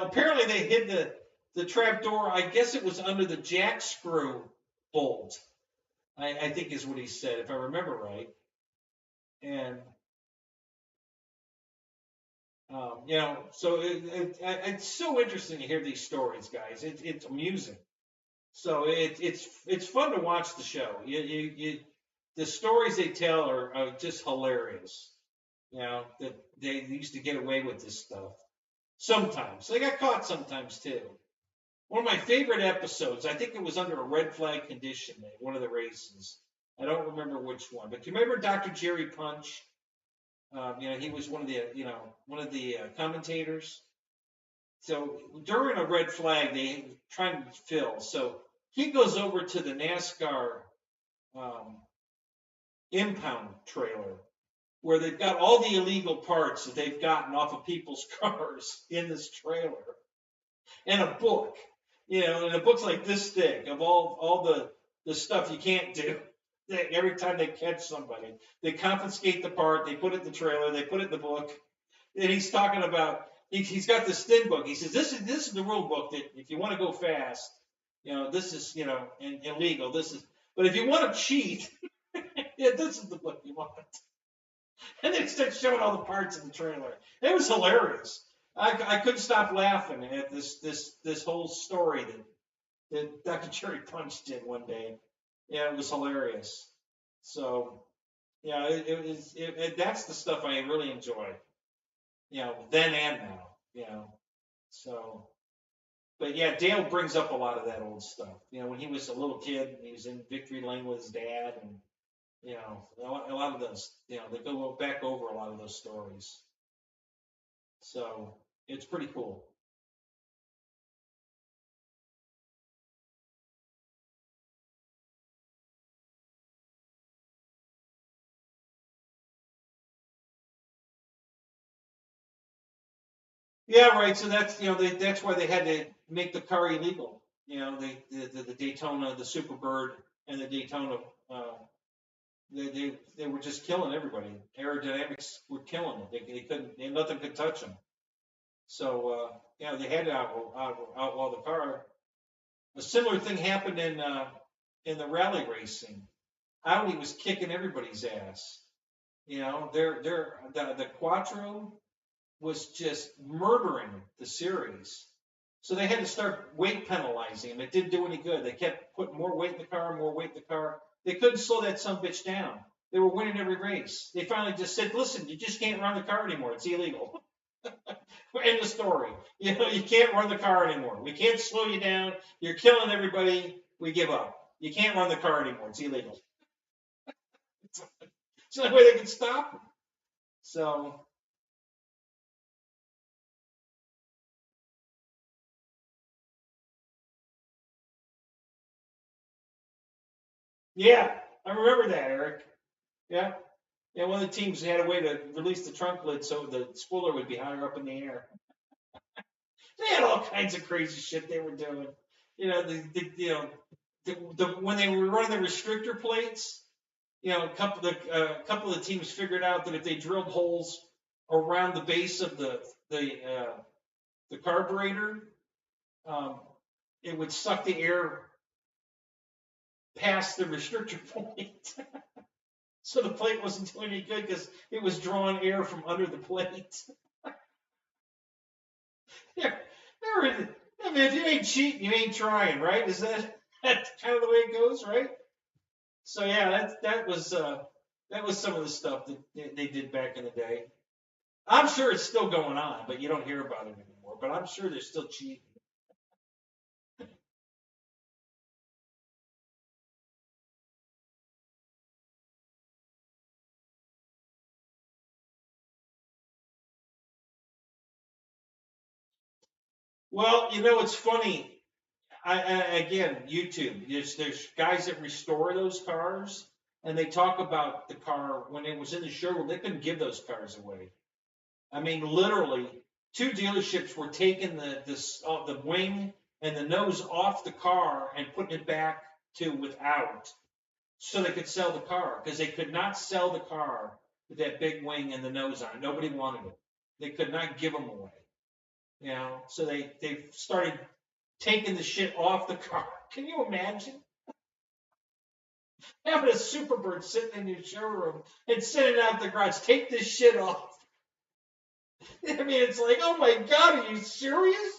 Apparently they hid the trap door. I guess it was under the jack screw bolt. I think is what he said, if I remember right. And so it's so interesting to hear these stories, guys. It's amusing. So it's fun to watch the show. The stories they tell are just hilarious. That they used to get away with this stuff. Sometimes they got caught. Sometimes too. One of my favorite episodes. I think it was under a red flag condition at one of the races. I don't remember which one, but do you remember Dr. Jerry Punch? He was one of the commentators. So during a red flag, they trying to fill. So he goes over to the NASCAR impound trailer where they've got all the illegal parts that they've gotten off of people's cars in this trailer, and a book, and a book's like this thick of all the stuff you can't do. Every time they catch somebody, they confiscate the part, they put it in the trailer, they put it in the book, and he's talking about. He's got this thin book. He says, this is the rule book that if you want to go fast, this is, illegal. But if you want to cheat, this is the book you want. And then he starts showing all the parts in the trailer. It was hilarious. I couldn't stop laughing at this whole story that Dr. Jerry Punch did one day. Yeah, it was hilarious. So, that's the stuff I really enjoy. Then and now, so, but yeah, Dale brings up a lot of that old stuff. When he was a little kid, he was in Victory Lane with his dad, and, a lot of those, they go back over a lot of those stories. So it's pretty cool. Yeah, right. So that's that's why they had to make the car illegal. The Daytona, the Superbird, and the Daytona. They were just killing everybody. Aerodynamics were killing it. They couldn't. Nothing could touch them. So they had to outlaw the car. A similar thing happened in the rally racing. Audi was kicking everybody's ass. The Quattro was just murdering the series. So they had to start weight penalizing them. It didn't do any good. They kept putting more weight in the car, more weight in the car. They couldn't slow that sumbitch down. They were winning every race. They finally just said, listen, you just can't run the car anymore. It's illegal. End of story. You can't run the car anymore. We can't slow you down. You're killing everybody. We give up. You can't run the car anymore. It's illegal. It's the only way they can stop them. So, yeah, I remember that, Eric. Yeah. Yeah, one of the teams had a way to release the trunk lid so the spoiler would be higher up in the air. They had all kinds of crazy shit they were doing. When they were running the restrictor plates, a couple of the teams figured out that if they drilled holes around the base of the carburetor, it would suck the air past the restrictor point. So the plate wasn't doing any good because it was drawing air from under the plate. Yeah, I mean, if you ain't cheating, you ain't trying, right? Is that kind of the way it goes, right? So yeah, that was some of the stuff that they did back in the day. I'm sure it's still going on, but you don't hear about it anymore. But I'm sure they're still cheating. Well, it's funny. Again, YouTube. There's guys that restore those cars, and they talk about the car when it was in the showroom. They couldn't give those cars away. I mean, literally, 2 dealerships were taking the wing and the nose off the car and putting it back to without, so they could sell the car, because they could not sell the car with that big wing and the nose on it. Nobody wanted it. They could not give them away. You know, so they started taking the shit off the car. Can you imagine? Having a Superbird sitting in your showroom and sending out the garage, take this shit off. I mean, it's like, oh my God, are you serious?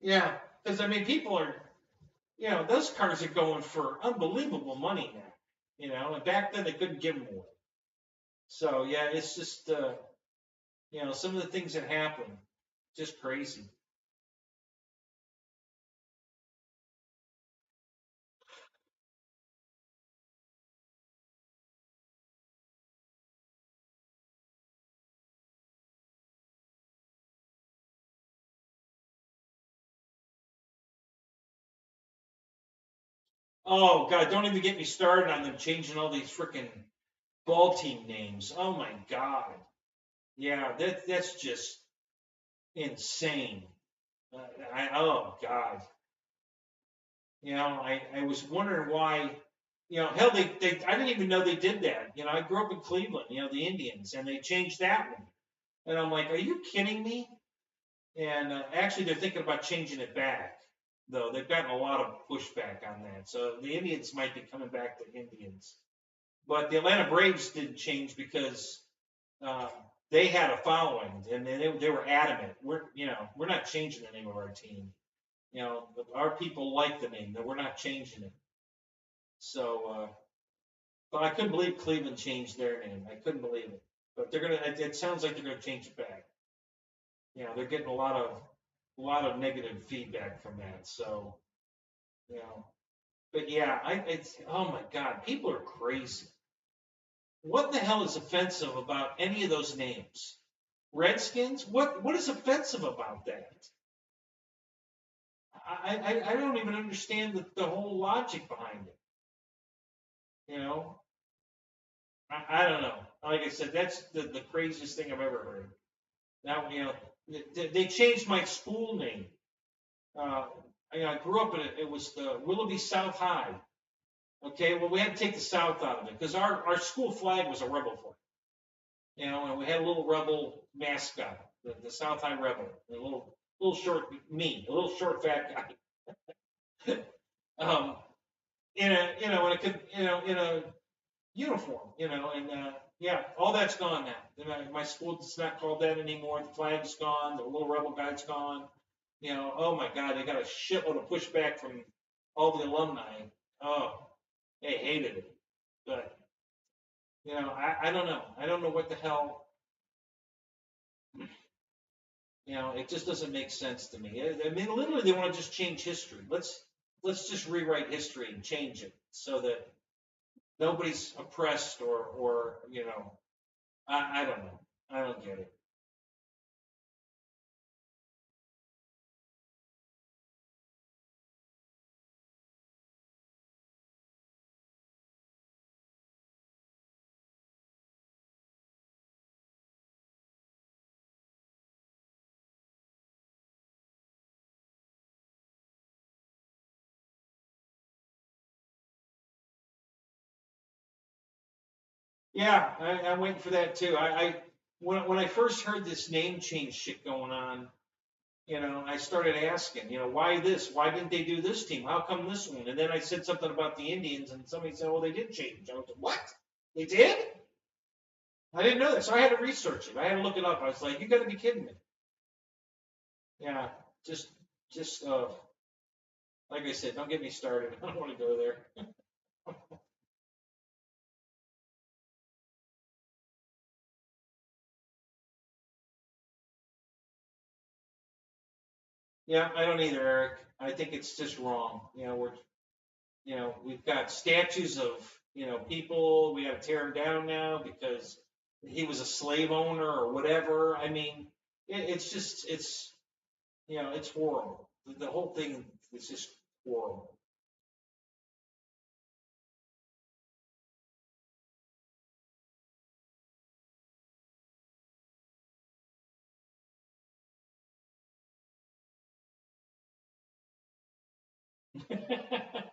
Yeah, because I mean, people are, you know, those cars are going for unbelievable money now. You know, and back then they couldn't give them away. So yeah, it's just, you know, some of the things that happen, just crazy. Oh God, don't even get me started on them changing all these freaking ball team names. Oh my God. Yeah, that's just insane. Oh God. You know, I was wondering why, you know, hell, they I didn't even know they did that. You know, I grew up in Cleveland, you know, the Indians, and they changed that one. And I'm like, are you kidding me? And actually, they're thinking about changing it back, though. They've gotten a lot of pushback on that. So the Indians might be coming back to Indians. But the Atlanta Braves didn't change because uh, they had a following, and they were adamant. We're not changing the name of our team. You know, our people like the name, that we're not changing it. So, but I couldn't believe Cleveland changed their name. I couldn't believe it. But they're gonna. It sounds like they're gonna change it back. You know, they're getting a lot of negative feedback from that. So, you know, but yeah, it's oh my God, people are crazy. What the hell is offensive about any of those names? Redskins? What is offensive about that? I don't even understand the whole logic behind it. You know, I don't know. Like I said, that's the craziest thing I've ever heard. Now, you know, they changed my school name. I grew up in it. It was the Willoughby South High. Okay, well, we had to take the South out of it because our school flag was a rebel flag. You know, and we had a little rebel mascot, the South High Rebel, a little short a little short fat guy, in a uniform, you know, and yeah, all that's gone now. My school's not called that anymore. The flag's gone. The little rebel guy's gone. You know, oh my God, they got a shitload of pushback from all the alumni. Oh, they hated it, but you know, I don't know. I don't know what the hell. You know, it just doesn't make sense to me. I mean, literally, they want to just change history. Let's just rewrite history and change it so that nobody's oppressed or you know, I don't know. I don't get it. Yeah, I'm waiting for that too. When I first heard this name change shit going on, you know, I started asking, you know, why this? Why didn't they do this team? How come this one? And then I said something about the Indians, and somebody said, "Oh, they did change." I was like, "What? They did? I didn't know that." So I had to research it. I had to look it up. I was like, "You got to be kidding me!" Yeah, just like I said, don't get me started. I don't want to go there. Yeah, I don't either, Eric. I think it's just wrong. You know, we've got statues of, you know, people. We got to tear them down now because he was a slave owner or whatever. I mean, it's just, you know, it's horrible. The whole thing is just horrible.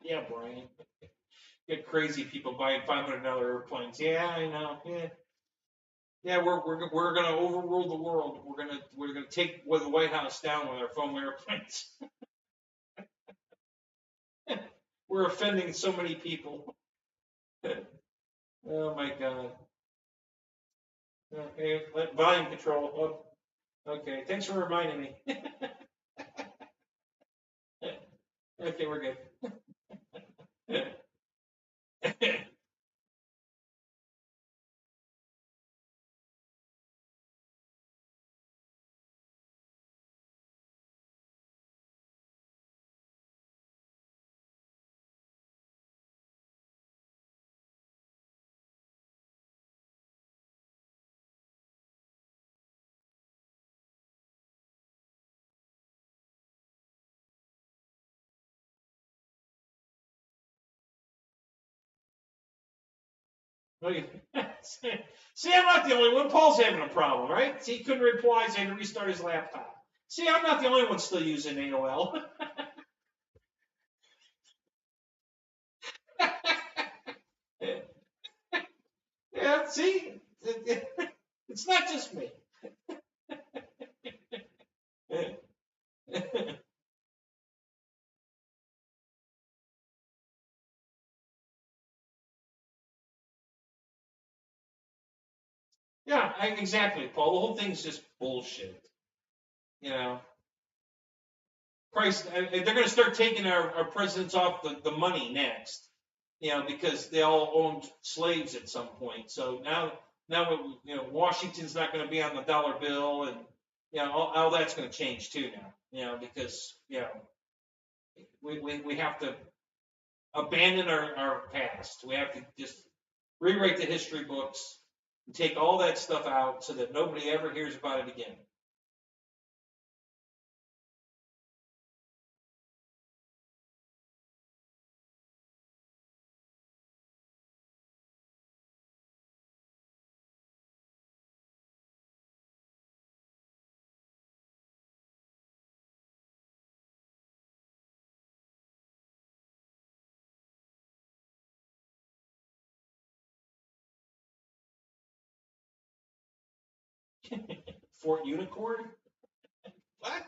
Yeah, Brian. Get crazy people buying $500 airplanes. Yeah, I know. Yeah. Yeah, we're gonna overrule the world. We're gonna take the White House down with our foam airplanes. We're offending so many people. Oh my God. Okay, volume control. Oh, okay, thanks for reminding me. Okay, we're good. See, I'm not the only one. Paul's having a problem, right? See, he couldn't reply, so he had to restart his laptop. See, I'm not the only one still using AOL. Yeah, see? It's not just me. Yeah, exactly, Paul. The whole thing's just bullshit. You know, Christ, they're going to start taking our presidents off the money next. You know, because they all owned slaves at some point. So now you know, Washington's not going to be on the dollar bill, and you know, all that's going to change too now. You know, because you know, we have to abandon our past. We have to just rewrite the history books and take all that stuff out so that nobody ever hears about it again. Fort Unicorn? What?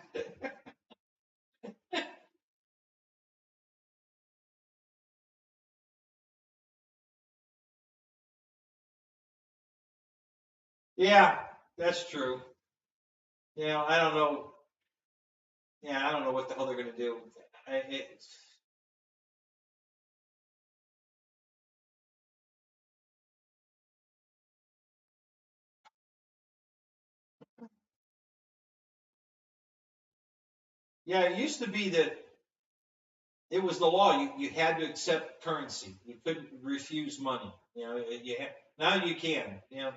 Yeah, that's true. You know, I don't know. Yeah, I don't know what the hell they're going to do. Yeah, it used to be that it was the law. You had to accept currency. You couldn't refuse money. You know, now you can. You know,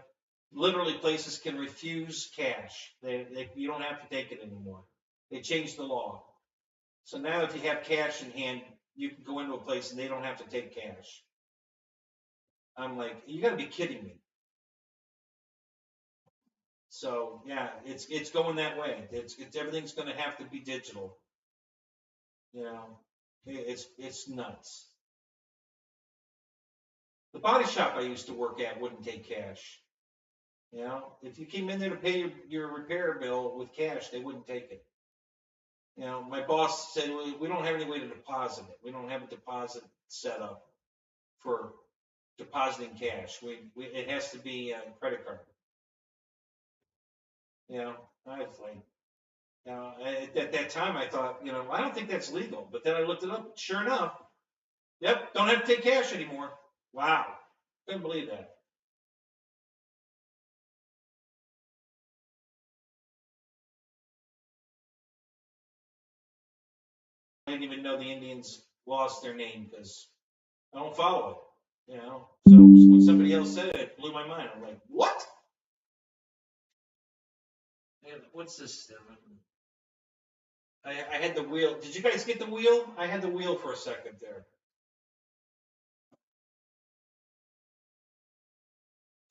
literally places can refuse cash. You don't have to take it anymore. They changed the law. So now if you have cash in hand, you can go into a place and they don't have to take cash. I'm like, you got to be kidding me. So yeah, it's going that way. It's everything's going to have to be digital. You know, it's nuts. The body shop I used to work at wouldn't take cash. You know, if you came in there to pay your repair bill with cash, they wouldn't take it. You know, my boss said, we don't have any way to deposit it. We don't have a deposit set up for depositing cash. It has to be a credit card. You know, I was like, you know, at that time I thought, you know, I don't think that's legal. But then I looked it up. Sure enough, yep, don't have to take cash anymore. Wow, couldn't believe that. I didn't even know the Indians lost their name because I don't follow it. You know, so when somebody else said it, it blew my mind. I'm like, what? And what's this? I had the wheel. Did you guys get the wheel? I had the wheel for a second there.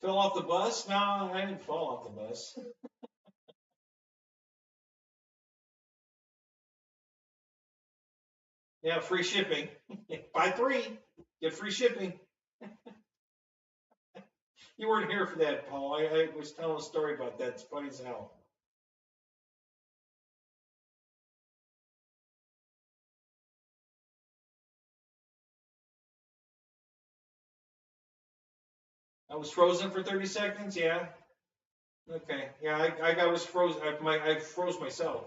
Fell off the bus? No, I didn't fall off the bus. Yeah, free shipping. Buy 3, get free shipping. You weren't here for that, Paul. I was telling a story about that. It's funny as hell. I was frozen for 30 seconds. Yeah. Okay. Yeah, I was frozen. I froze myself.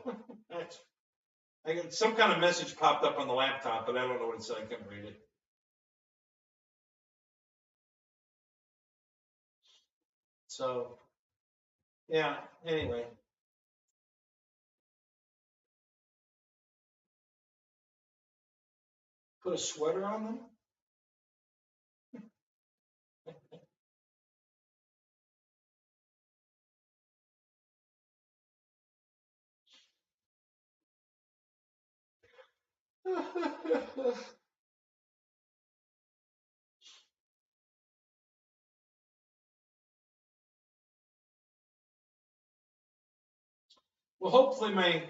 I got some kind of message popped up on the laptop, but I don't know what it said. I couldn't read it. So, yeah. Anyway. Put a sweater on them? Well, hopefully my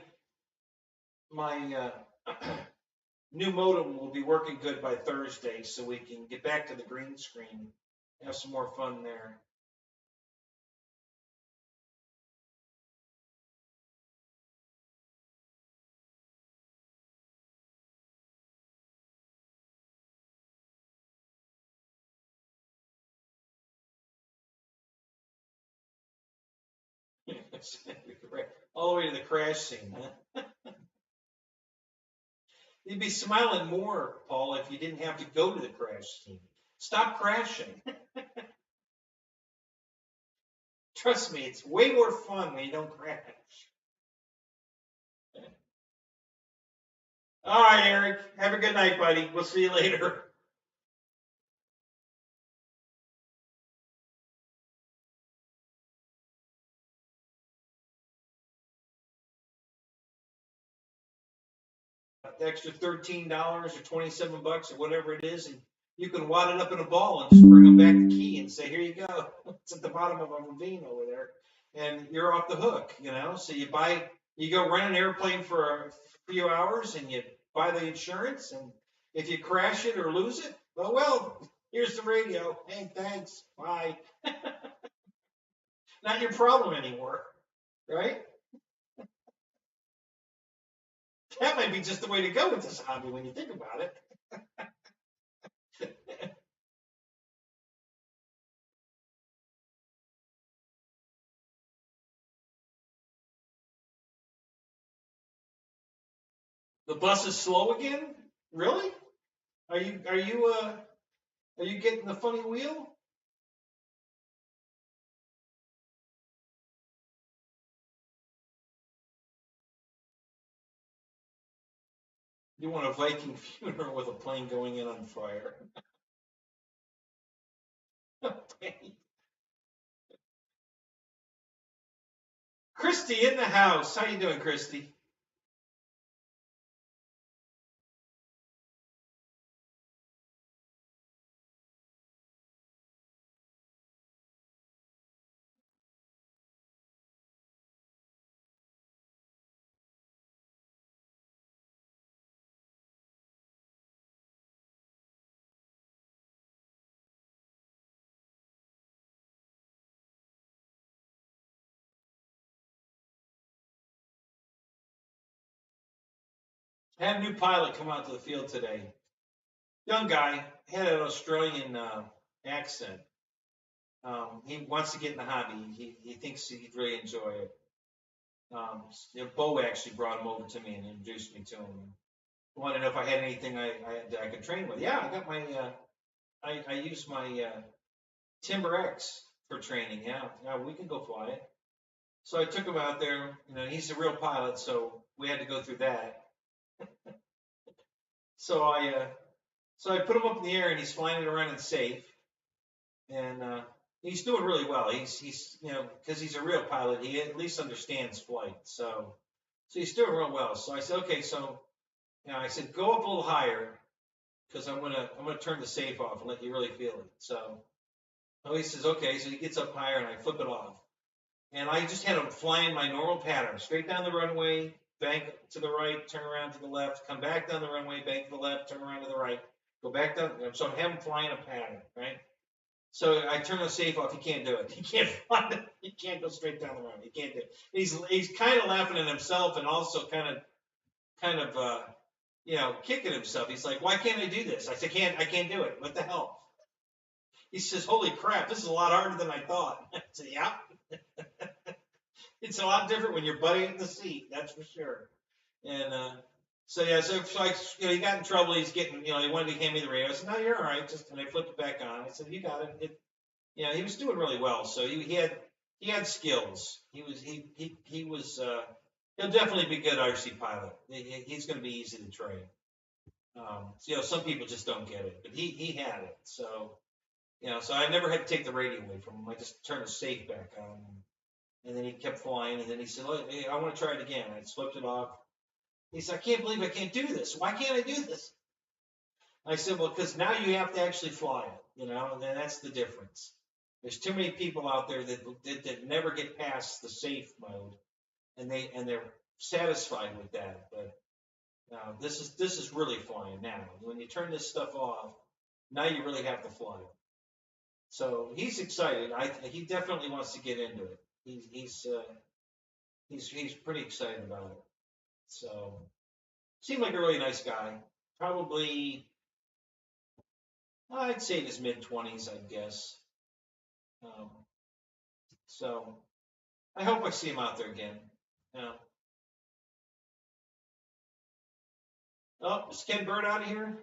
new modem will be working good by Thursday, so we can get back to the green screen, have some more fun there. All the way to the crash scene, huh? You'd be smiling more, Paul, if you didn't have to go to the crash scene. Stop crashing. Trust me, it's way more fun when you don't crash. All right, Eric. Have a good night, buddy. We'll see you later. The extra $13 or $27 or whatever it is, and you can wad it up in a ball and just bring them back the key and say, "Here you go." It's at the bottom of a ravine over there, and you're off the hook. So you go rent an airplane for a few hours, and you buy the insurance, and if you crash it or lose it, well, here's the radio. Hey, thanks. Bye. Not your problem anymore, right? That might be just the way to go with this hobby when you think about it. The bus is slow again? Really? Are you getting the funny wheel? You want a Viking funeral with a plane going in on fire. Christy in the house. How you doing, Christy? I had a new pilot come out to the field today. Young guy, had an Australian accent. He wants to get in the hobby. He thinks he'd really enjoy it. Bo actually brought him over to me and introduced me to him. He wanted to know if I had anything I could train with. Yeah, I got my I use my Timber X for training. Yeah, we can go fly it. So I took him out there. He's a real pilot, so we had to go through that. So I put him up in the air, and he's flying it around and safe, and he's doing really well. He's because he's a real pilot, he at least understands flight. So he's doing real well. So I said, okay, so I said, go up a little higher, because I'm gonna turn the safe off and let you really feel it. So he says, okay. So he gets up higher, and I flip it off, and I just had him fly in my normal pattern, straight down the runway, bank to the right, turn around to the left, come back down the runway, bank to the left, turn around to the right, go back down. So I'm having him fly in a pattern, right? So I turn the safe off. He can't do it. He can't find it. He can't go straight down the road. He can't do it. He's kind of laughing at himself and also kind of kicking himself. He's like, why can't I do this? I said, I can't do it. What the hell? He says, holy crap, this is a lot harder than I thought. I said, yeah. It's a lot different when you're butting in the seat, that's for sure. And so he got in trouble. He's getting, he wanted to hand me the radio. I said, no, you're all right. And I flipped it back on. I said, you got it. He was doing really well. So he had skills. He'll definitely be a good RC pilot. He's going to be easy to train. Some people just don't get it, but he had it. So, so I never had to take the radio away from him. I just turned the safe back on, and then he kept flying. And then he said, "Look, hey, I want to try it again." I flipped it off. He said, "I can't believe I can't do this. Why can't I do this?" I said, "Well, because now you have to actually fly it, and then that's the difference. There's too many people out there that never get past the safe mode, and they're satisfied with that. But this is really flying now. When you turn this stuff off, now you really have to fly it." So he's excited. He definitely wants to get into it. He's pretty excited about it. So seemed like a really nice guy. Probably, I'd say in his mid-20s, I guess. So I hope I see him out there again. Oh, is Ken Bird out of here?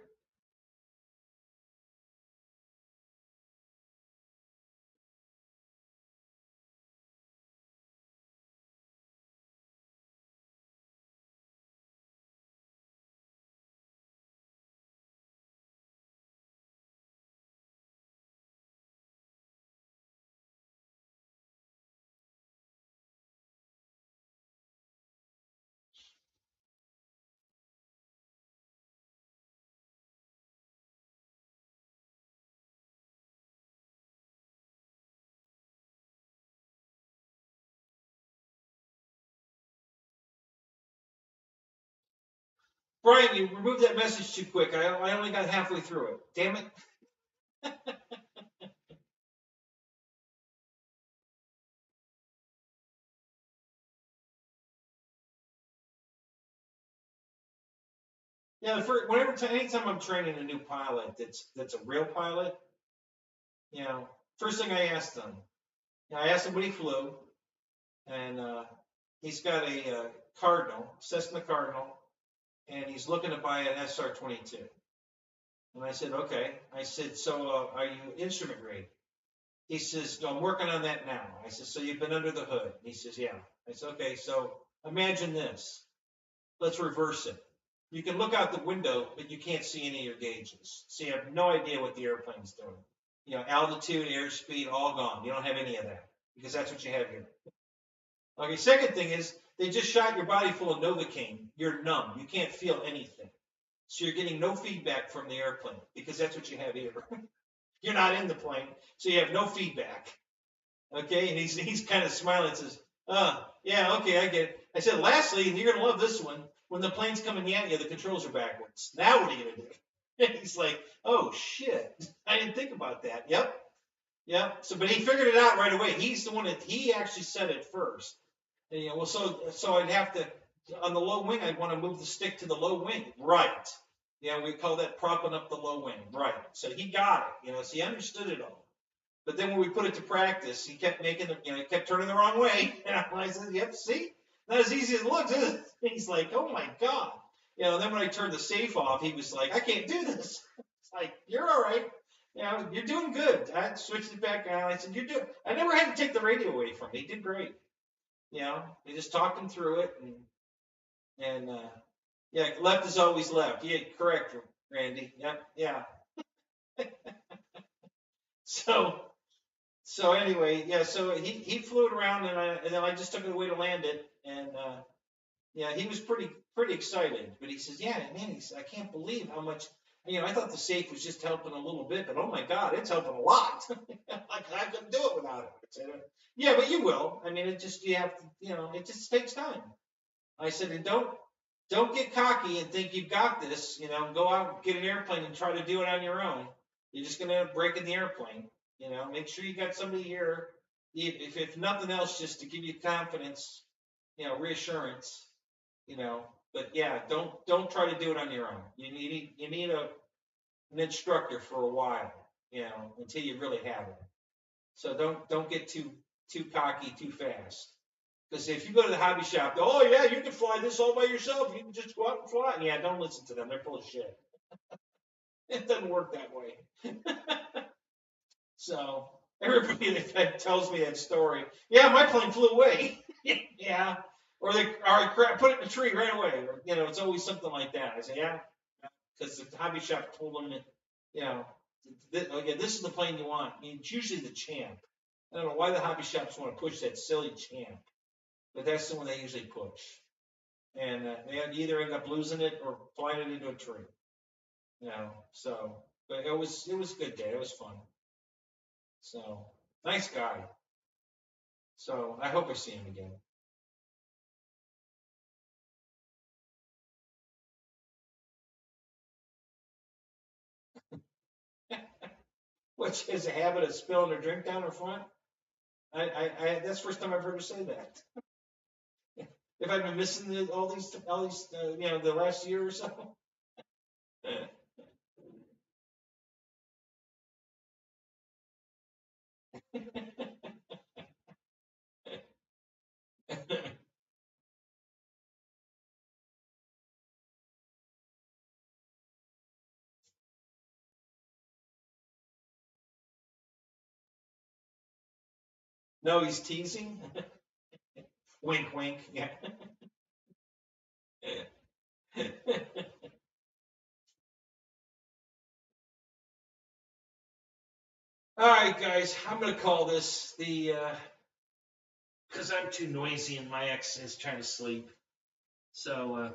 Brian, you removed that message too quick. I only got halfway through it. Damn it. Yeah, anytime I'm training a new pilot that's a real pilot, first thing I asked them, I asked him what he flew, and he's got a Cardinal, Cessna Cardinal, and he's looking to buy an SR-22. And I said, okay. I said, so are you instrument rated? He says, no, I'm working on that now. I said, so you've been under the hood? He says, yeah. I said, okay, so imagine this. Let's reverse it. You can look out the window, but you can't see any of your gauges. So you have no idea what the airplane's doing. Altitude, airspeed, all gone. You don't have any of that because that's what you have here. Okay, second thing is they just shot your body full of Novocaine. You're numb. You can't feel anything. So you're getting no feedback from the airplane because that's what you have here. You're not in the plane, so you have no feedback. Okay, and he's kind of smiling and says, yeah, okay, I get it. I said, lastly, and you're going to love this one, when the plane's coming at you, the controls are backwards. Now what are you going to do? And he's like, oh, shit, I didn't think about that. Yep. So, but he figured it out right away. He's the one he actually said it first. And, so I'd have to, on the low wing, I'd want to move the stick to the low wing. Right. We call that propping up the low wing. Right. So he got it, so he understood it all. But then when we put it to practice, he kept making it, he kept turning the wrong way. And I said, yep, see? Not as easy as it looks, is it? He's like, oh my God. And then when I turned the safe off, he was like, I can't do this. It's like, you're all right. You're doing good. I switched it back on. I said, I never had to take the radio away from him. He did great. They just talked him through it. And left is always left. Yeah, correct, Randy. Yep, yeah. So anyway, so he flew it around, and then I just took it away to land it, and he was pretty excited. But he says, yeah, man, I can't believe how much. I thought the safe was just helping a little bit, but oh my God, it's helping a lot. I couldn't do it without it. I said, yeah, but you will. You have to, it just takes time. I said, and don't get cocky and think you've got this. Go out and get an airplane and try to do it on your own. You're just going to end up breaking the airplane. You know, make sure you got somebody here, if nothing else, just to give you confidence, you know, reassurance, you know. But yeah, don't try to do it on your own. You need an instructor for a while, you know, until you really have it. So don't get too cocky too fast. Because if you go to the hobby shop, oh yeah, you can fly this all by yourself. You can just go out and fly. Yeah, don't listen to them. They're full of shit. It doesn't work that way. So everybody that tells me that story, yeah, my plane flew away. Yeah, or put it in a tree right away. Or, you know, it's always something like that. I say, yeah, because the hobby shop told them that, you know, this is the plane you want. I mean, it's usually the Champ. I don't know why the hobby shops want to push that silly Champ, but that's the one they usually push. And they either end up losing it or flying it into a tree. You know, so, but it was a good day. It was fun. So, nice guy. So, I hope I see him again. Which has a habit of spilling her drink down her front. That's the first time I've heard her say that. If I've been missing all these, you know, the last year or so. No, he's teasing. Wink, wink. Yeah. All right, guys, I'm going to call this because I'm too noisy and my ex is trying to sleep. So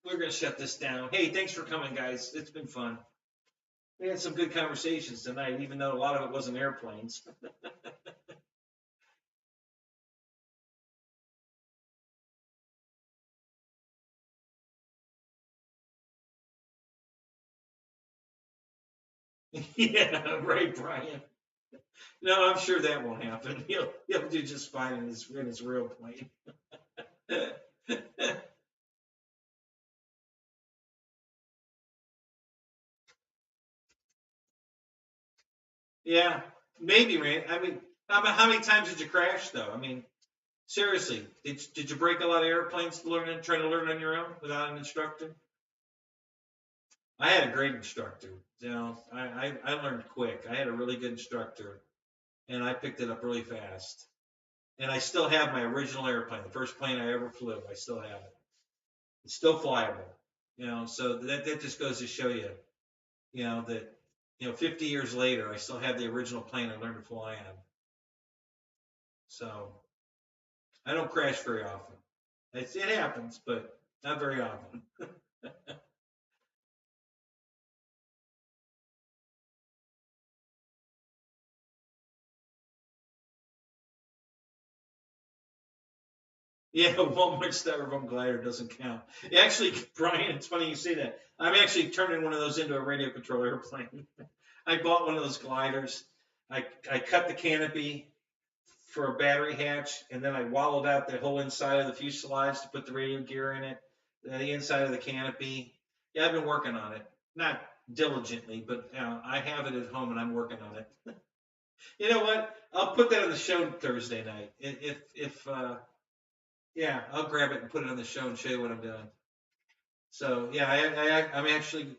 we're going to shut this down. Hey, thanks for coming, guys. It's been fun. We had some good conversations tonight, even though a lot of it wasn't airplanes. Yeah, right, Brian. No, I'm sure that won't happen. He'll do just fine in his real plane. Yeah, maybe, man. I mean, how many times did you crash, though? I mean, seriously, did you break a lot of airplanes trying to learn on your own without an instructor? I had a great instructor. You know, I learned quick. I had a really good instructor, and I picked it up really fast. And I still have my original airplane, the first plane I ever flew. I still have it. It's still flyable. You know, so that just goes to show you, you know, that, you know, 50 years later, I still have the original plane I learned to fly on. So I don't crash very often. It happens, but not very often. Yeah, Walmart styrofoam glider doesn't count. Actually, Brian, it's funny you say that. I'm actually turning one of those into a radio control airplane. I bought one of those gliders. I cut the canopy for a battery hatch, and then I wallowed out the whole inside of the fuselage to put the radio gear in it, the inside of the canopy. Yeah, I've been working on it. Not diligently, but I have it at home and I'm working on it. You know what? I'll put that on the show Thursday night. Yeah, I'll grab it and put it on the show and show you what I'm doing. So yeah, I'm actually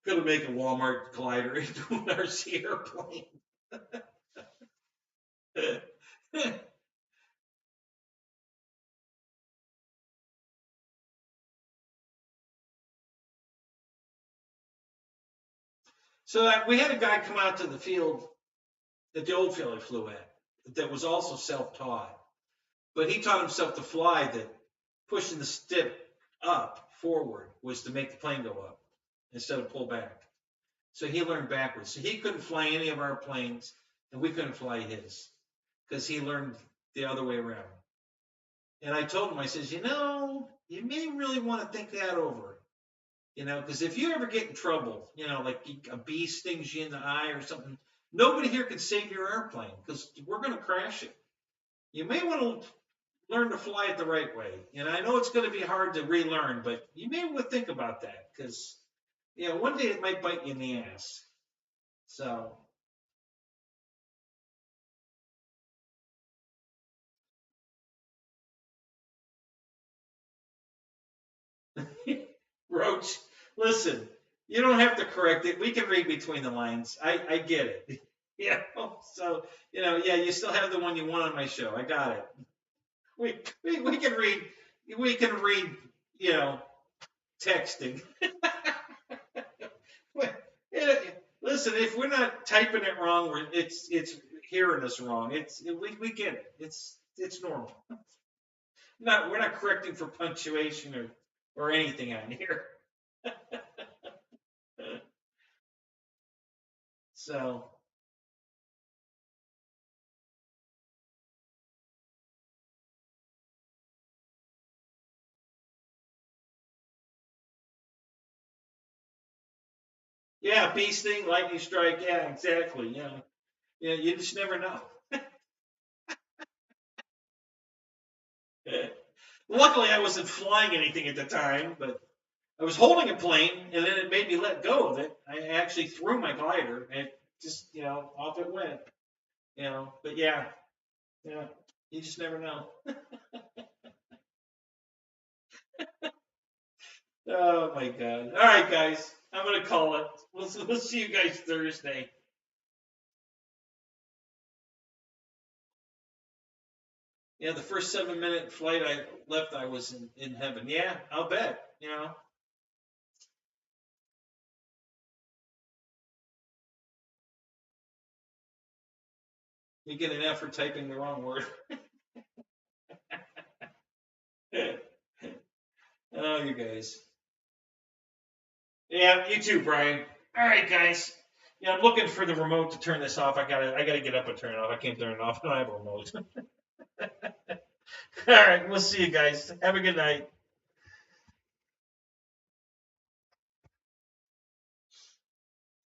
gonna make a Walmart glider into an RC airplane. So we had a guy come out to the field at the old field I flew at that was also self-taught, but he taught himself to fly that pushing the stick up forward was to make the plane go up instead of pull back. So he learned backwards. So he couldn't fly any of our planes, and we couldn't fly his because he learned the other way around. And I told him, I says, you know, you may really want to think that over. You know, because if you ever get in trouble, you know, like a bee stings you in the eye or something, Nobody here can save your airplane because we're going to crash it. You may want to learn to fly it the right way. And I know it's going to be hard to relearn, but you may want to think about that because, one day it might bite you in the ass. So. Roach, listen, you don't have to correct it. We can read between the lines. I get it. So, yeah, you still have the one you want on my show. I got it. We can read, texting. Listen, if we're not typing it wrong, it's hearing us wrong. We get it. It's normal. We're not correcting for punctuation or anything on here. So. Yeah, bee sting, lightning strike. Yeah, exactly. You just never know. Luckily, I wasn't flying anything at the time, but I was holding a plane, and then it made me let go of it. I actually threw my glider, and it just, off it went. But yeah, you just never know. Oh my God! All right, guys, I'm gonna call it. We'll see you guys Thursday. Yeah, the first 7-minute flight I left, I was in heaven. Yeah, I'll bet. You get an F for typing the wrong word. Oh, you guys. Yeah, you too, Brian. All right, guys. Yeah, I'm looking for the remote to turn this off. I gotta get up and turn it off. I can't turn it off. I don't have a remote. All right, we'll see you guys. Have a good night.